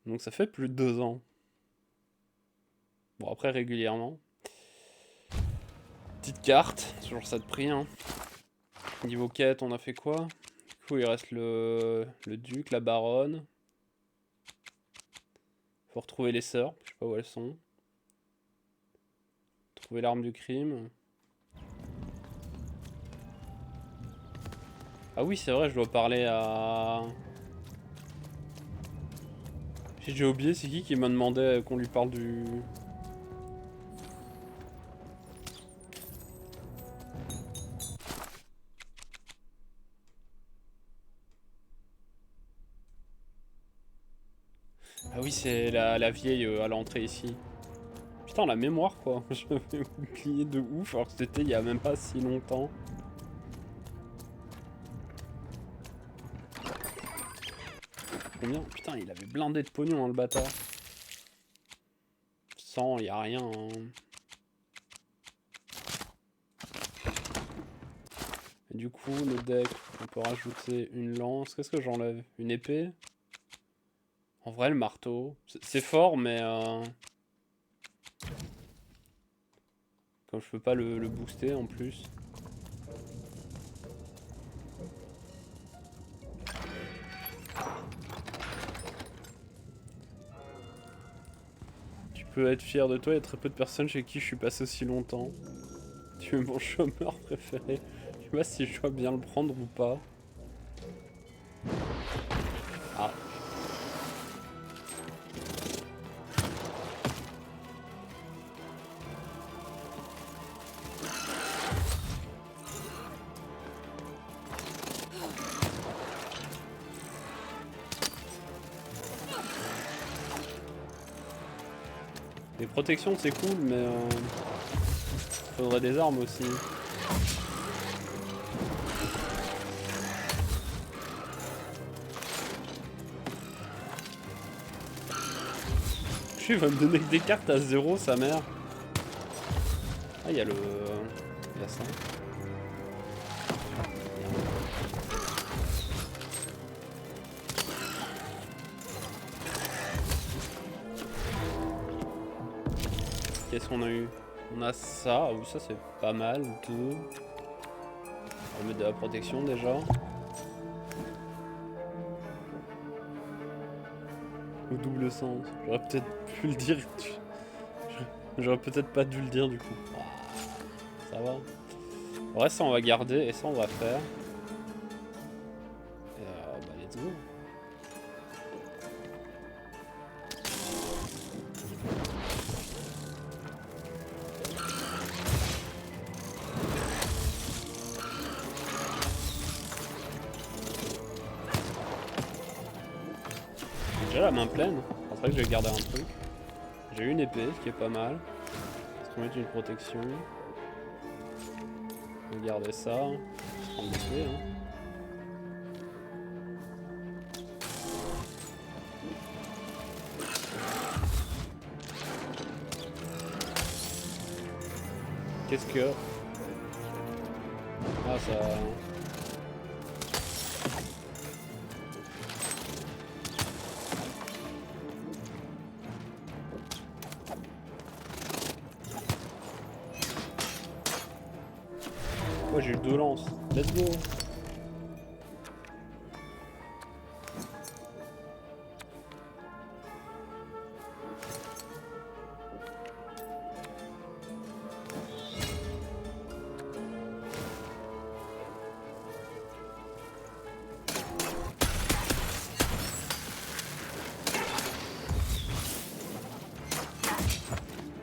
Donc ça fait plus de 2 ans. Bon, après régulièrement. Petite carte, toujours ça de prix. Hein. Niveau quête, on a fait quoi? Du coup, il reste le duc, la baronne. Faut retrouver les sœurs, je sais pas où elles sont. Trouver l'arme du crime. Ah oui, c'est vrai, je dois parler à... J'ai déjà oublié, c'est qui m'a demandé qu'on lui parle du... Ah oui, c'est la vieille à l'entrée ici. Putain, la mémoire quoi. Je m'avais oublié de ouf alors que c'était il y a même pas si longtemps. Combien? Putain, il avait blindé de pognon, hein, le bâtard. 100, y a rien. Hein. Et du coup, le deck, on peut rajouter une lance. Qu'est-ce que j'enlève? Une épée? En vrai, le marteau. C'est fort, mais... Comme je peux pas le booster en plus. Tu peux être fier de toi, il y a très peu de personnes chez qui je suis passé aussi longtemps. Tu es mon chômeur préféré. Je sais pas si je dois bien le prendre ou pas. Ah. Les protections c'est cool, mais faudrait des armes aussi. Il va me donner des cartes à 0, sa mère. Ah, il y a le... Il y a ça. Qu'est-ce qu'on a eu? On a ça. Ah oui, ça c'est pas mal. 2. On va mettre de la protection déjà. Au double sens. J'aurais peut-être pu le dire. J'aurais peut-être pas dû le dire du coup. Ça va. Ouais, ça on va garder et ça on va faire. Et bah let's go. J'ai la main pleine, c'est vrai que je vais garder un truc. J'ai une épée, ce qui est pas mal. Est-ce qu'on met une protection? On va garder ça. Je vais prendre l'épée. Hein. Qu'est-ce que... Ah ça... Oh, j'ai eu 2 lances. Let's go.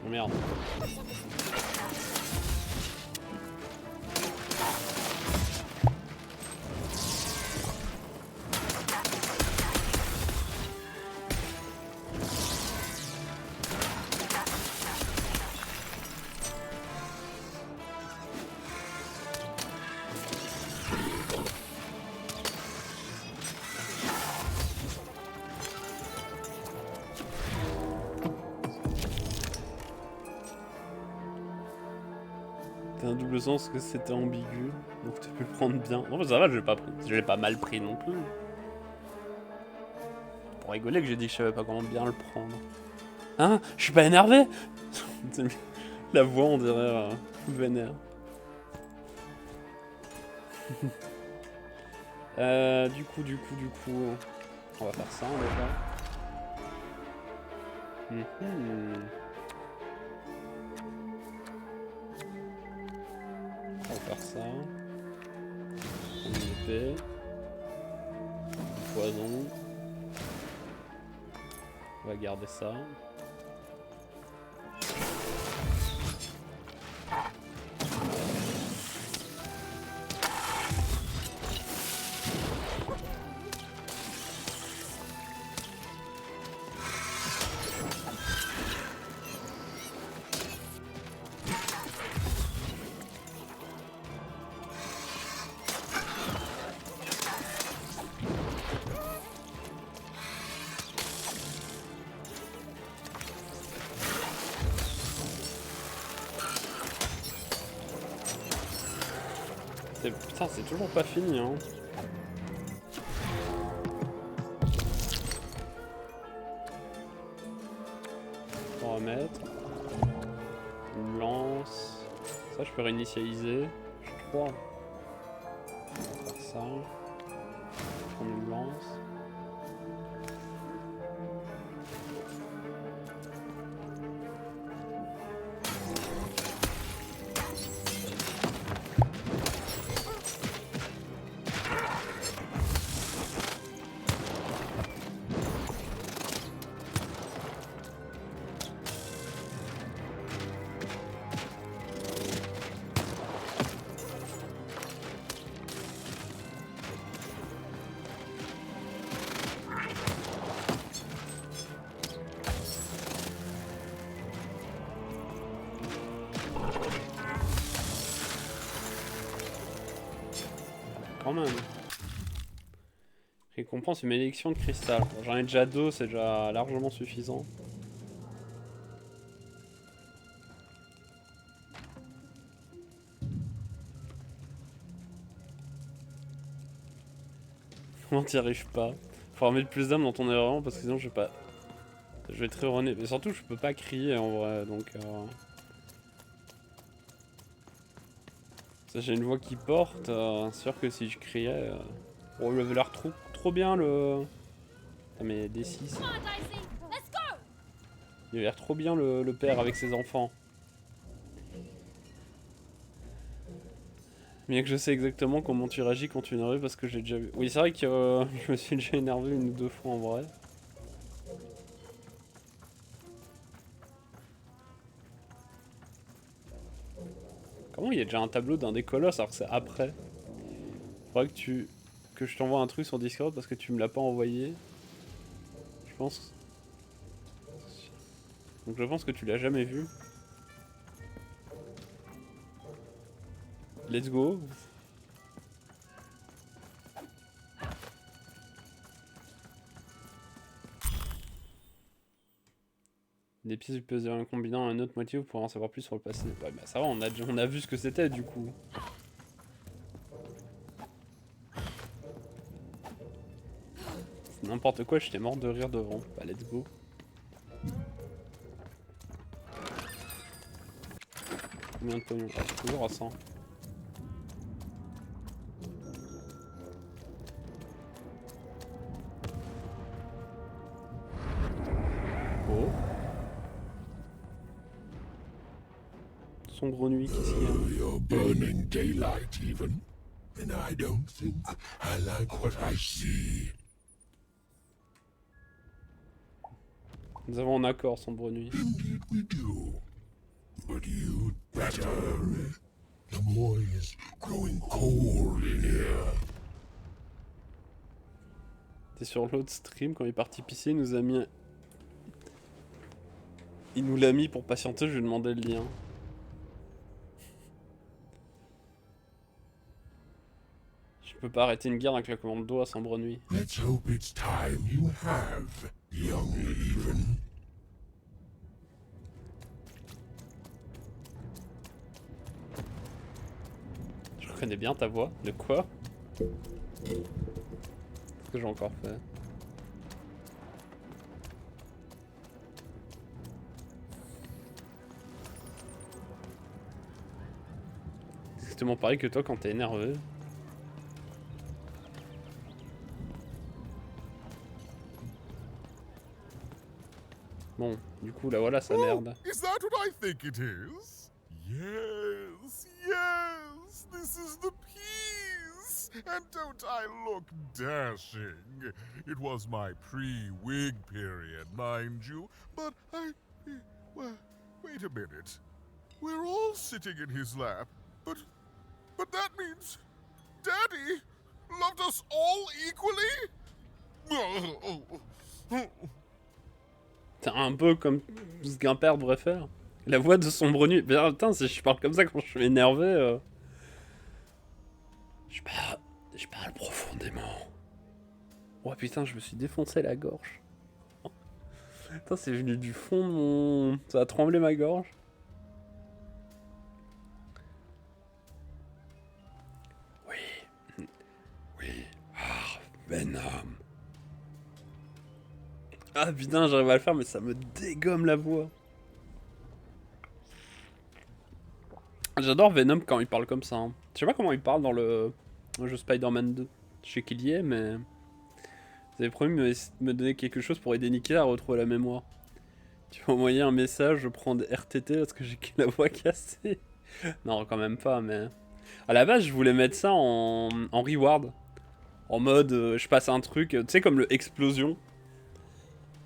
Oh merde. T'as un double sens que c'était ambigu, donc tu peux le prendre bien. Non, mais ça va, je l'ai pas mal pris non plus. Pour rigoler que j'ai dit que je savais pas comment bien le prendre. Hein? Je suis pas énervé. La voix, on dirait vénère. Du coup, on va faire ça déjà. On va faire ça. Une épée. Poison. On va garder ça. Putain, c'est toujours pas fini, hein. On va remettre. Une lance. Ça, je peux réinitialiser. Je suis 3. On va faire ça. Prendre une lance. Quand même. Récompense une malédiction de cristal. J'en ai déjà 2, c'est déjà largement suffisant. Comment t'y arrives pas? Faut remettre plus d'âme dans ton erreur parce que sinon je vais pas. Je vais très rené. Mais surtout je peux pas crier en vrai donc. Ça j'ai une voix qui porte. C'est sûr que si je criais. Oh il avait l'air trop bien le. Ah mais D6. Il avait l'air trop bien le père avec ses enfants. Bien que je sais exactement comment tu réagis quand tu es énervé parce que j'ai déjà vu. Oui c'est vrai que je me suis déjà énervé 1 ou 2 fois en vrai. Comment il y a déjà un tableau d'un des colosses alors que c'est après? Faudrait que je t'envoie un truc sur Discord parce que tu me l'as pas envoyé. Je pense. Donc je pense que tu l'as jamais vu. Let's go. Des pièces du puzzle en combinant un autre moitié, vous pourrez en savoir plus sur le passé. Ouais, bah ça va, on a vu ce que c'était du coup. C'est n'importe quoi, j'étais mort de rire devant. Bah let's go. Combien de pognon? Ah, toujours à 100. Sombre nuit, qu'est-ce qu'il y a? You're burning daylight even, and I don't think I like what I see. Nous avons un accord, Sombre nuit. Indeed we do. But you'd better. The boy is growing cold in here. T'es sur l'autre stream, quand il est parti pisser, il nous a mis... Il nous l'a mis pour patienter, je lui ai demandé le lien. Je peux pas arrêter une guerre avec la commande d'eau à Sombre nuit. Let's hope it's time you have, young even. Je reconnais bien ta voix. De quoi? Qu'est-ce que j'ai encore fait? Exactement pareil que toi quand t'es énervé. Bon, du coup là voilà sa merde. Is that what I think it is? Yes, yes, this is the piece. And don't I look dashing? It was my pre-wig period, mind you, but well, wait a minute. We're all sitting in his lap, but that means Daddy loved us all equally? C'est un peu comme ce qu'un père devrait faire. La voix de Sombre nuit. Putain, si je parle comme ça quand je suis énervé. Je parle profondément. Oh putain, je me suis défoncé la gorge. Putain, c'est venu du fond de mon... Ça a tremblé ma gorge. Oui. Ah, Venom. Ah putain, j'arrive à le faire, mais ça me dégomme la voix. J'adore Venom quand il parle comme ça. Hein. Je sais pas comment il parle dans le jeu Spider-Man 2. Je sais qu'il y est, mais... Vous avez promis de me donner quelque chose pour aider Nicky à retrouver la mémoire. Tu vas envoyer un message, je prends des RTT parce que j'ai la voix cassée. Non, quand même pas, mais... À la base, je voulais mettre ça en reward. En mode, je passe un truc, tu sais, comme le explosion.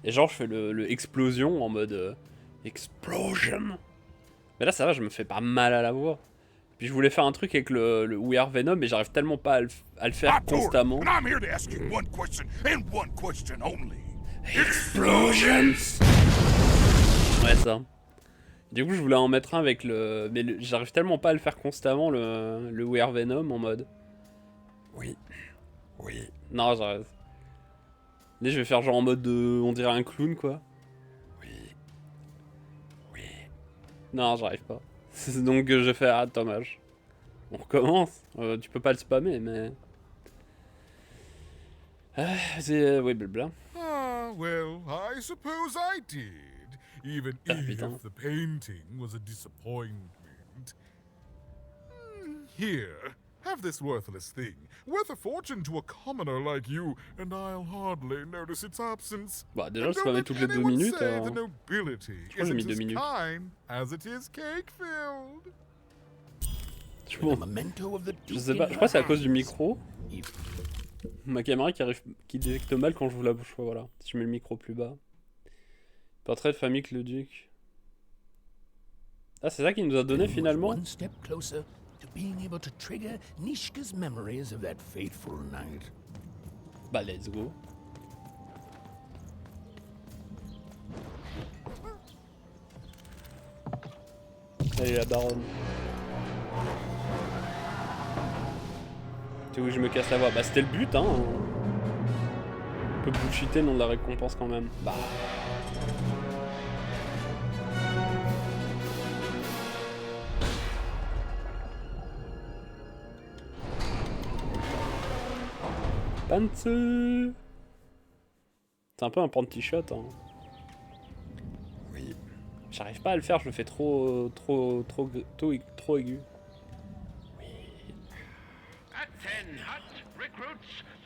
Et genre, je fais le explosion en mode... explosion. Mais là, ça va, je me fais pas mal à la voix. Puis je voulais faire un truc avec le We Are Venom, mais j'arrive tellement pas à le faire constamment. I'm here to ask you one question and one question only. Explosions! Ouais, ça. Du coup, je voulais en mettre un avec le... Mais j'arrive tellement pas à le faire constamment, le We Are Venom, en mode... Oui. Oui. Non, j'arrive... Là, je vais faire genre en mode de... On dirait un clown, quoi. Oui. Oui. Non, j'arrive pas. Donc, je fais... Ah, dommage. On recommence. Tu peux pas le spammer, mais... c'est... oui, blabla. Ah, well, I suppose I did. Even if the painting was a disappointment. Here, have this worthless thing. Worth a fortune to a commoner like you, and I'll hardly notice its absence. Bah, déjà, c'est pas mettre toutes les 2 minutes. The nobility je crois que j'ai mis 2 minutes. As it is cake-filled. Je sais pas, je crois que c'est à cause du micro. Ma caméra qui détecte mal quand je vous la bouche. Voilà, si je mets le micro plus bas. Portrait de famille que le duc. Ah, c'est ça qu'il nous a donné finalement. One step closer to being able to trigger Nishka's memories of that fateful night. Bah, let's go. Allez, la baronne. Tu sais où je me casse la voix? Bah, c'était le but, hein. On peut bullshiter le nom de la récompense quand même. Bah. Panzer. C'est un peu un panty shot, hein. Oui. J'arrive pas à le faire, je le fais trop aigu.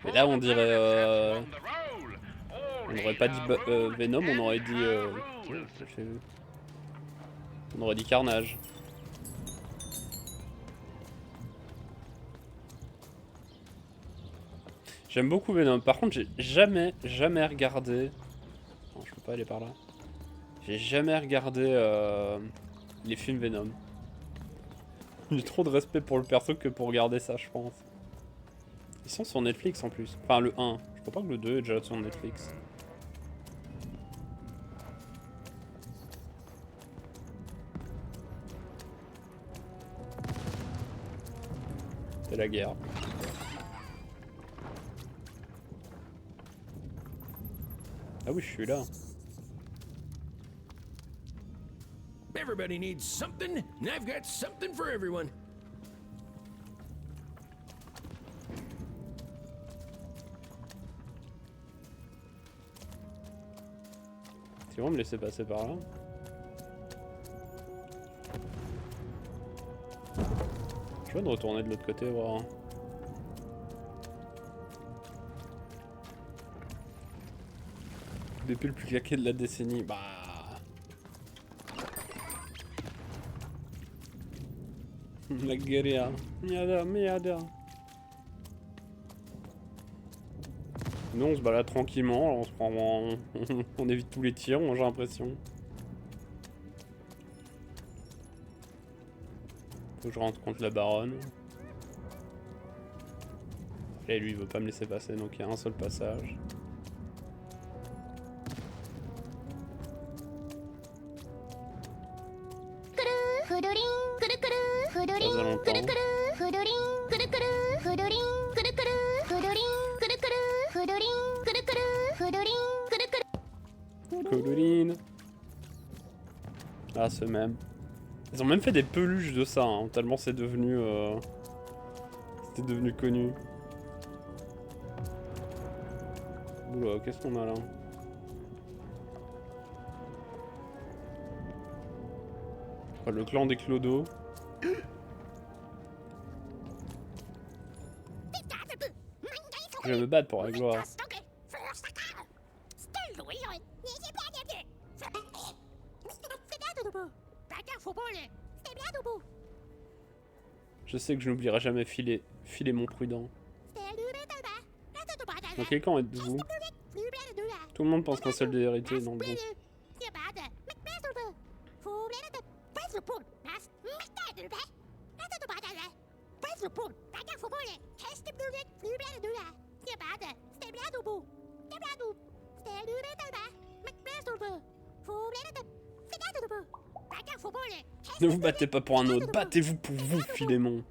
Mais là on dirait on n'aurait pas dit Venom, on aurait dit on aurait dit Carnage. J'aime beaucoup Venom. Par contre, j'ai jamais regardé... Non, je peux pas aller par là. J'ai jamais regardé les films Venom. J'ai trop de respect pour le perso que pour regarder ça, je pense. Ils sont sur Netflix en plus. Enfin, le 1. Je crois pas que le 2 est déjà sur Netflix. C'est la guerre. Ah oui, je suis là. Everybody needs something, and I've got something for everyone. Si on me laisser passer par là. Je vais de retourner de l'autre côté voir. Depuis le plus claqué de la décennie, bah. La guerre, miada. Nous on se balade tranquillement, on se prend, on évite tous les tirs, j'ai l'impression. Faut que je rentre contre la baronne. Et lui il veut pas me laisser passer, donc il y a un seul passage. Ça faisait longtemps. Cololine. Ah, ce même. Ils ont même fait des peluches de ça, hein, tellement c'est devenu... C'était devenu connu. Oula, qu'est-ce qu'on a là? Oh, le clan des clodos. Je vais me battre pour la gloire. Je sais que je n'oublierai jamais filer mon prudent. Dans quel camp êtes-vous? Tout le monde pense qu'un seul des héritiers dans le groupe. Ne vous battez pas pour un autre, battez-vous pour vous, Philémon.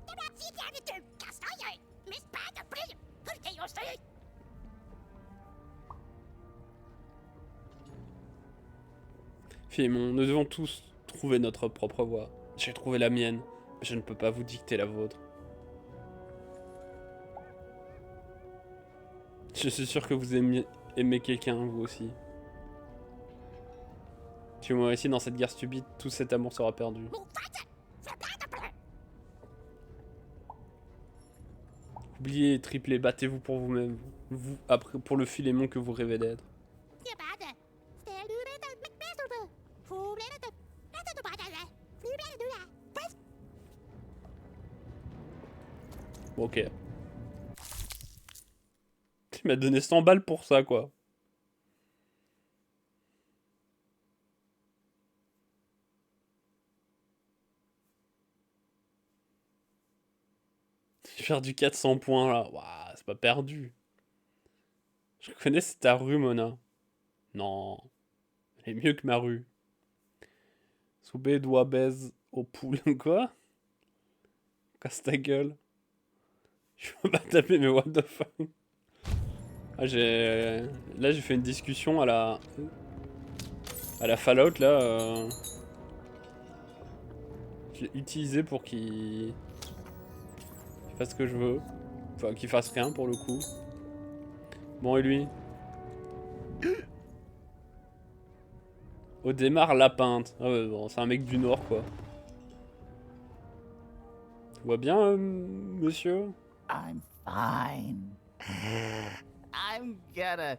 Philémon, nous devons tous trouver notre propre voie. J'ai trouvé la mienne, mais je ne peux pas vous dicter la vôtre. Je suis sûr que vous aimez quelqu'un, vous aussi. Si vous m'aurez ici dans cette guerre stupide, tout cet amour sera perdu. Oubliez, triplé, battez-vous pour vous-même. Vous, après, pour le Philémon que vous rêvez d'être. Bon, ok. Tu m'as donné 100 balles pour ça, quoi. J'ai perdu 400 points, là. Waouh, c'est pas perdu. Je connais ta rue, Mona. Non. Elle est mieux que ma rue. Soubé doigt baise au poule. Quoi? Casse ta gueule. Je peux pas taper, mais what the fuck. Ah, là, j'ai fait une discussion à la Fallout, là. Je l'ai utilisé pour qu'il fasse ce que je veux. Enfin, qu'il fasse rien, pour le coup. Bon, et lui? Au démarre, la peinte. Ah ouais, bon, c'est un mec du Nord, quoi. Tu vois bien, monsieur? I'm fine. I'm gonna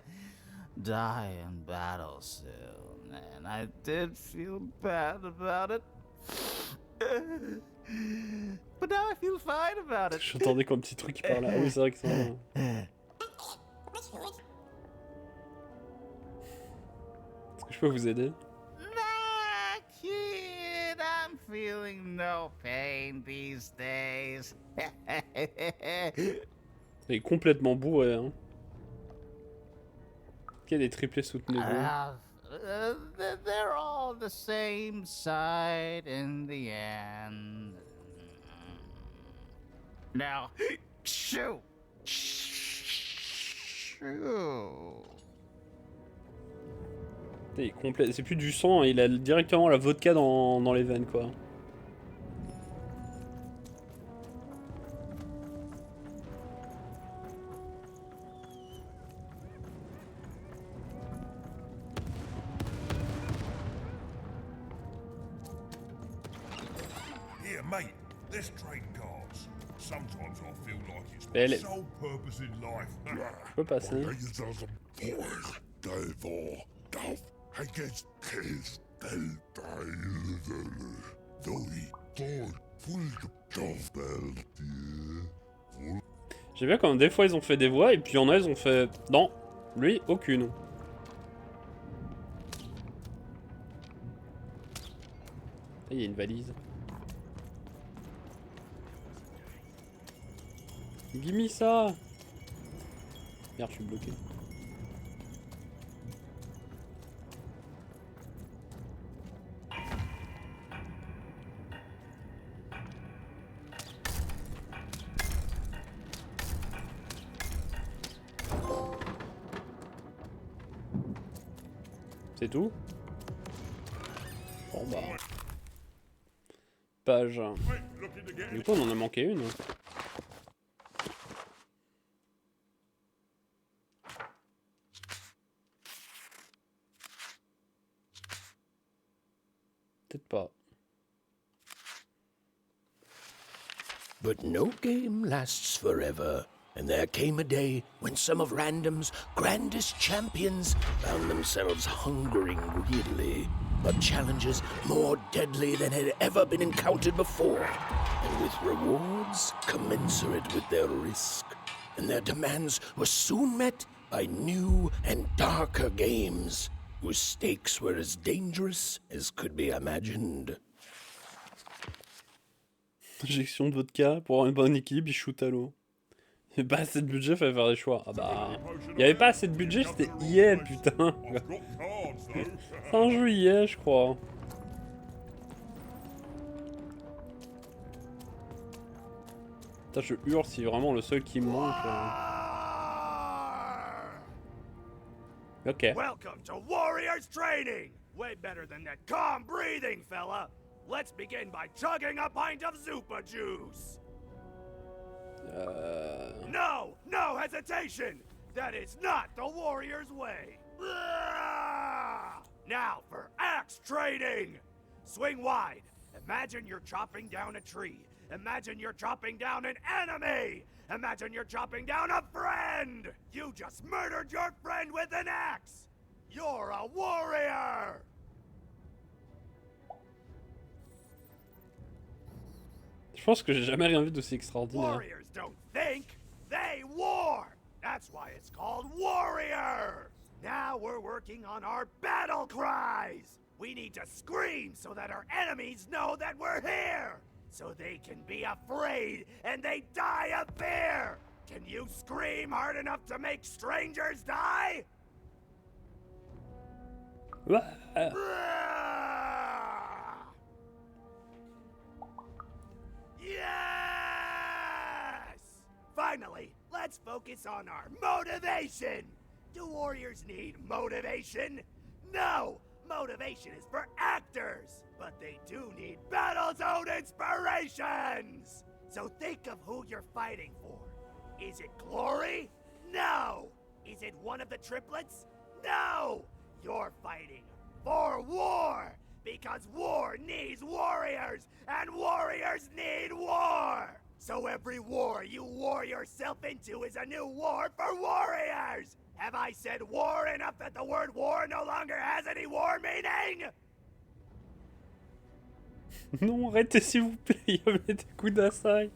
die in battle soon, and I did feel bad about it. But now I feel fine about it. J'entendais comme petit truc qui parlait. Ah oui, c'est vrai que c'est... Je peux vous aider? Nah, kid, I'm feeling no pain these days. Il est complètement bourré, hein. Quel est triplé soutenez-vous? They're all the same side in the end. Now, shoo! Shoo! Il est complet. C'est plus du sang, il a directement la vodka dans les veines, quoi. Here, mate, let's trade cards. Sometimes I feel like it's Elle my est- sole purpose in life. Je peux passer. J'ai bien quand des fois ils ont fait des voix et puis il y en a ils ont fait... Non, lui, aucune. Il y a une valise. Gimme ça! Merde, je suis bloqué. C'est tout? Bon bah... Page. Du coup on en a manqué une. Peut-être pas. But no game lasts forever, and there came a day when some of Random's grandest champions found themselves hungering greedily for challenges more deadly than had ever been encountered before, and with rewards commensurate with their risk. And their demands were soon met by new and darker games, whose stakes were as dangerous as could be imagined. Injection de vodka pour avoir une bonne équipe, il shoot à l'eau. Il n'y avait pas assez de budget, fallait faire des choix. Ah bah... Il n'y avait pas assez de budget, c'était EA, putain. C'est un jeu EA, je crois. Putain, je hurle si vraiment le seul qui me manque. Ok. Welcome to Warriors Training! Way better than that calm breathing, fella! Let's begin by chugging a pint of Zupa juice! No! No hesitation! That is not the Warrior's way! Now for axe training! Swing wide. Imagine you're chopping down a tree. Imagine you're chopping down an enemy! Imagine you're chopping down a friend! You just murdered your friend with an axe! You're a warrior! Je pense que j'ai jamais rien vu d'aussi extraordinaire. Warriors don't think, they war! That's why it's called Warrior! Now we're working on our battle cries! We need to scream so that our enemies know that we're here! So they can be afraid and they die of fear! Can you scream hard enough to make strangers die? Yes! Finally, let's focus on our motivation! Do warriors need motivation? No! Motivation is for actors! But they do need battle zone inspirations! So think of who you're fighting for. Is it glory? No! Is it one of the triplets? No! You're fighting for war! Because war needs warriors! And warriors need war! So every war you war yourself into is a new war for warriors! Have I said war enough that the word war no longer has any war meaning? Non, arrêtez s'il vous plaît, il y avait des coups d'assaille.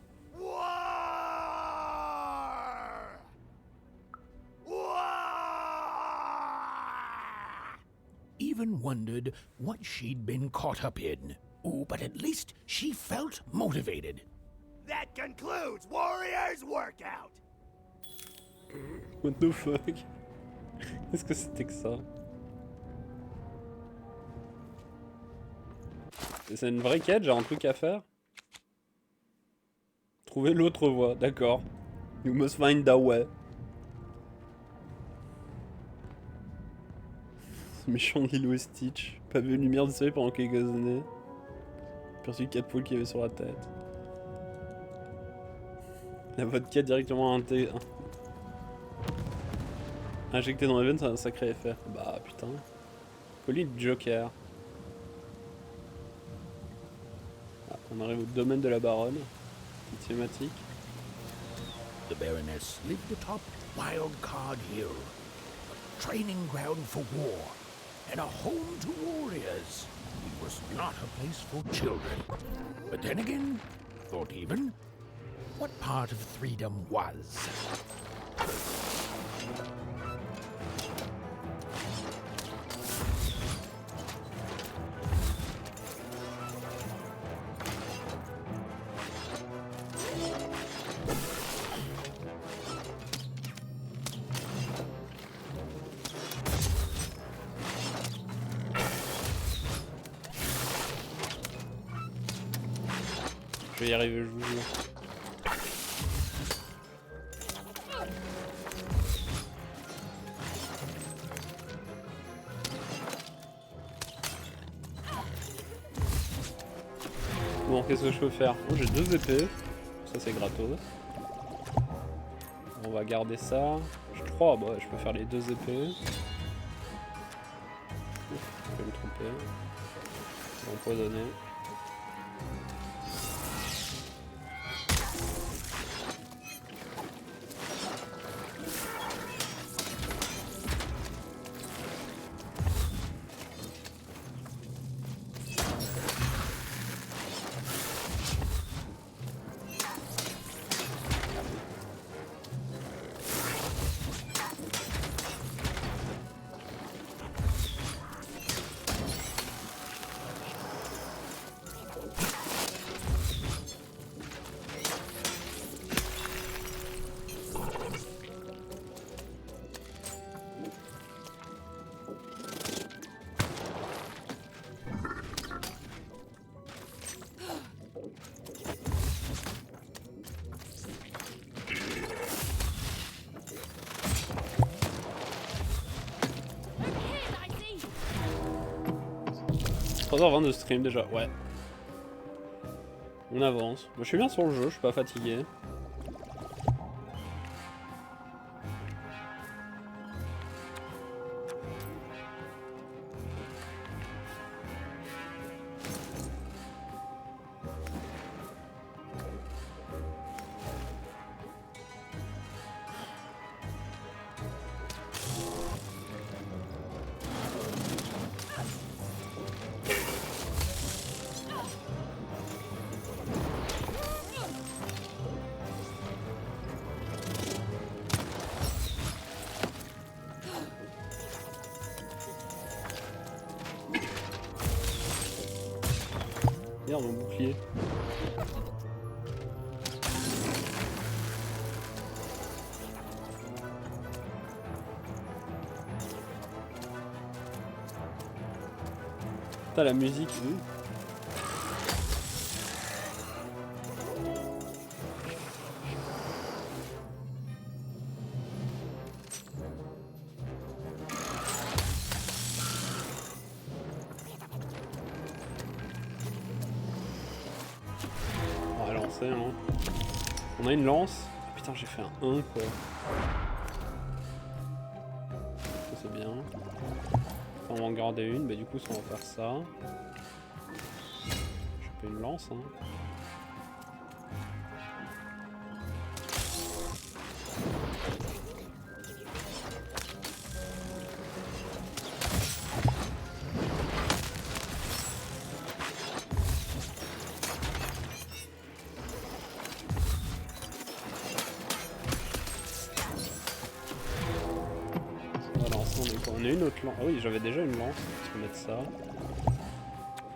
even wondered what she'd been caught up in. Ooh, but at least she felt motivated. That concludes Warriors Workout! What the fuck? Qu'est-ce que c'était que ça? C'est une vraie quête, j'ai un truc à faire. Trouver l'autre voie, d'accord. You must find the way. Ce méchant Lilo et Stitch. Pas vu une lumière du soleil pendant quelques années. Perçu 4 poules qu'il y avait sur la tête. La vodka directement injectée dans les veines, c'est un sacré effet. Bah putain. Colis de Joker. Ah, on arrive au domaine de la baronne. Petite thématique. The Baroness lived atop Wild Card Hill, a training ground for war, and a home to warriors. It was not a place for children. But then again, thought even, what part of freedom was? Je vais y arriver, je vous jure. Bon, qu'est-ce que je peux faire? Oh, j'ai 2 épées. Ça, c'est gratos. On va garder ça. J'ai 3, bah je peux faire les 2 épées. Je peux me tromper. Empoisonner. « 3h20 de stream déjà, ouais. On avance. Moi je suis bien sur le jeu, je suis pas fatigué. Merde, mon bouclier. Putain, la musique. Hein. On a une lance. Ah, putain, j'ai fait un 1 quoi. Ça c'est bien. On va en garder une, bah du coup ça on va faire ça. J'ai pas une lance hein. On a une autre lance. Ah oui, j'avais déjà une lance. On va mettre ça.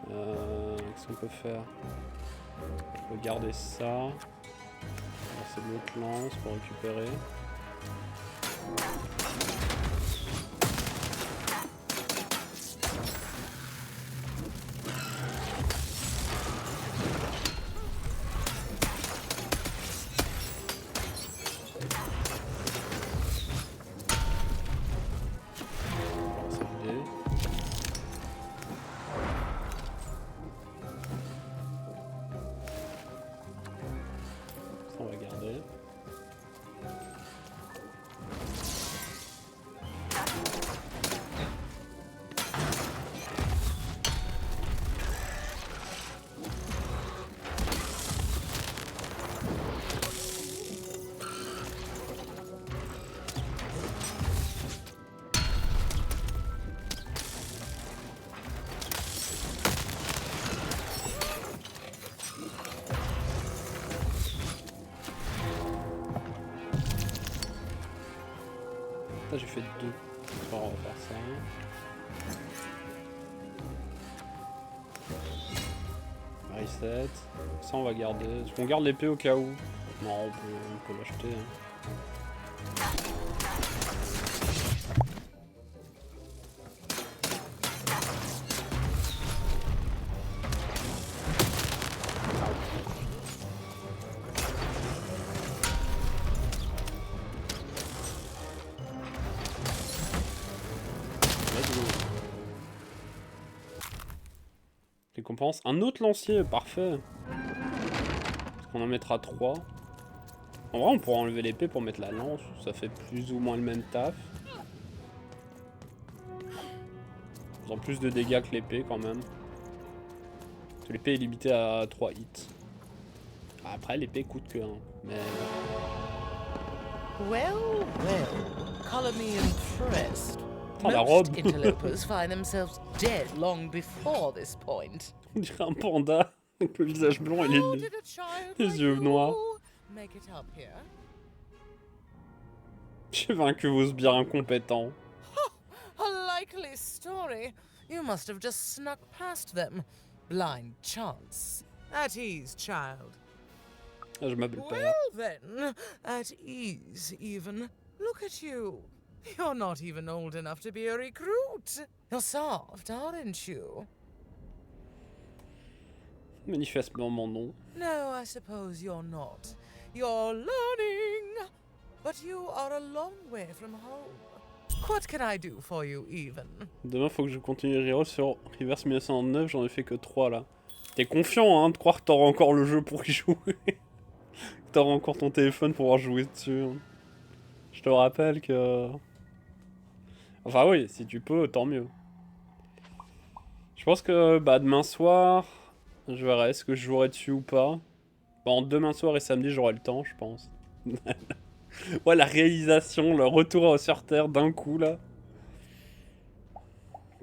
Qu'est-ce qu'on peut faire? On peut garder ça. C'est l'autre lance pour récupérer. On va garder. J'ai fait 2. On va faire ça. Reset. Ça on va garder. Est-ce qu'on garde l'épée au cas où? Non, on peut l'acheter. Hein. Récompense. Un autre lancier, parfait. Parce qu'on en mettra 3. En vrai, on pourra enlever l'épée pour mettre la lance. Ça fait plus ou moins le même taf. Faisant plus de dégâts que l'épée quand même. Parce que l'épée est limitée à 3 hits. Après, l'épée coûte que 1. Mais... Well, well, color me impressed. Oh, la robe. Most interlopers find themselves dead long before this point. On dirait un panda avec le visage blanc et les yeux noirs. Make it up here? J'ai vaincu vos sbires incompétents. A likely story. You must have just snuck past them. Blind chance. At ease, child. Ah, je m'appelle pas. Well then, at ease even. Look at you. You're not even old enough to be a recruit. You're soft, aren't you? Manifestement non. No, I suppose you're not. You're learning. But you are a long way from home. What can I do for you, even? Demain, faut que je continue les reroll sur Reverse 1909, j'en ai fait que 3 là. T'es confiant, hein, de croire que t'auras encore le jeu pour y jouer. T'auras encore ton téléphone pour pouvoir jouer dessus. Je te rappelle que... Enfin oui, si tu peux, tant mieux. Je pense que bah demain soir, je verrai est-ce que je jouerai dessus ou pas. Bon, demain soir et samedi, j'aurai le temps, je pense. Ouais, la réalisation, le retour sur Terre d'un coup, là.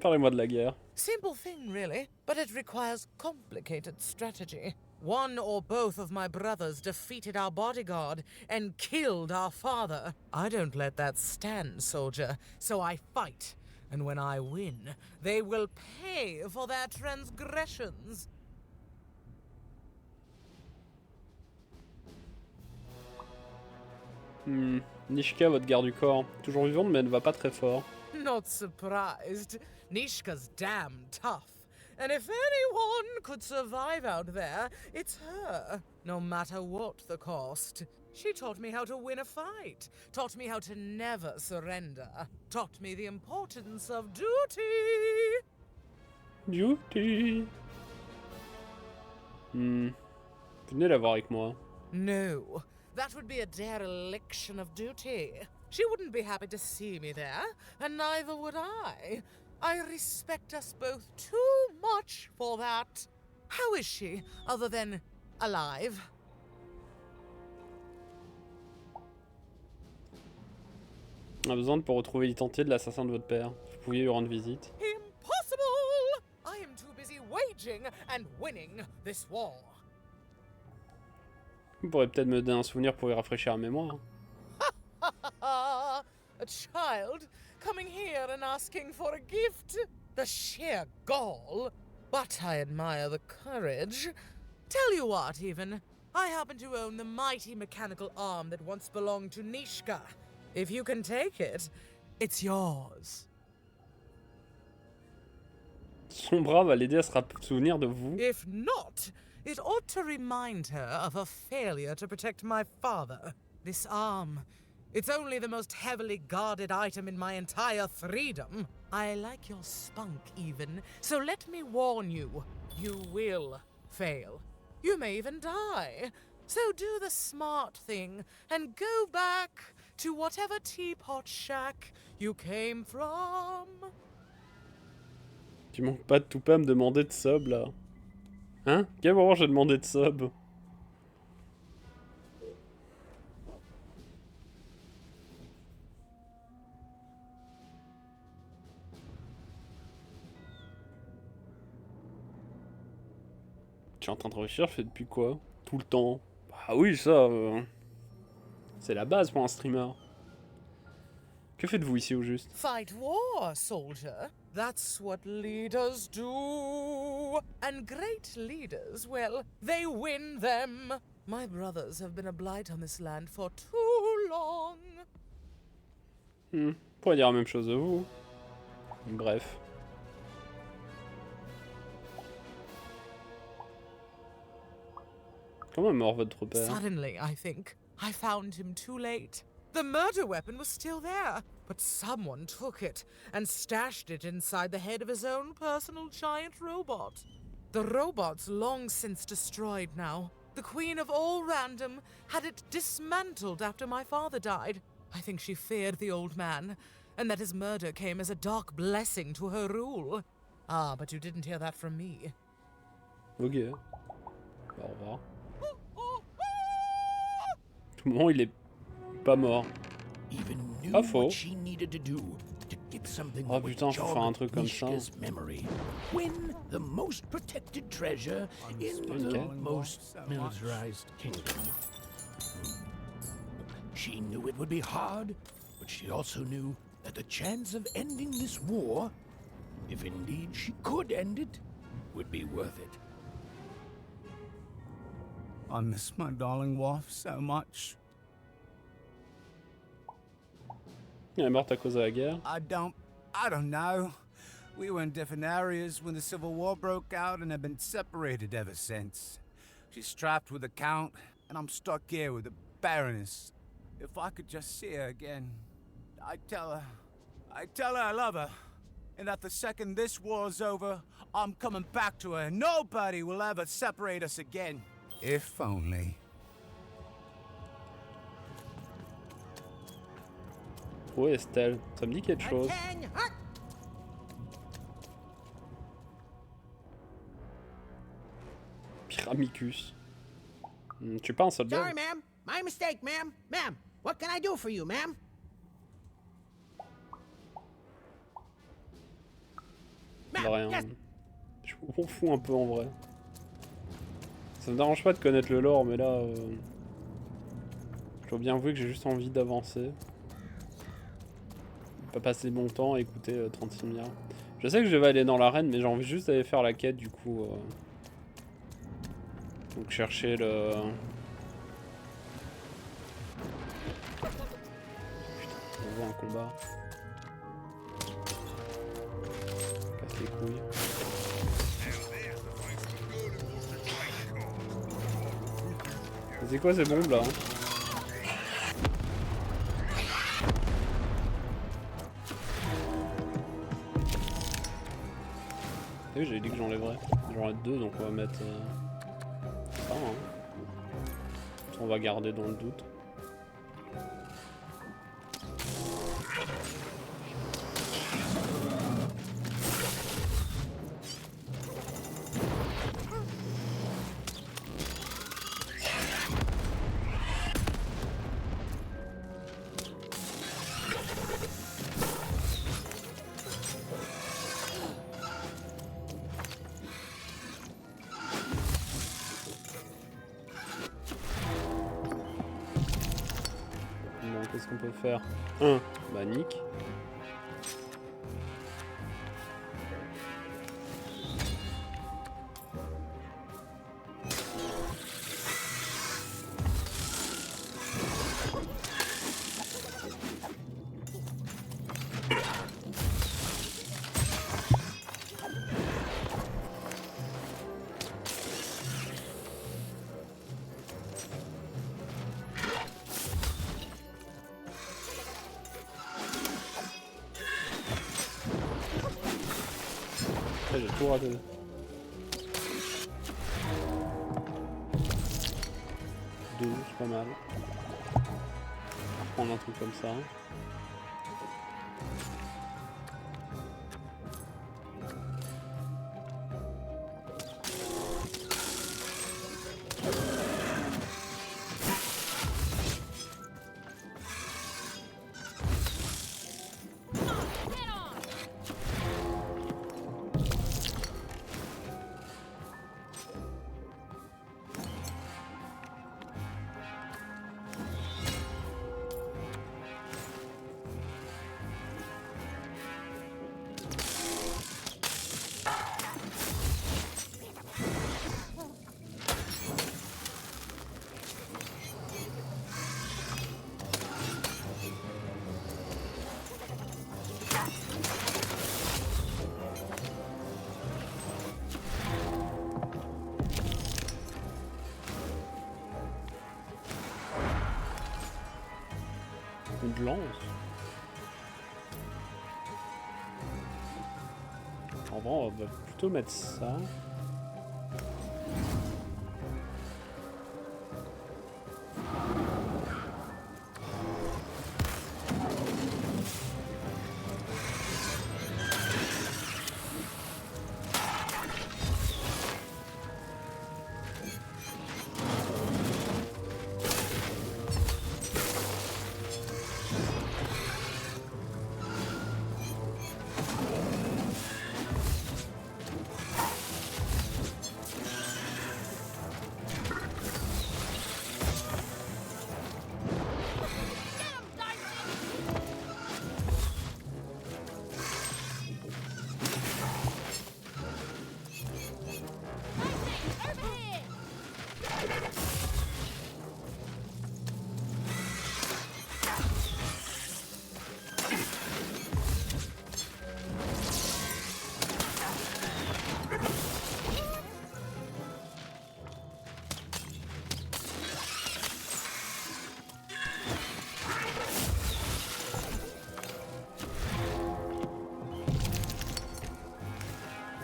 Parlez-moi de la guerre. Simple thing, really, but it requires complicated strategy. One or both of my brothers defeated our bodyguard and killed our father. I don't let that stand, soldier, so I fight. And when I win, they will pay for their transgressions. Nishka, votre garde du corps. Toujours vivante, mais elle ne va pas très fort. Not surprised. Nishka's damn tough. And if anyone could survive out there, it's her. No matter what the cost. She taught me how to win a fight. Taught me how to never surrender. Taught me the importance of duty. Duty. Venez la voir avec moi. No. That would be a dereliction of duty. She wouldn't be happy to see me there, and neither would I. I respect us both too much for that. How is she, other than alive? On a besoin pour retrouver l'identité de l'assassin de votre père. Vous pouviez lui rendre visite. Impossible! I am too busy waging and winning this war. Vous pourrez peut-être me donner un souvenir pour y rafraîchir la mémoire. A child? coming here and asking for a gift. The sheer gall. But I admire the courage. Tell you what, even. I happen to own the mighty mechanical arm that once belonged to Nishka. If you can take it, it's yours. Son bras va l'aider à se souvenir de vous. If not, it ought to remind her of her failure to protect my father. This arm. It's only the most heavily guarded item in my entire freedom. I like your spunk, even, so let me warn you. You will fail. You may even die. So do the smart thing and go back to whatever teapot shack you came from. Tu manques pas de tout pas me demander de sub là. Hein? Quel moment j'ai demandé de sub? Tu es en train de réfléchir, je fais depuis quoi? Tout le temps. Ah oui, ça, c'est la base pour un streamer. Que faites-vous ici au juste? Fight war, soldier. That's what leaders do. And great leaders, well, they win them. My brothers have been a blight on this land for too long. On pourrait dire la même chose de vous. Bref. Comment est mort votre père? Suddenly, I think. I found him too late. The murder weapon was still there, but someone took it and stashed it inside the head of his own personal giant robot. The robot's long since destroyed now. The queen of all random had it dismantled after my father died. I think she feared the old man, and that his murder came as a dark blessing to her rule. Ah, but you didn't hear that from me. Ok. Au revoir. Tout le monde, il est pas mort. Pas faux. Oh putain, faut faire un truc comme ça. Win the most protected treasure in the most militarized kingdom. She knew it would be hard, but she also knew that the chance of ending this war, if indeed she could end it, would be worth it. I miss my darling wife so much. Elle est morte à cause de la guerre. I don't know. We were in different areas when the Civil War broke out and have been separated ever since. She's trapped with the Count, and I'm stuck here with the Baroness. If I could just see her again, I'd tell her I love her, and that the second this war's over, I'm coming back to her. Nobody will ever separate us again. If only. Oui, Estelle, ça me dit quelque chose. Pyramicus. Tu es pas un soldat? Sorry, ma'am. My mistake, ma'am. Ma'am, what can I do for you, ma'am? Rien. Je m'en fous un peu en vrai. Ça me dérange pas de connaître le lore, mais là... je dois bien avouer que j'ai juste envie d'avancer. Pas passer mon temps à écouter 36 milliards. Je sais que je vais aller dans l'arène, mais j'ai envie juste d'aller faire la quête du coup. Donc chercher le... Putain, on voit un combat. Casse les couilles. C'est quoi ces bombes là? Oui, j'avais dit que j'enlèverais. J'en ai deux, donc on va mettre... ça, hein. On va garder dans le doute. Qu'est-ce qu'on peut faire? Bah nick. J'ai tout raté. Deux, c'est pas mal. On va prendre un truc comme ça. Une lance. En vrai, on va plutôt mettre ça.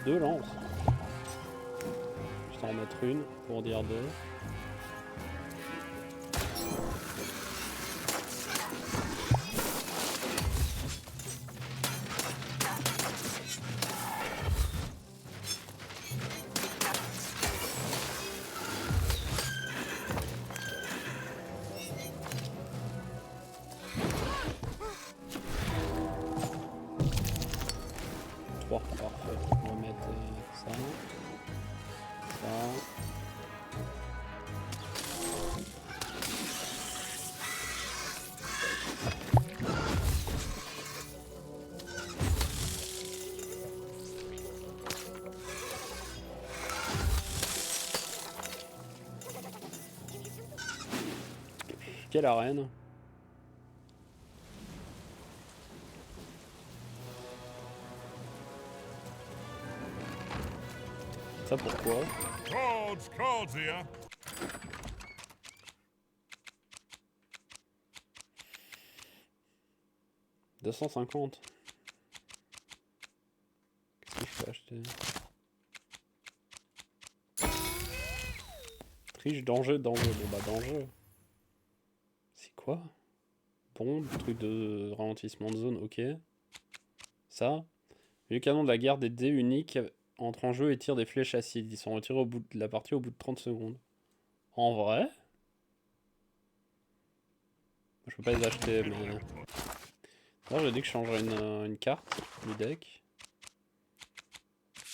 Deux lances. Je vais en mettre une pour dire deux. Trois, parfait. On va mettre ça. Ça. Quelle arène? Ça pourquoi? Cards here. 250. Qu'est-ce que je peux acheter? Triche, danger, danger. Bon bah danger. C'est quoi? Bombe, truc de ralentissement de zone, ok. Ça. Le canon de la guerre des dés uniques entre en jeu et tire des flèches acides. Ils sont retirés au bout de la partie au bout de 30 secondes. En vrai? Je peux pas les acheter, mais... Alors j'ai dit que je changerais une carte du deck.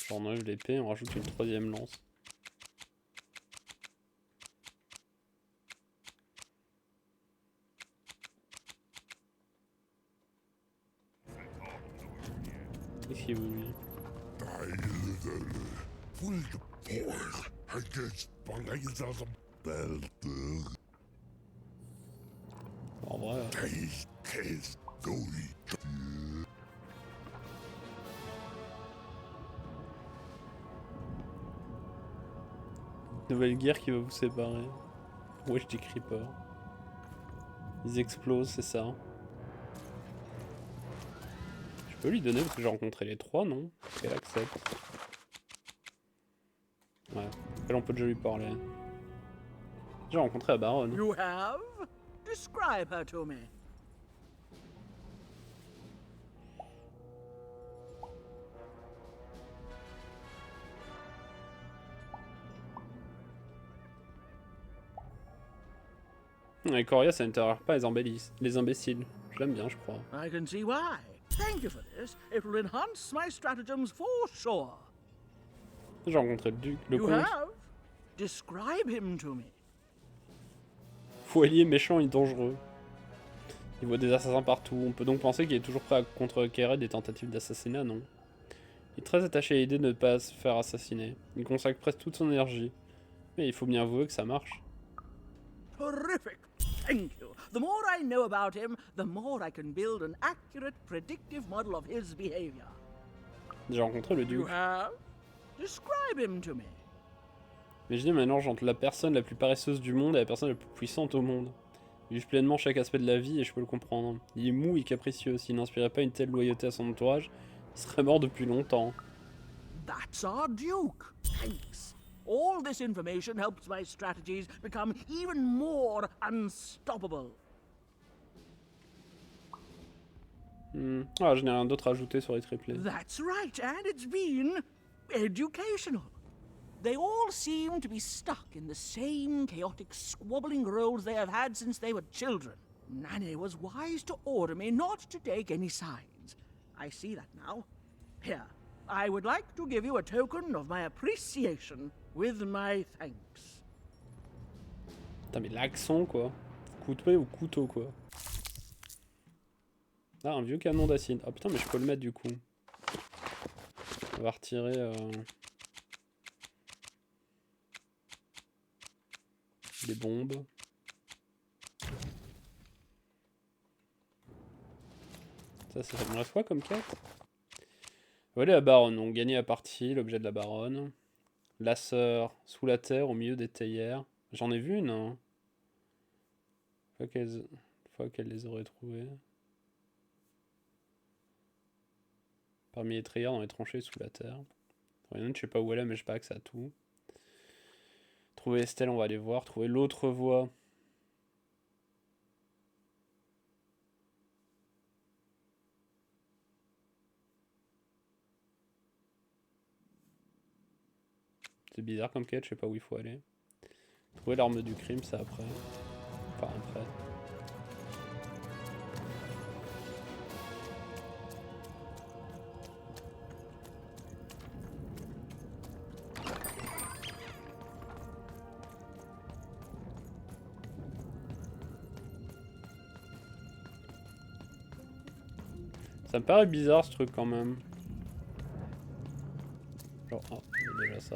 J'enlève l'épée, on rajoute une troisième lance. Qu'est-ce qu'il vous dit? En vrai... Nouvelle guerre qui va vous séparer. Ouais, je dis Creeper. Ils explosent, c'est ça. Je Je peux lui donner parce que j'ai rencontré les 3, non? Elle accepte. Ouais, après on peut déjà lui parler. J'ai rencontré la baronne. You have? Describe her to me. Et Coria, ça n'intéresse pas les imbéciles. Je l'aime bien, je crois. I can see why. Thank you for this. It will enhance my stratagems for sure. J'ai rencontré le duc, le You comte. have? Describe him to me. Fouellier méchant et dangereux. Il voit des assassins partout. On peut donc penser qu'il est toujours prêt à contrecarrer des tentatives d'assassinat, non? Il est très attaché à l'idée de ne pas se faire assassiner. Il consacre presque toute son énergie. Mais il faut bien avouer que ça marche. Terrific. Thank you. The more I know about him, the more I can build an accurate, predictive model of his behavior. J'ai rencontré le duc. You have? Describe him to me. Imaginez un mélange entre la personne la plus paresseuse du monde et la personne la plus puissante au monde. Il juge pleinement chaque aspect de la vie et je peux le comprendre. Il est mou et capricieux. S'il n'inspirait pas une telle loyauté à son entourage, il serait mort depuis longtemps. That's our Duke. Thanks. All this information helps my strategies become even more unstoppable. Ah, je n'ai rien d'autre à ajouter sur les triplés. That's right, and it's been educational. They all seem to be stuck in the same chaotic, squabbling roles they have had since they were children. Nanny was wise to order me not to take any sides. I see that now. Here, I would like to give you a token of my appreciation with my thanks. Putain, mais l'accent, quoi. Couteau ou couteau, quoi. Ah, un vieux canon d'acide. Oh putain, mais je peux le mettre, du coup. On va retirer... des bombes. Ça me reste quoi comme quête? Voilà la baronne, donc gagner la partie, l'objet de la baronne. La sœur sous la terre au milieu des théières. J'en ai vu une, hein. Une fois qu'elle les aurait trouvées. Parmi les théières dans les tranchées sous la terre. Il y en a une, je sais pas où elle est, mais je sais pas que ça a tout. Trouver Estelle, on va aller voir. Trouver l'autre voie. C'est bizarre comme quête, je sais pas où il faut aller. Trouver l'arme du crime, c'est après. Enfin, après. Ça me paraît bizarre ce truc quand même. Genre, oh, il y a déjà ça.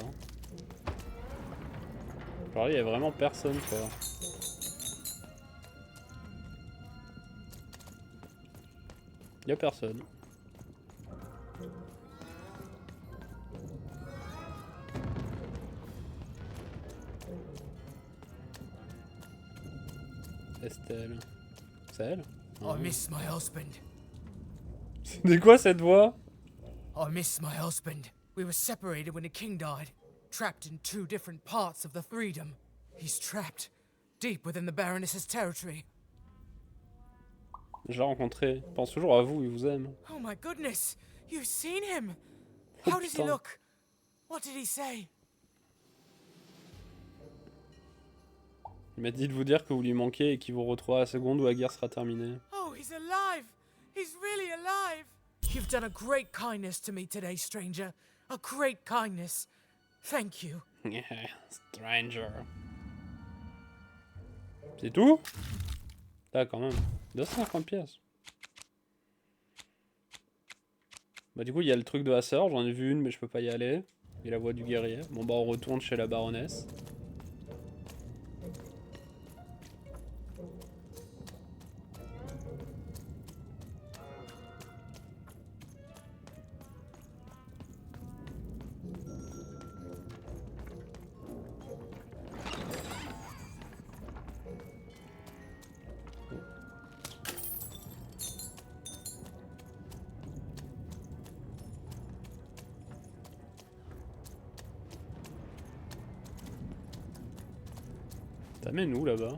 Genre, il y a vraiment personne quoi. Il y a personne. Estelle. C'est elle? I miss my husband. C'est quoi cette voix? I miss my husband. We were separated when the king died, trapped in 2 different parts of the Freedom. He's trapped deep within the Baroness's territory. Je l'ai rencontré. Il pense toujours à vous, il vous aime. Oh my goodness, you've seen him. How does he putain. look? What did he say? Il m'a dit de vous dire que vous lui manquez et qu'il vous retrouvera à la seconde où la guerre sera terminée. Oh, he's alive. He's really alive. You've done a great kindness to me today, stranger. A great kindness. Thank you. Yeah, stranger. C'est tout? Là, quand même. 250 pièces. Bah, du coup, il y a le truc de la sœur. J'en ai vu une, mais je peux pas y aller. Et la voix du guerrier. Bon, bah, on retourne chez la baronesse. Ça mène où là-bas?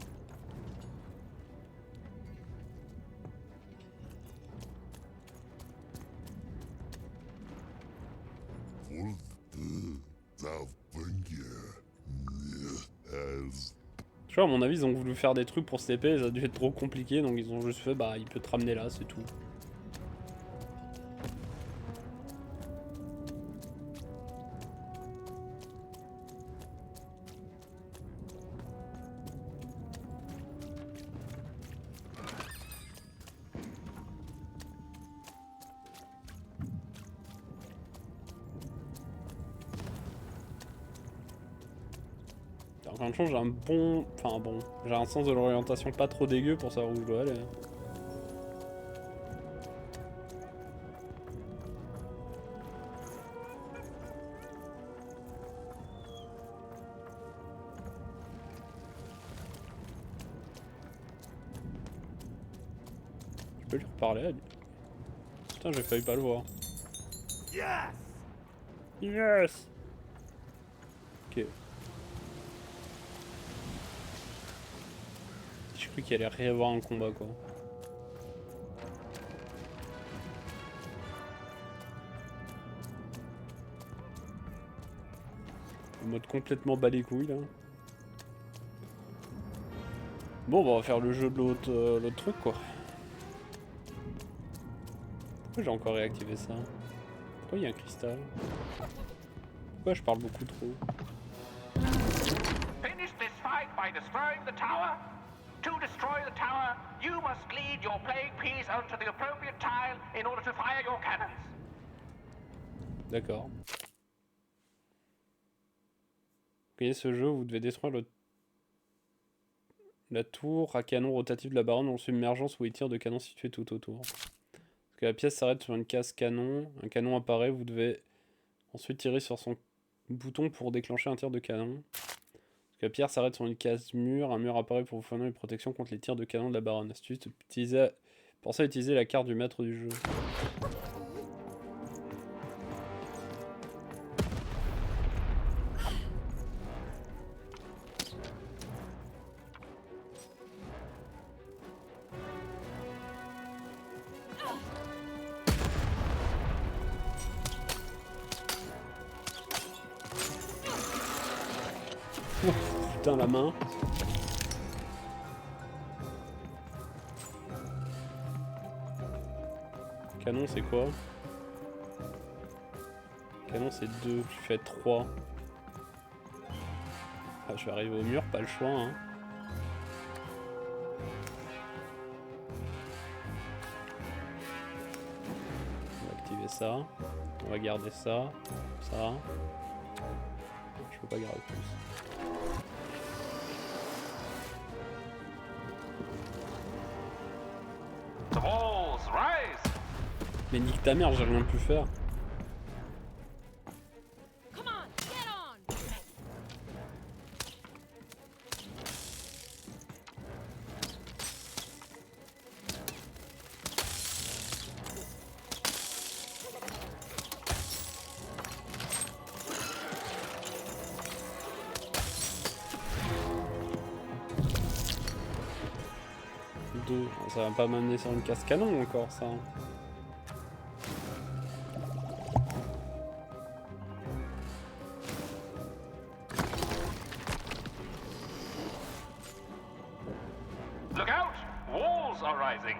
Tu vois, à mon avis, ils ont voulu faire des trucs pour cette épée, ça a dû être trop compliqué, donc ils ont juste fait, bah, il peut te ramener là, c'est tout. En même temps, j'ai un bon... Enfin bon, j'ai un sens de l'orientation pas trop dégueu pour savoir où je dois aller. Je peux lui reparler à lui. Putain, j'ai failli pas le voir. Yes! Yes! Ok. Je crois qu'il allait y avoir un combat quoi. Le mode complètement bas les couilles là. Bon, bah, on va faire le jeu de l'autre truc quoi. Pourquoi j'ai encore réactivé ça? Pourquoi il y a un cristal? Pourquoi je parle beaucoup trop? Finish this fight by destroying the tower. To destroy the tower, you must lead your playing piece onto the appropriate tile in order to fire your cannons. D'accord. Gagnez ce jeu, vous devez détruire la tour à canon rotatif de la baronne en submergence où il tire de canons situés tout autour. Parce que la pièce s'arrête sur une case canon, un canon apparaît, vous devez ensuite tirer sur son bouton pour déclencher un tir de canon. Parce que la pierre s'arrête sur une case mur, un mur apparaît pour vous fournir une protection contre les tirs de canon de la baronne. Astuce, pensez à utiliser la carte du maître du jeu. Putain, la main. Canon, c'est quoi? Canon, c'est 2. Je fais 3. Ah, je vais arriver au mur, pas le choix. Hein. On va activer ça. On va garder ça. Ça. Je peux pas garder plus. The walls rise. Mais nique ta mère, j'ai rien pu faire. Come on, get on! Ça va pas m'amener sur une casse canon encore ça. Look out! Walls are rising.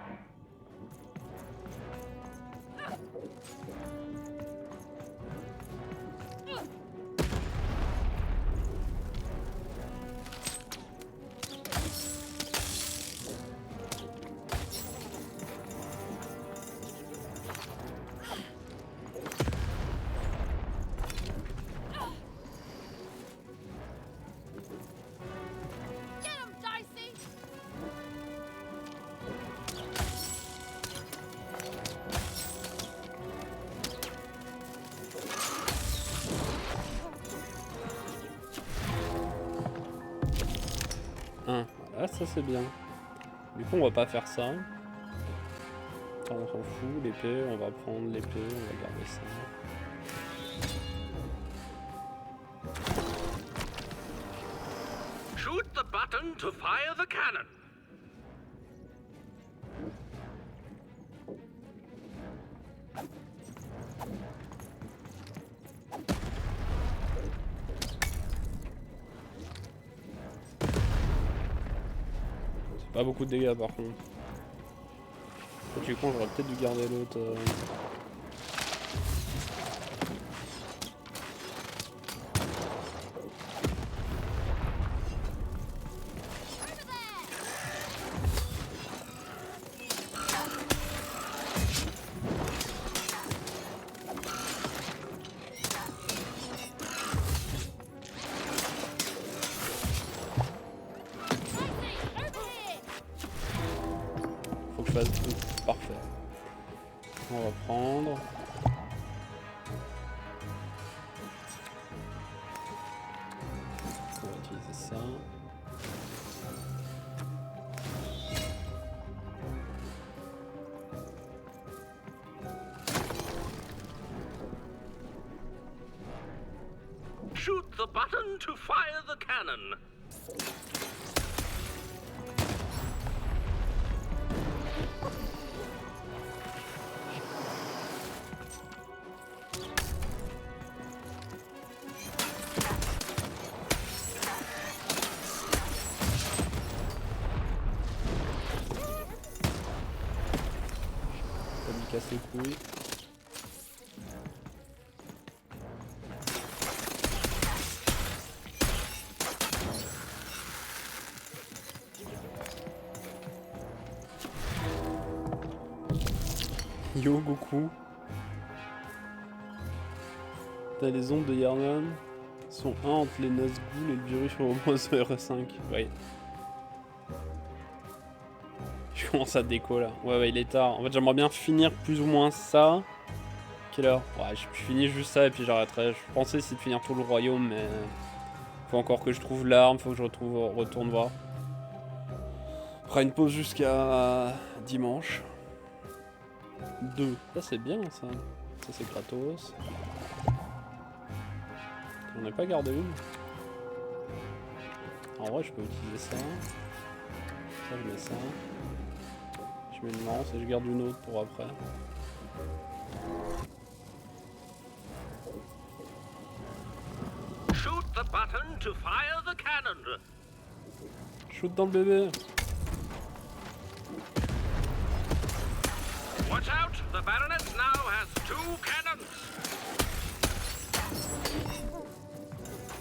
Voilà, ça c'est bien. Du coup on va pas faire ça. On s'en fout, l'épée, on va prendre l'épée, on va garder ça. Shoot Shoot the button to fire the cannon. C'est pas beaucoup de dégâts par contre. Du coup, j'aurais peut-être dû garder l'autre. Faut que je fasse tout. Parfait. On va prendre. On va utiliser ça. Shoot the button to fire the cannon. Ça lui casse les couilles. Yo Goku. T'as les ondes de Yarnan sont un entre les Nazgûl et le virus sur R5. Oui. Je commence à déco là. Ouais, il est tard. En fait, j'aimerais bien finir plus ou moins ça. Quelle heure? Ouais, je finis juste ça et puis j'arrêterai. Je pensais essayer de finir tout le royaume, mais faut encore que je trouve l'arme, faut que je retourne voir. On fera une pause jusqu'à dimanche. 2. Ça c'est bien ça. Ça c'est gratos. On n'a pas gardé une. En vrai je peux utiliser ça. Ça je mets ça. Je mets une lance et je garde une autre pour après. Shoot the button to fire the cannon. Shoot dans le bébé. Watch out, the Baroness now has 2 cannons.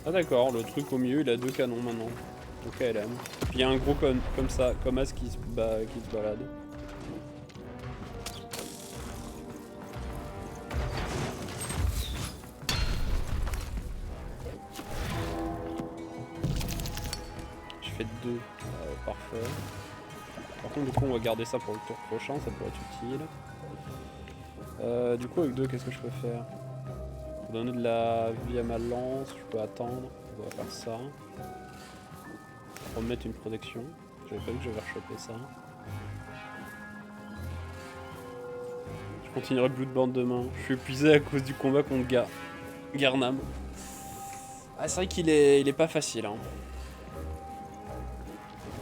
Ah d'accord, le truc au milieu il a 2 canons maintenant. Ok, elle aime. Puis il y a un gros comme ça, comme As qui se balade. Je fais 2, parfait. Par contre du coup on va garder ça pour le tour prochain, ça pourrait être utile. Du coup avec 2 qu'est-ce que je peux faire? Pour donner de la vie à ma lance, je peux attendre, on va faire ça. Remettre une protection, j'avais pas vu que j'avais rechopé ça. Je continuerai Bloodborne demain, je suis épuisé à cause du combat contre Garnam. Ah c'est vrai qu'il est pas facile hein.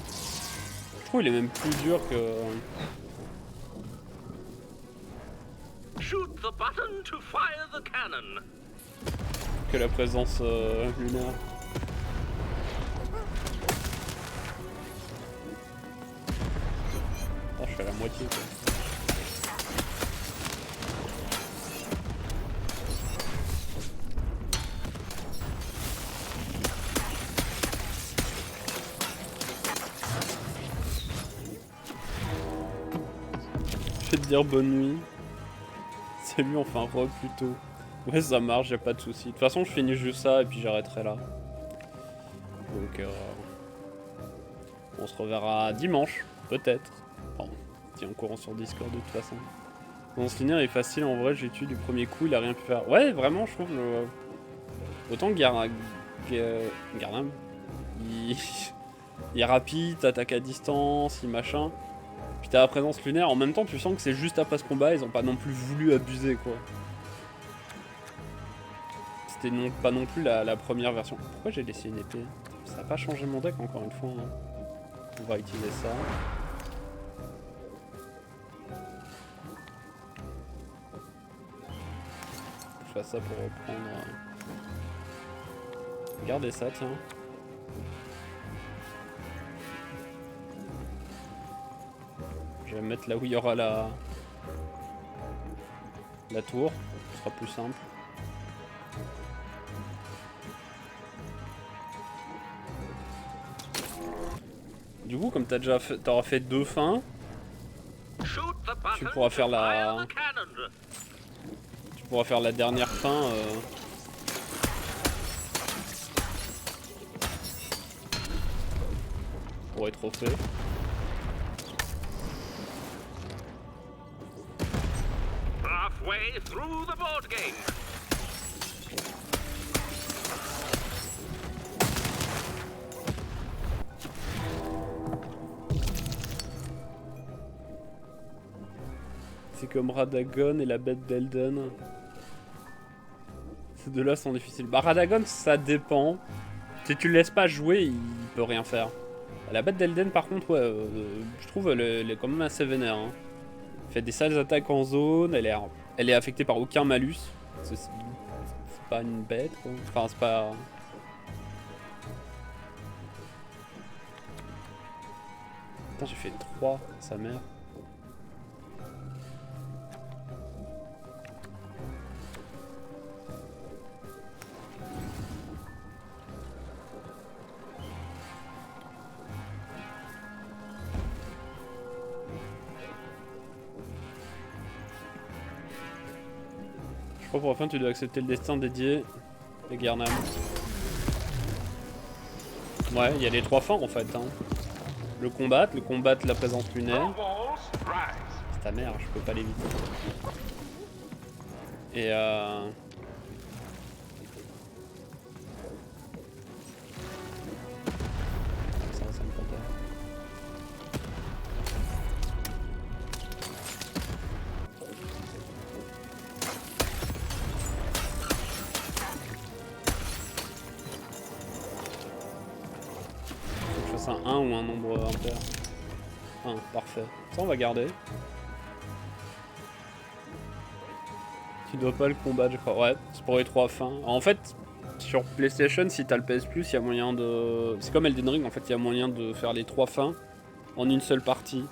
Je trouve qu'il est même plus dur que la présence lunaire. Oh, je suis à la moitié quoi. Je vais te dire bonne nuit. Salut, on fait un re plutôt. Ouais, ça marche, y'a pas de soucis. De toute façon, je finis juste ça et puis j'arrêterai là. Donc, on se reverra dimanche, peut-être. Bon, tiens, en courant sur Discord de toute façon. Bon, ce finir est facile en vrai, j'ai tué du premier coup, il a rien pu faire. Ouais, vraiment, je trouve le. Autant que Garnam, il est rapide, t'attaques à distance, il machin. Puis t'as la présence lunaire, en même temps tu sens que c'est juste après ce combat, ils ont pas non plus voulu abuser quoi. C'était pas non plus la première version. Pourquoi j'ai laissé une épée? Ça Ça n'a pas changé mon deck encore une fois. Hein. On va utiliser ça. Je fais ça pour reprendre. Regardez ça, tiens. Je vais me mettre là où il y aura la tour. Ce sera plus simple. Du coup, comme t'auras fait 2 fins, tu pourras faire la dernière fin pour être trophée. Halfway through the board game. C'est comme Radagon et la bête d'Elden. Ces deux-là sont difficiles. Bah Radagon, ça dépend. Si tu le laisses pas jouer, il peut rien faire. La bête d'Elden, par contre, ouais, je trouve elle est quand même assez vénère. Hein. Elle fait des sales attaques en zone, elle est affectée par aucun malus. C'est pas une bête, quoi. Enfin, c'est pas... Putain, j'ai fait 3, sa mère. Je crois pour la fin tu dois accepter le destin dédié à Garnam. Ouais, il y a les 3 fins en fait. Hein. Le combat, la présence lunaire. C'est ta mère, je peux pas l'éviter. Et ça me prend pas. Un 1 ou un nombre impair. 1, parfait. Ça on va garder. Tu dois pas le combattre, je crois. Ouais, c'est pour les 3 fins. En fait, sur PlayStation, si t'as le PS Plus, il y a moyen de... C'est comme Elden Ring, en fait, il y a moyen de faire les 3 fins en une seule partie.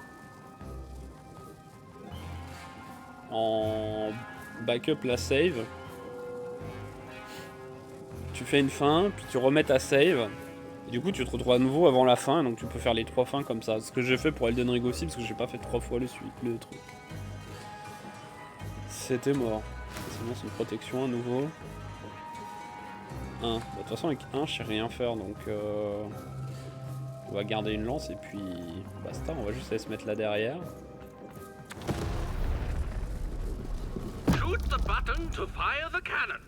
En backup la save. Tu fais une fin, puis tu remets ta save. Et du coup, tu te retrouves à nouveau avant la fin, donc tu peux faire les 3 fins comme ça. Ce que j'ai fait pour Elden Ring aussi, parce que j'ai pas fait 3 fois le truc. C'était mort. Sinon, c'est une protection à nouveau. 1. Bah, de toute façon, avec 1, je sais rien faire, donc on va garder une lance et puis basta. On va juste aller se mettre là derrière. Shoot the button to fire the cannon.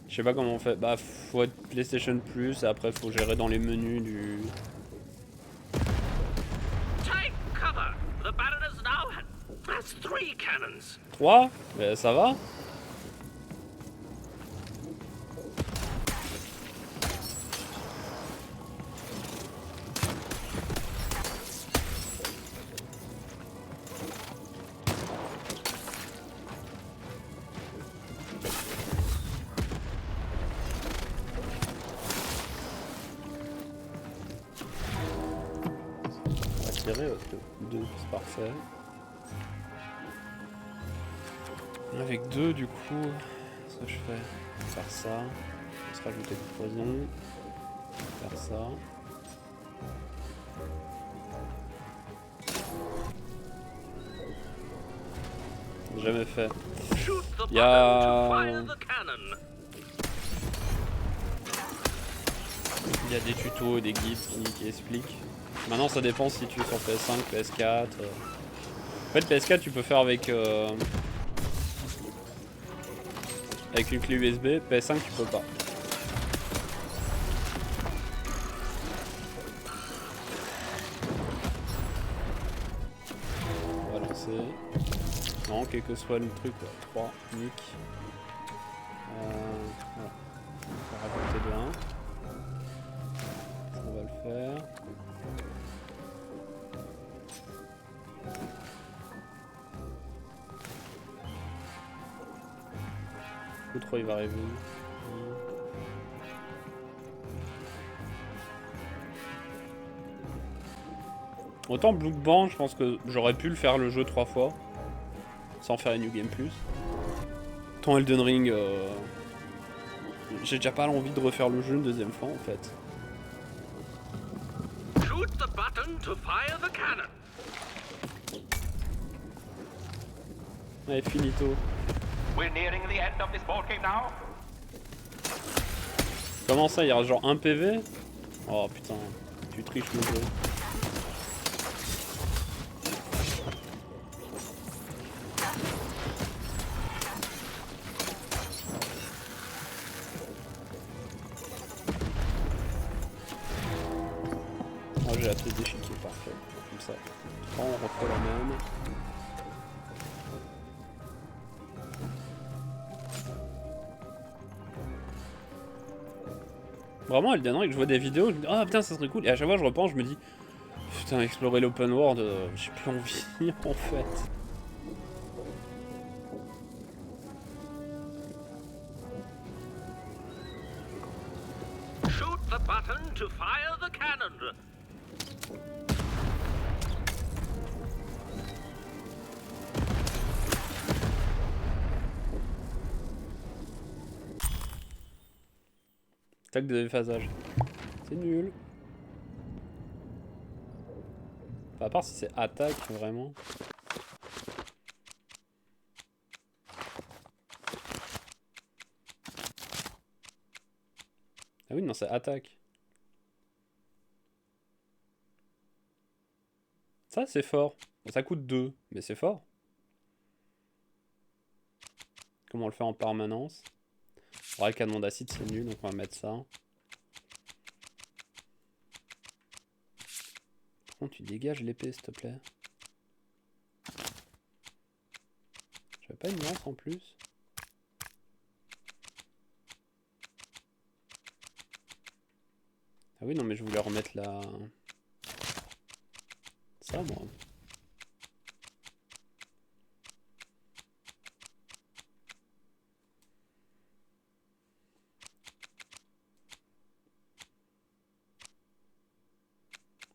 Je sais pas comment on fait. Bah, faut être PlayStation Plus et après faut gérer dans les menus du. Take cover. The Baron is now. That's 3 cannons. 3 ? Mais ça va ? Parce que 2 c'est parfait. Avec 2 du coup, ce que je fais, faire ça, on se rajouter du poison, faire ça. Jamais fait. Il y a des tutos et des guides qui expliquent. Maintenant ça dépend si tu es sur PS5, PS4. En fait PS4 tu peux faire avec une clé USB, PS5 tu peux pas. On va lancer. Non, quel que soit le truc, ouais. 3, nick. Voilà. On va rajouter de 1. faire. L'autre il va arriver. Autant Blue Band, je pense que j'aurais pu le faire le jeu 3 fois. Sans faire une New Game Plus. Autant Elden Ring, j'ai déjà pas l'envie de refaire le jeu une deuxième fois en fait. Shoot the button to fire the cannon. Allez, finito. We're nearing the end of this ball game now. Comment ça, il y a genre un PV? Oh putain, tu triches le jeu. Oh, j'ai la pièce d'échiquier, parfait. Comme ça. On refait la même. Vraiment, Elden Ring, je vois des vidéos, je me dis ah putain ça serait cool, et à chaque fois je repense, je me dis putain explorer l'open world, j'ai plus envie en fait. Shoot the button to fire the cannon. Attaque de déphasage. C'est nul. Enfin, à part si c'est attaque vraiment. Ah oui non c'est attaque. Ça c'est fort. Bon, ça coûte 2, mais c'est fort. Comment on le fait en permanence? Le canon d'acide c'est nul, donc on va mettre ça. Par contre tu dégages l'épée s'il te plaît. J'avais pas une lance en plus. Ah oui non mais je voulais remettre la... Ça moi.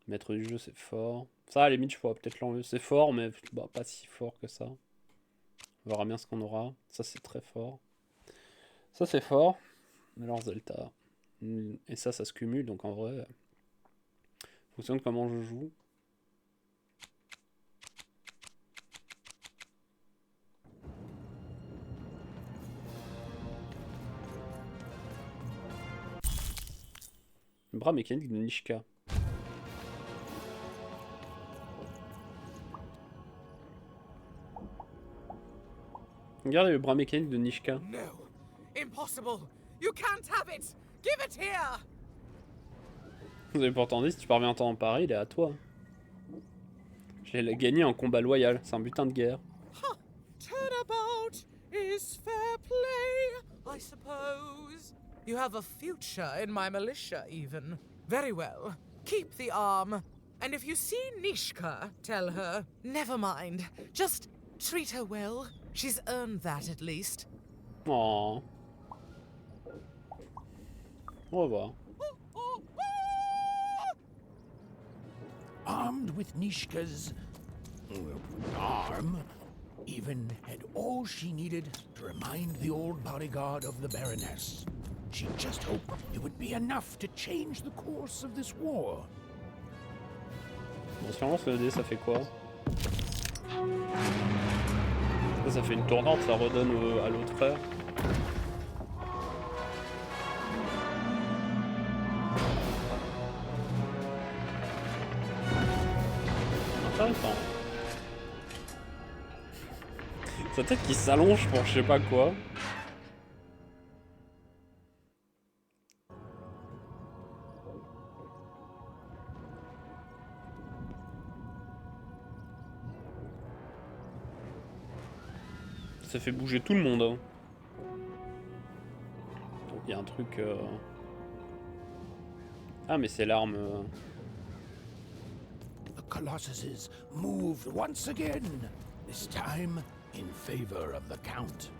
Maître du jeu c'est fort. Ça à la limite je pourrais peut-être l'enlever. C'est fort mais bah, pas si fort que ça. On verra bien ce qu'on aura. Ça c'est très fort. Ça c'est fort. Alors Zelta. Et ça se cumule donc en vrai. Fonction de comment je joue. Bras mécanique de Nishka. Regardez le bras mécanique de Nishka. No, impossible. You can't have it. Give it here. Vous avez pourtant dit si tu parviens en temps en Paris, il est à toi. Je l'ai gagné en combat loyal, c'est un butin de guerre. Turnabout is fair play, I suppose. You have a future in my militia, even. Very well. Keep the arm. And if you see Nishka, tell her, never mind. Just treat her well. She's earned that at least. Aww. Au revoir. Armed with Nishka's arm, even had all she needed to remind the old bodyguard of the Baroness. She just hoped it would be enough to change the course of this war. Bon, si on lance le dé, ça fait quoi? Ça fait une tournante, ça redonne à l'autre frère. Intéressant. Sa tête qui s'allonge pour je sais pas quoi. Ça fait bouger tout le monde. Hein. Donc il y a un truc... Ah mais c'est l'arme... The Colossuses moved once again, this time in favor of the Count.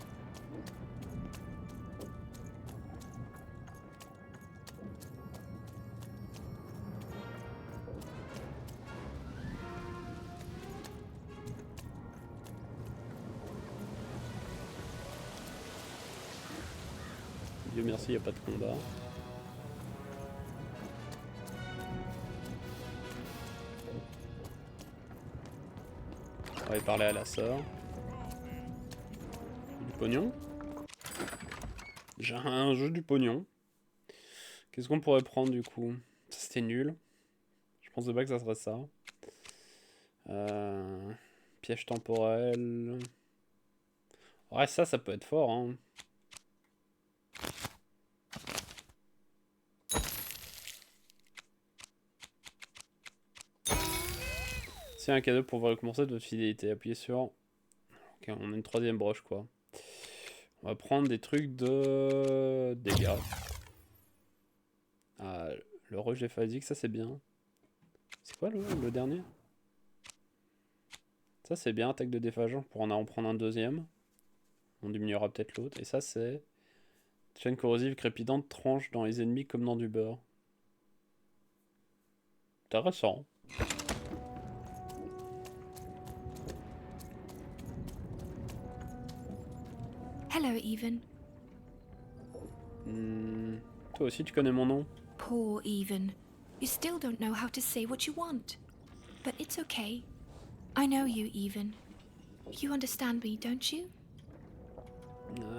Dieu merci, y a pas de combat. On va aller parler à la sœur. Du pognon. J'ai un jeu du pognon. Qu'est-ce qu'on pourrait prendre du coup? Ça c'était nul. Je pensais pas que ça serait ça. Piège temporel. Ouais, ça peut être fort, hein. C'est un cadeau pour récompenser de votre fidélité. Appuyez sur... Ok, on a une troisième broche, quoi. On va prendre des trucs de... dégâts. Ah, le rejet phasique, ça c'est bien. C'est quoi le dernier? Ça c'est bien, attaque de déphagement pour en prendre un deuxième. On diminuera peut-être l'autre. Et ça c'est... chaîne corrosive crépitante tranche dans les ennemis comme dans du beurre. Intéressant. Hello, Even. Toi aussi tu connais mon nom? Poor Even. You still don't know how to say what you want. But it's okay. I know you, Even. You understand me, don't you?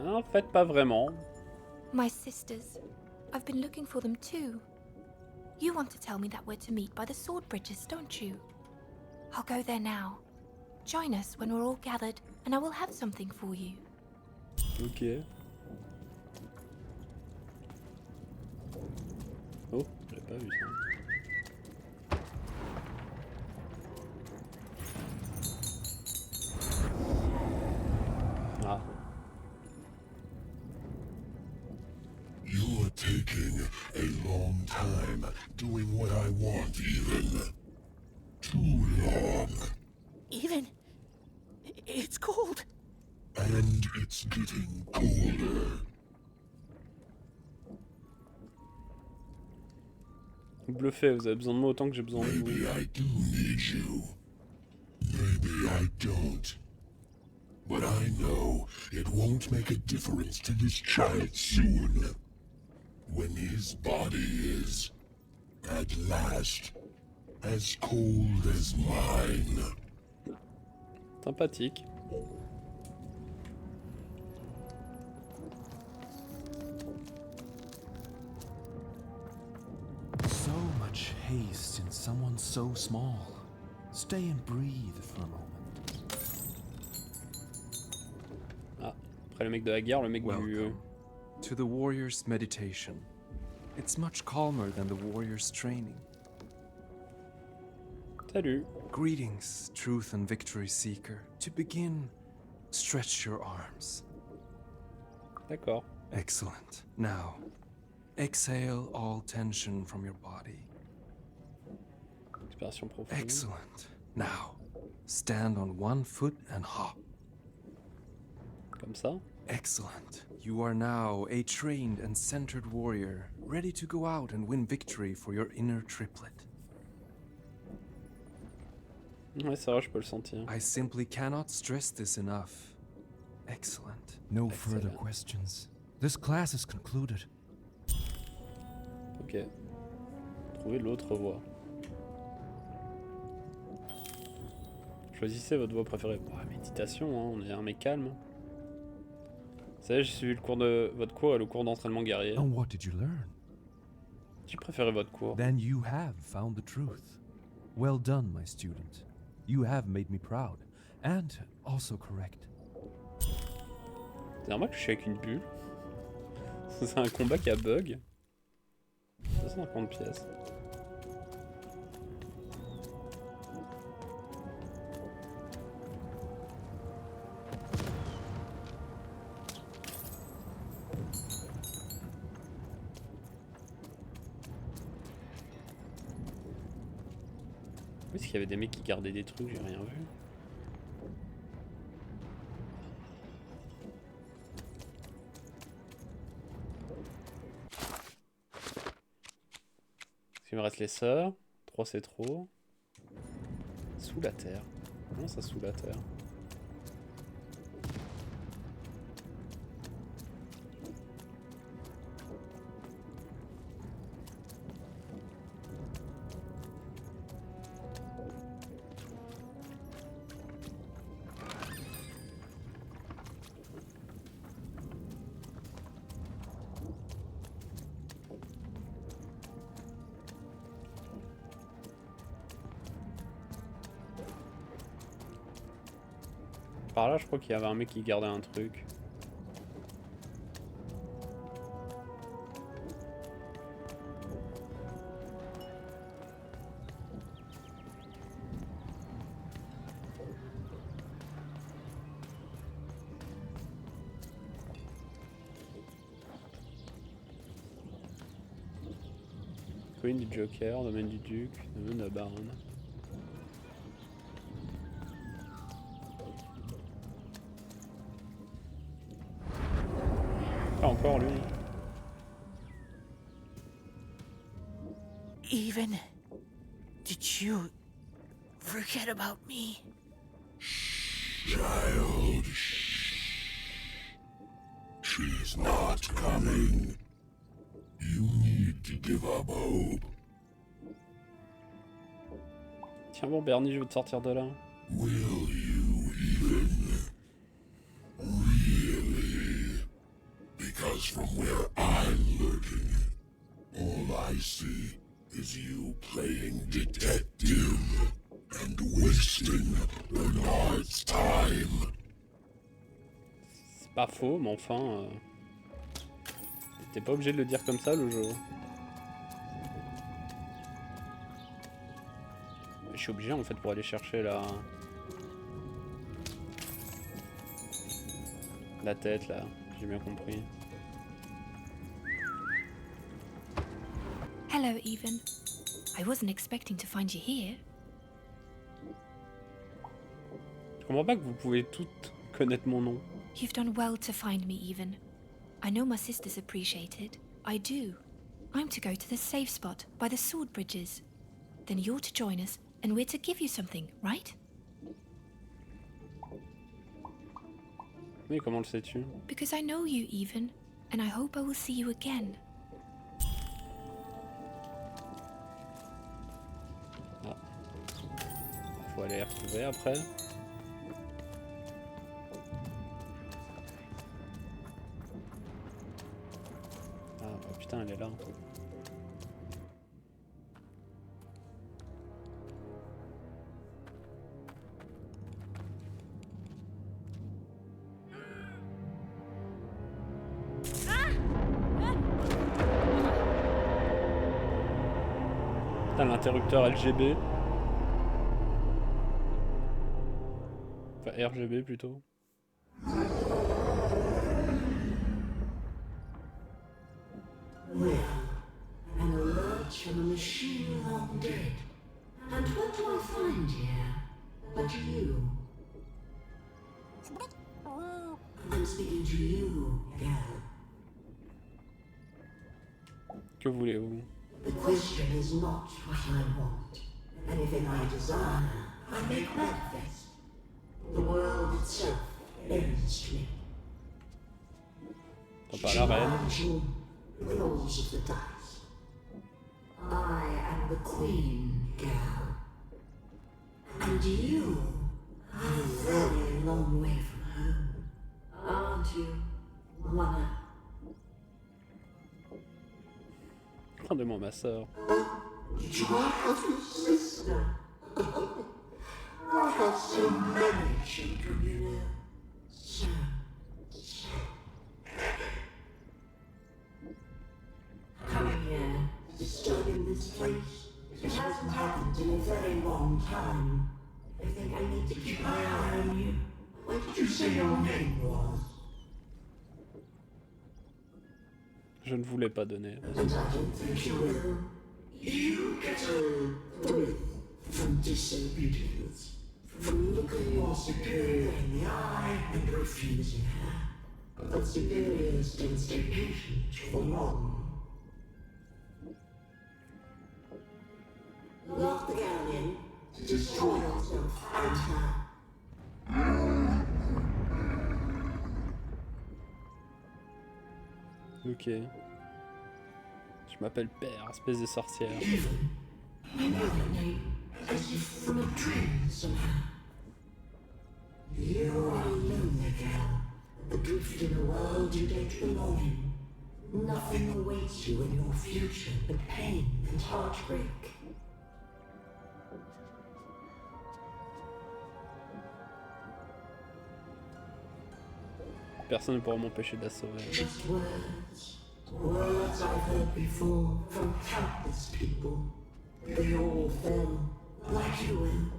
En fait, pas vraiment. My sisters. I've been looking for them too. You want to tell me that we're to meet by the sword bridges, don't you? I'll go there now. Join us when we're all gathered, and I will have something for you. Ok. Oh, j'avais pas vu ça. Ah. You're taking a long time doing what I want, Even. Too long. Even, it's cold. And it's getting colder. Vous bluffez, vous avez besoin de moi autant que j'ai besoin de vous. Maybe I do need you. Maybe I don't. But I know it won't make a difference to this child soon. When his body is, at last, as cold as mine. Sympathique. So much haste in someone so small. Stay and breathe for a moment. Ah, après le mec de la guerre, le mec du... Welcome to the warrior's meditation. It's much calmer than the warrior's training. Salut. Greetings, truth and victory seeker. To begin, stretch your arms. D'accord. Excellent. Now, exhale all tension from your body. Expiration profonde. Excellent. Now, stand on one foot and hop. Comme ça. Excellent. You are now a trained and centered warrior, ready to go out and win victory for your inner triplet. Ouais, c'est vrai, je peux le sentir. I simply cannot stress this enough. Excellent. No further questions. This class is concluded. Ok. Trouvez l'autre voie. Choisissez votre voie préférée. Bah, méditation, hein, on est un mec calme. Vous savez, j'ai suivi le cours de votre cours et le cours d'entraînement guerrier. And what did you learn? J'ai préféré votre cours. Then you have found the truth. Well done, my student. You have made me proud, and also correct. C'est normal que je suis avec une bulle. C'est un combat qui a bug. 250 pièces. Est-ce qu'il y avait des mecs qui gardaient des trucs? J'ai rien vu. Il me reste les sœurs. 3 c'est trop. Sous la terre. Comment ça sous la terre? Par là, je crois qu'il y avait un mec qui gardait un truc. Queen du Joker, domaine du Duc, domaine de la Baronne. Encore lui. Even, did you forget about me? Child, she's not coming. You need to give up hope. Tiens bon Bernie, je veux te sortir de là. Will you even? Really? Because from where I'm looking, all I see is you playing detective and wasting Bernard's time. C'est pas faux, mais enfin... T'es pas obligé de le dire comme ça, le jeu. Je suis obligé, en fait, pour aller chercher la tête, là. J'ai bien compris. Hello, Even. I wasn't expecting to find you here. Je comprends pas que vous pouvez toutes connaître mon nom. You've done well to find me, Even. I know my sisters appreciate it. I do. I'm to go to the safe spot by the sword bridges. Then you're to join us, and we're to give you something, right? Oui, comment le sais-tu? Because I know you, Even, and I hope I will see you again. Ah. Faut aller les retrouver après. Ah bah putain, elle est là. Putain, l'interrupteur LGB. Enfin, RGB plutôt. Well, an alert from a machine long dead. And what do I find here but you? I'm speaking to you, girl. Que voulez-vous? The question is not what I want. Anything I desire, I make manifest. The world itself bends to me. T'as pas la reine. Rolls of the dice. I am the queen, girl. And you are a very long way from home. Aren't you, Mama? Rendez-moi ma sœur. Did you have a sister? I have so many children, you know. So coming here, disturbing this place. It hasn't happened in a very long time. I think I need to keep my eye on you. What did you say your name was? Je ne voulais pas donner. And I don't think you will. You get a thrill from disobedience, from looking your superior in the eye and refusing her. But superiors don't stay patient for long. Lock the girl in, destroy yourself and her. Ok. Je m'appelle Père, espèce de sorcière. You know that name as if from a dream somehow. You are a lonely girl, adrift in a world you don't belong in. Nothing awaits you in your future but pain and heartbreak. Personne ne pourra m'empêcher de la sauver. Just words. Words I've heard before from countless people. They all fell like you will.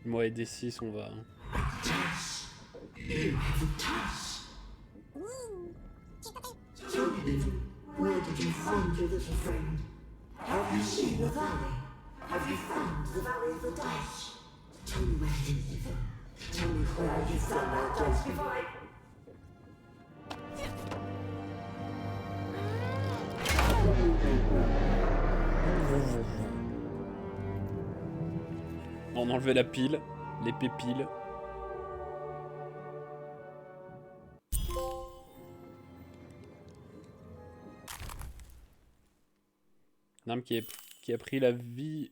Moi et D6, on va. Tass. You have a tass. Tell me, where did you find your little friend? Have you seen the valley? Have you found the valley of the dice? Tell me where it is, Ethan. Tell me where you found that dice divide. On a enlevé la pile, l'épée pile. Une arme qui a pris la vie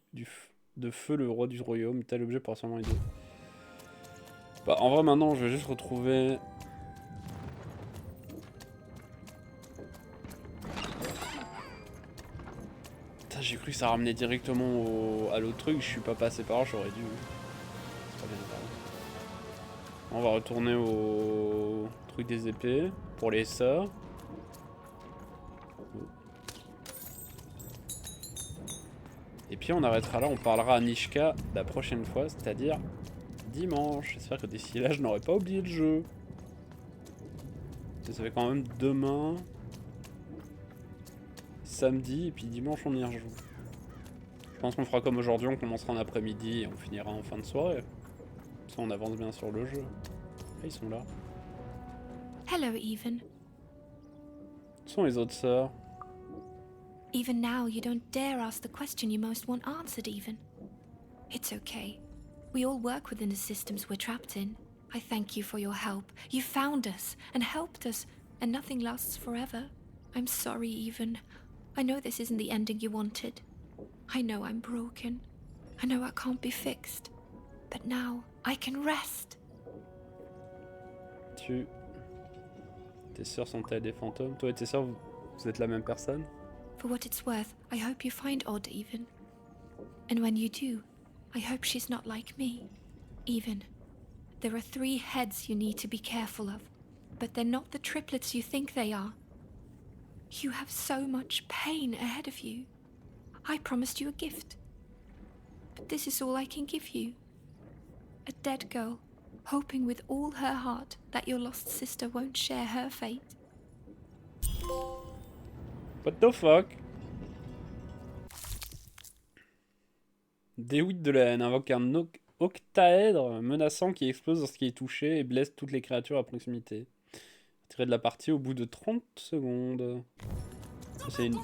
de feu le roi du royaume. Tel objet pour seulement aider. Bah, en vrai, maintenant, je vais juste retrouver. Putain, j'ai cru que ça ramenait directement à l'autre truc. Je suis pas passé par là, j'aurais dû. C'est pas bien grave. On va retourner au truc des épées pour les sorts. Et puis on arrêtera là, on parlera à Nishka la prochaine fois, c'est-à-dire dimanche. J'espère que d'ici là je n'aurai pas oublié le jeu. Ça fait quand même demain, samedi, et puis dimanche on y rejoue. Je pense qu'on fera comme aujourd'hui, on commencera en après-midi et on finira en fin de soirée. Ça on avance bien sur le jeu. Ah, ils sont là. Hello, Even. Ce sont les autres sœurs. Even now, you don't dare ask the question you most want answered, Even. It's okay. We all work within the systems we're trapped in. I thank you for your help. You found us and helped us, and nothing lasts forever. I'm sorry, Even. I know this isn't the ending you wanted. I know I'm broken. I know I can't be fixed. But now, I can rest. Tes sœurs sont-elles des fantômes? Toi et tes sœurs, vous êtes la même personne? For what it's worth, I hope you find Odd, Even. And when you do, I hope she's not like me. Even. There are 3 heads you need to be careful of, but they're not the triplets you think they are. You have so much pain ahead of you. I promised you a gift. But this is all I can give you. A dead girl, hoping with all her heart that your lost sister won't share her fate. What the fuck? D8 de la haine invoque un octaèdre menaçant qui explose lorsqu'il est touché et blesse toutes les créatures à proximité. Tiré de la partie au bout de 30 secondes. C'est une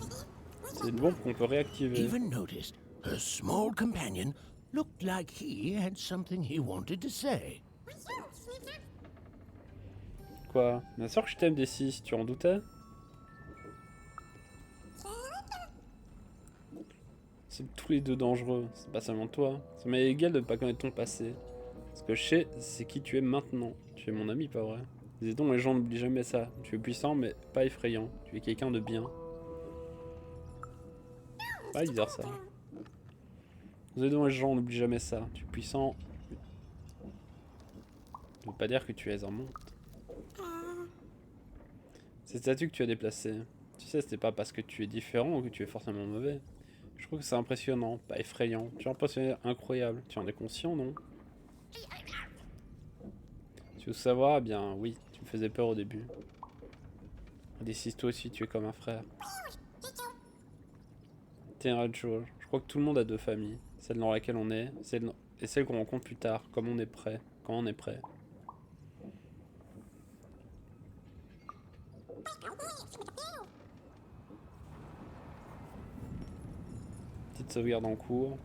bombe qu'on peut réactiver. Even noticed her small companion looked like he had something he wanted to say. Quoi? Bien sûr que je t'aime des 6, tu en doutais? C'est tous les deux dangereux, c'est pas seulement toi. Ça m'est égal de ne pas connaître ton passé. Ce que je sais, c'est qui tu es maintenant. Tu es mon ami, pas vrai? Les dons, les gens n'oublient jamais ça. Tu es puissant, mais pas effrayant. Tu es quelqu'un de bien. Pas dire ça. Les dons, les gens n'oublient jamais ça. Tu es puissant. Ça veut pas dire que tu es un monstre. Cette statue que tu as déplacée, tu sais, c'était pas parce que tu es différent ou que tu es forcément mauvais. Je trouve que c'est impressionnant, pas effrayant. Tu es impressionnant, incroyable. Tu en es conscient, non? Tu veux savoir? Eh bien, oui, tu me faisais peur au début. Décide toi aussi, tu es comme un frère. Tiens, autre chose. Je Je crois que tout le monde a 2 familles. Celle dans laquelle on est, et celle qu'on rencontre plus tard, comme on est prêt. Quand on est prêt. Petite sauvegarde en cours.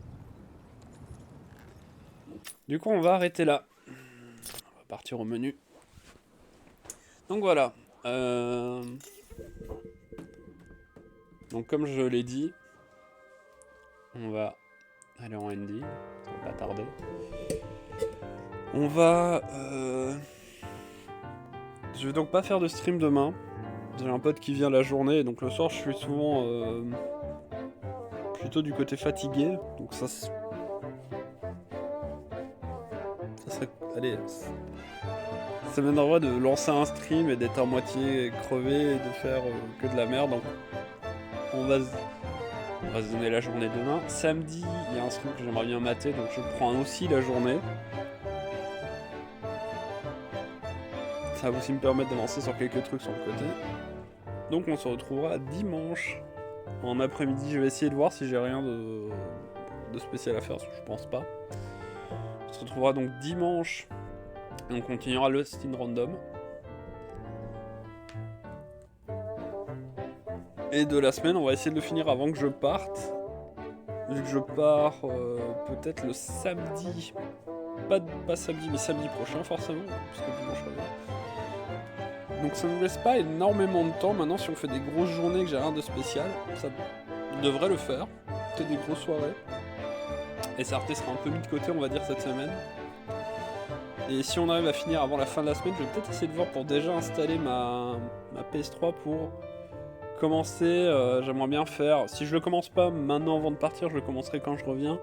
Du coup, on va arrêter là. On va partir au menu. Donc voilà. Donc comme je l'ai dit, on va aller en ND. Ça va pas tarder. On va... Je vais donc pas faire de stream demain. J'ai un pote qui vient la journée, donc le soir je suis souvent plutôt du côté fatigué. Donc ça serait... Allez... Ça m'énerverait de lancer un stream et d'être à moitié crevé et de faire que de la merde. Donc on va se donner la journée demain. Samedi, il y a un stream que j'aimerais bien mater, donc je prends aussi la journée. Ça va aussi me permettre d'avancer sur quelques trucs sur le côté. Donc on se retrouvera dimanche en après-midi. Je vais essayer de voir si j'ai rien de spécial à faire, parce que je pense pas. On se retrouvera donc dimanche. Et on continuera le Lost in Random. Et de la semaine, on va essayer de le finir avant que je parte. Vu que je pars peut-être le samedi. Pas samedi, mais samedi prochain forcément. Parce que dimanche revient. Donc ça ne nous laisse pas énormément de temps. Maintenant, si on fait des grosses journées que j'ai rien de spécial, ça devrait le faire. Peut-être des grosses soirées. Et SRT sera un peu mis de côté, on va dire, cette semaine. Et si on arrive à finir avant la fin de la semaine, je vais peut-être essayer de voir pour déjà installer ma PS3 pour commencer. J'aimerais bien faire, si je le commence pas maintenant avant de partir, je le commencerai quand je reviens,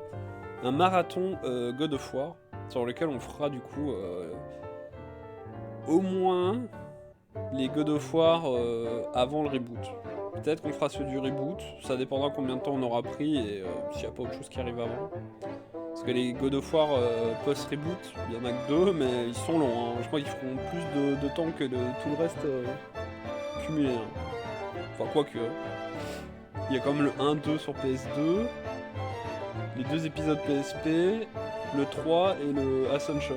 un marathon God of War, sur lequel on fera du coup au moins les God of War avant le reboot. Peut-être qu'on fera ceux du reboot, ça dépendra combien de temps on aura pris et s'il n'y a pas autre chose qui arrive avant. Parce que les God of War post-reboot, il y en a que 2, mais ils sont longs. Hein. Je crois qu'ils feront plus de temps que tout le reste cumulé. Hein. Enfin, quoique. Il y a quand même le 1-2 sur PS2, les 2 épisodes PSP, le 3 et le Ascension.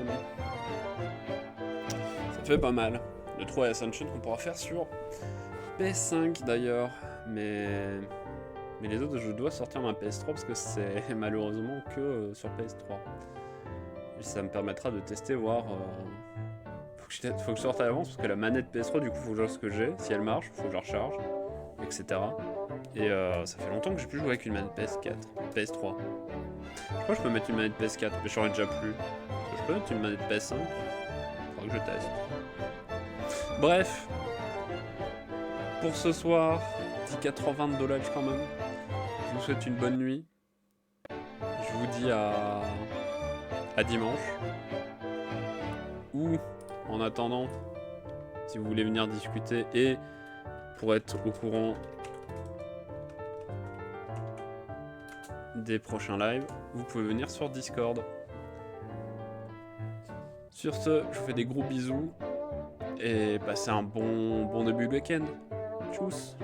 Ça fait pas mal. Le 3 et Ascension qu'on pourra faire sur PS5 d'ailleurs. Mais les autres, je dois sortir ma PS3 parce que c'est malheureusement que sur PS3. Et ça me permettra de tester, voir... Faut que je sorte à l'avance parce que la manette PS3, du coup, faut que je vois ce que j'ai. Si elle marche, faut que je la recharge, etc. Et ça fait longtemps que j'ai plus joué avec une manette PS4, PS3. Je crois que je peux mettre une manette PS4, mais j'en ai déjà plus. Est-ce que je peux mettre une manette PS5 ? Faudra que je teste. Bref. Pour ce soir, petit 80 $ quand même. Je vous souhaite une bonne nuit. Je vous dis à dimanche. Ou, en attendant, si vous voulez venir discuter et pour être au courant des prochains lives, vous pouvez venir sur Discord. Sur ce, je vous fais des gros bisous et passez un bon début de week-end. Tchuss!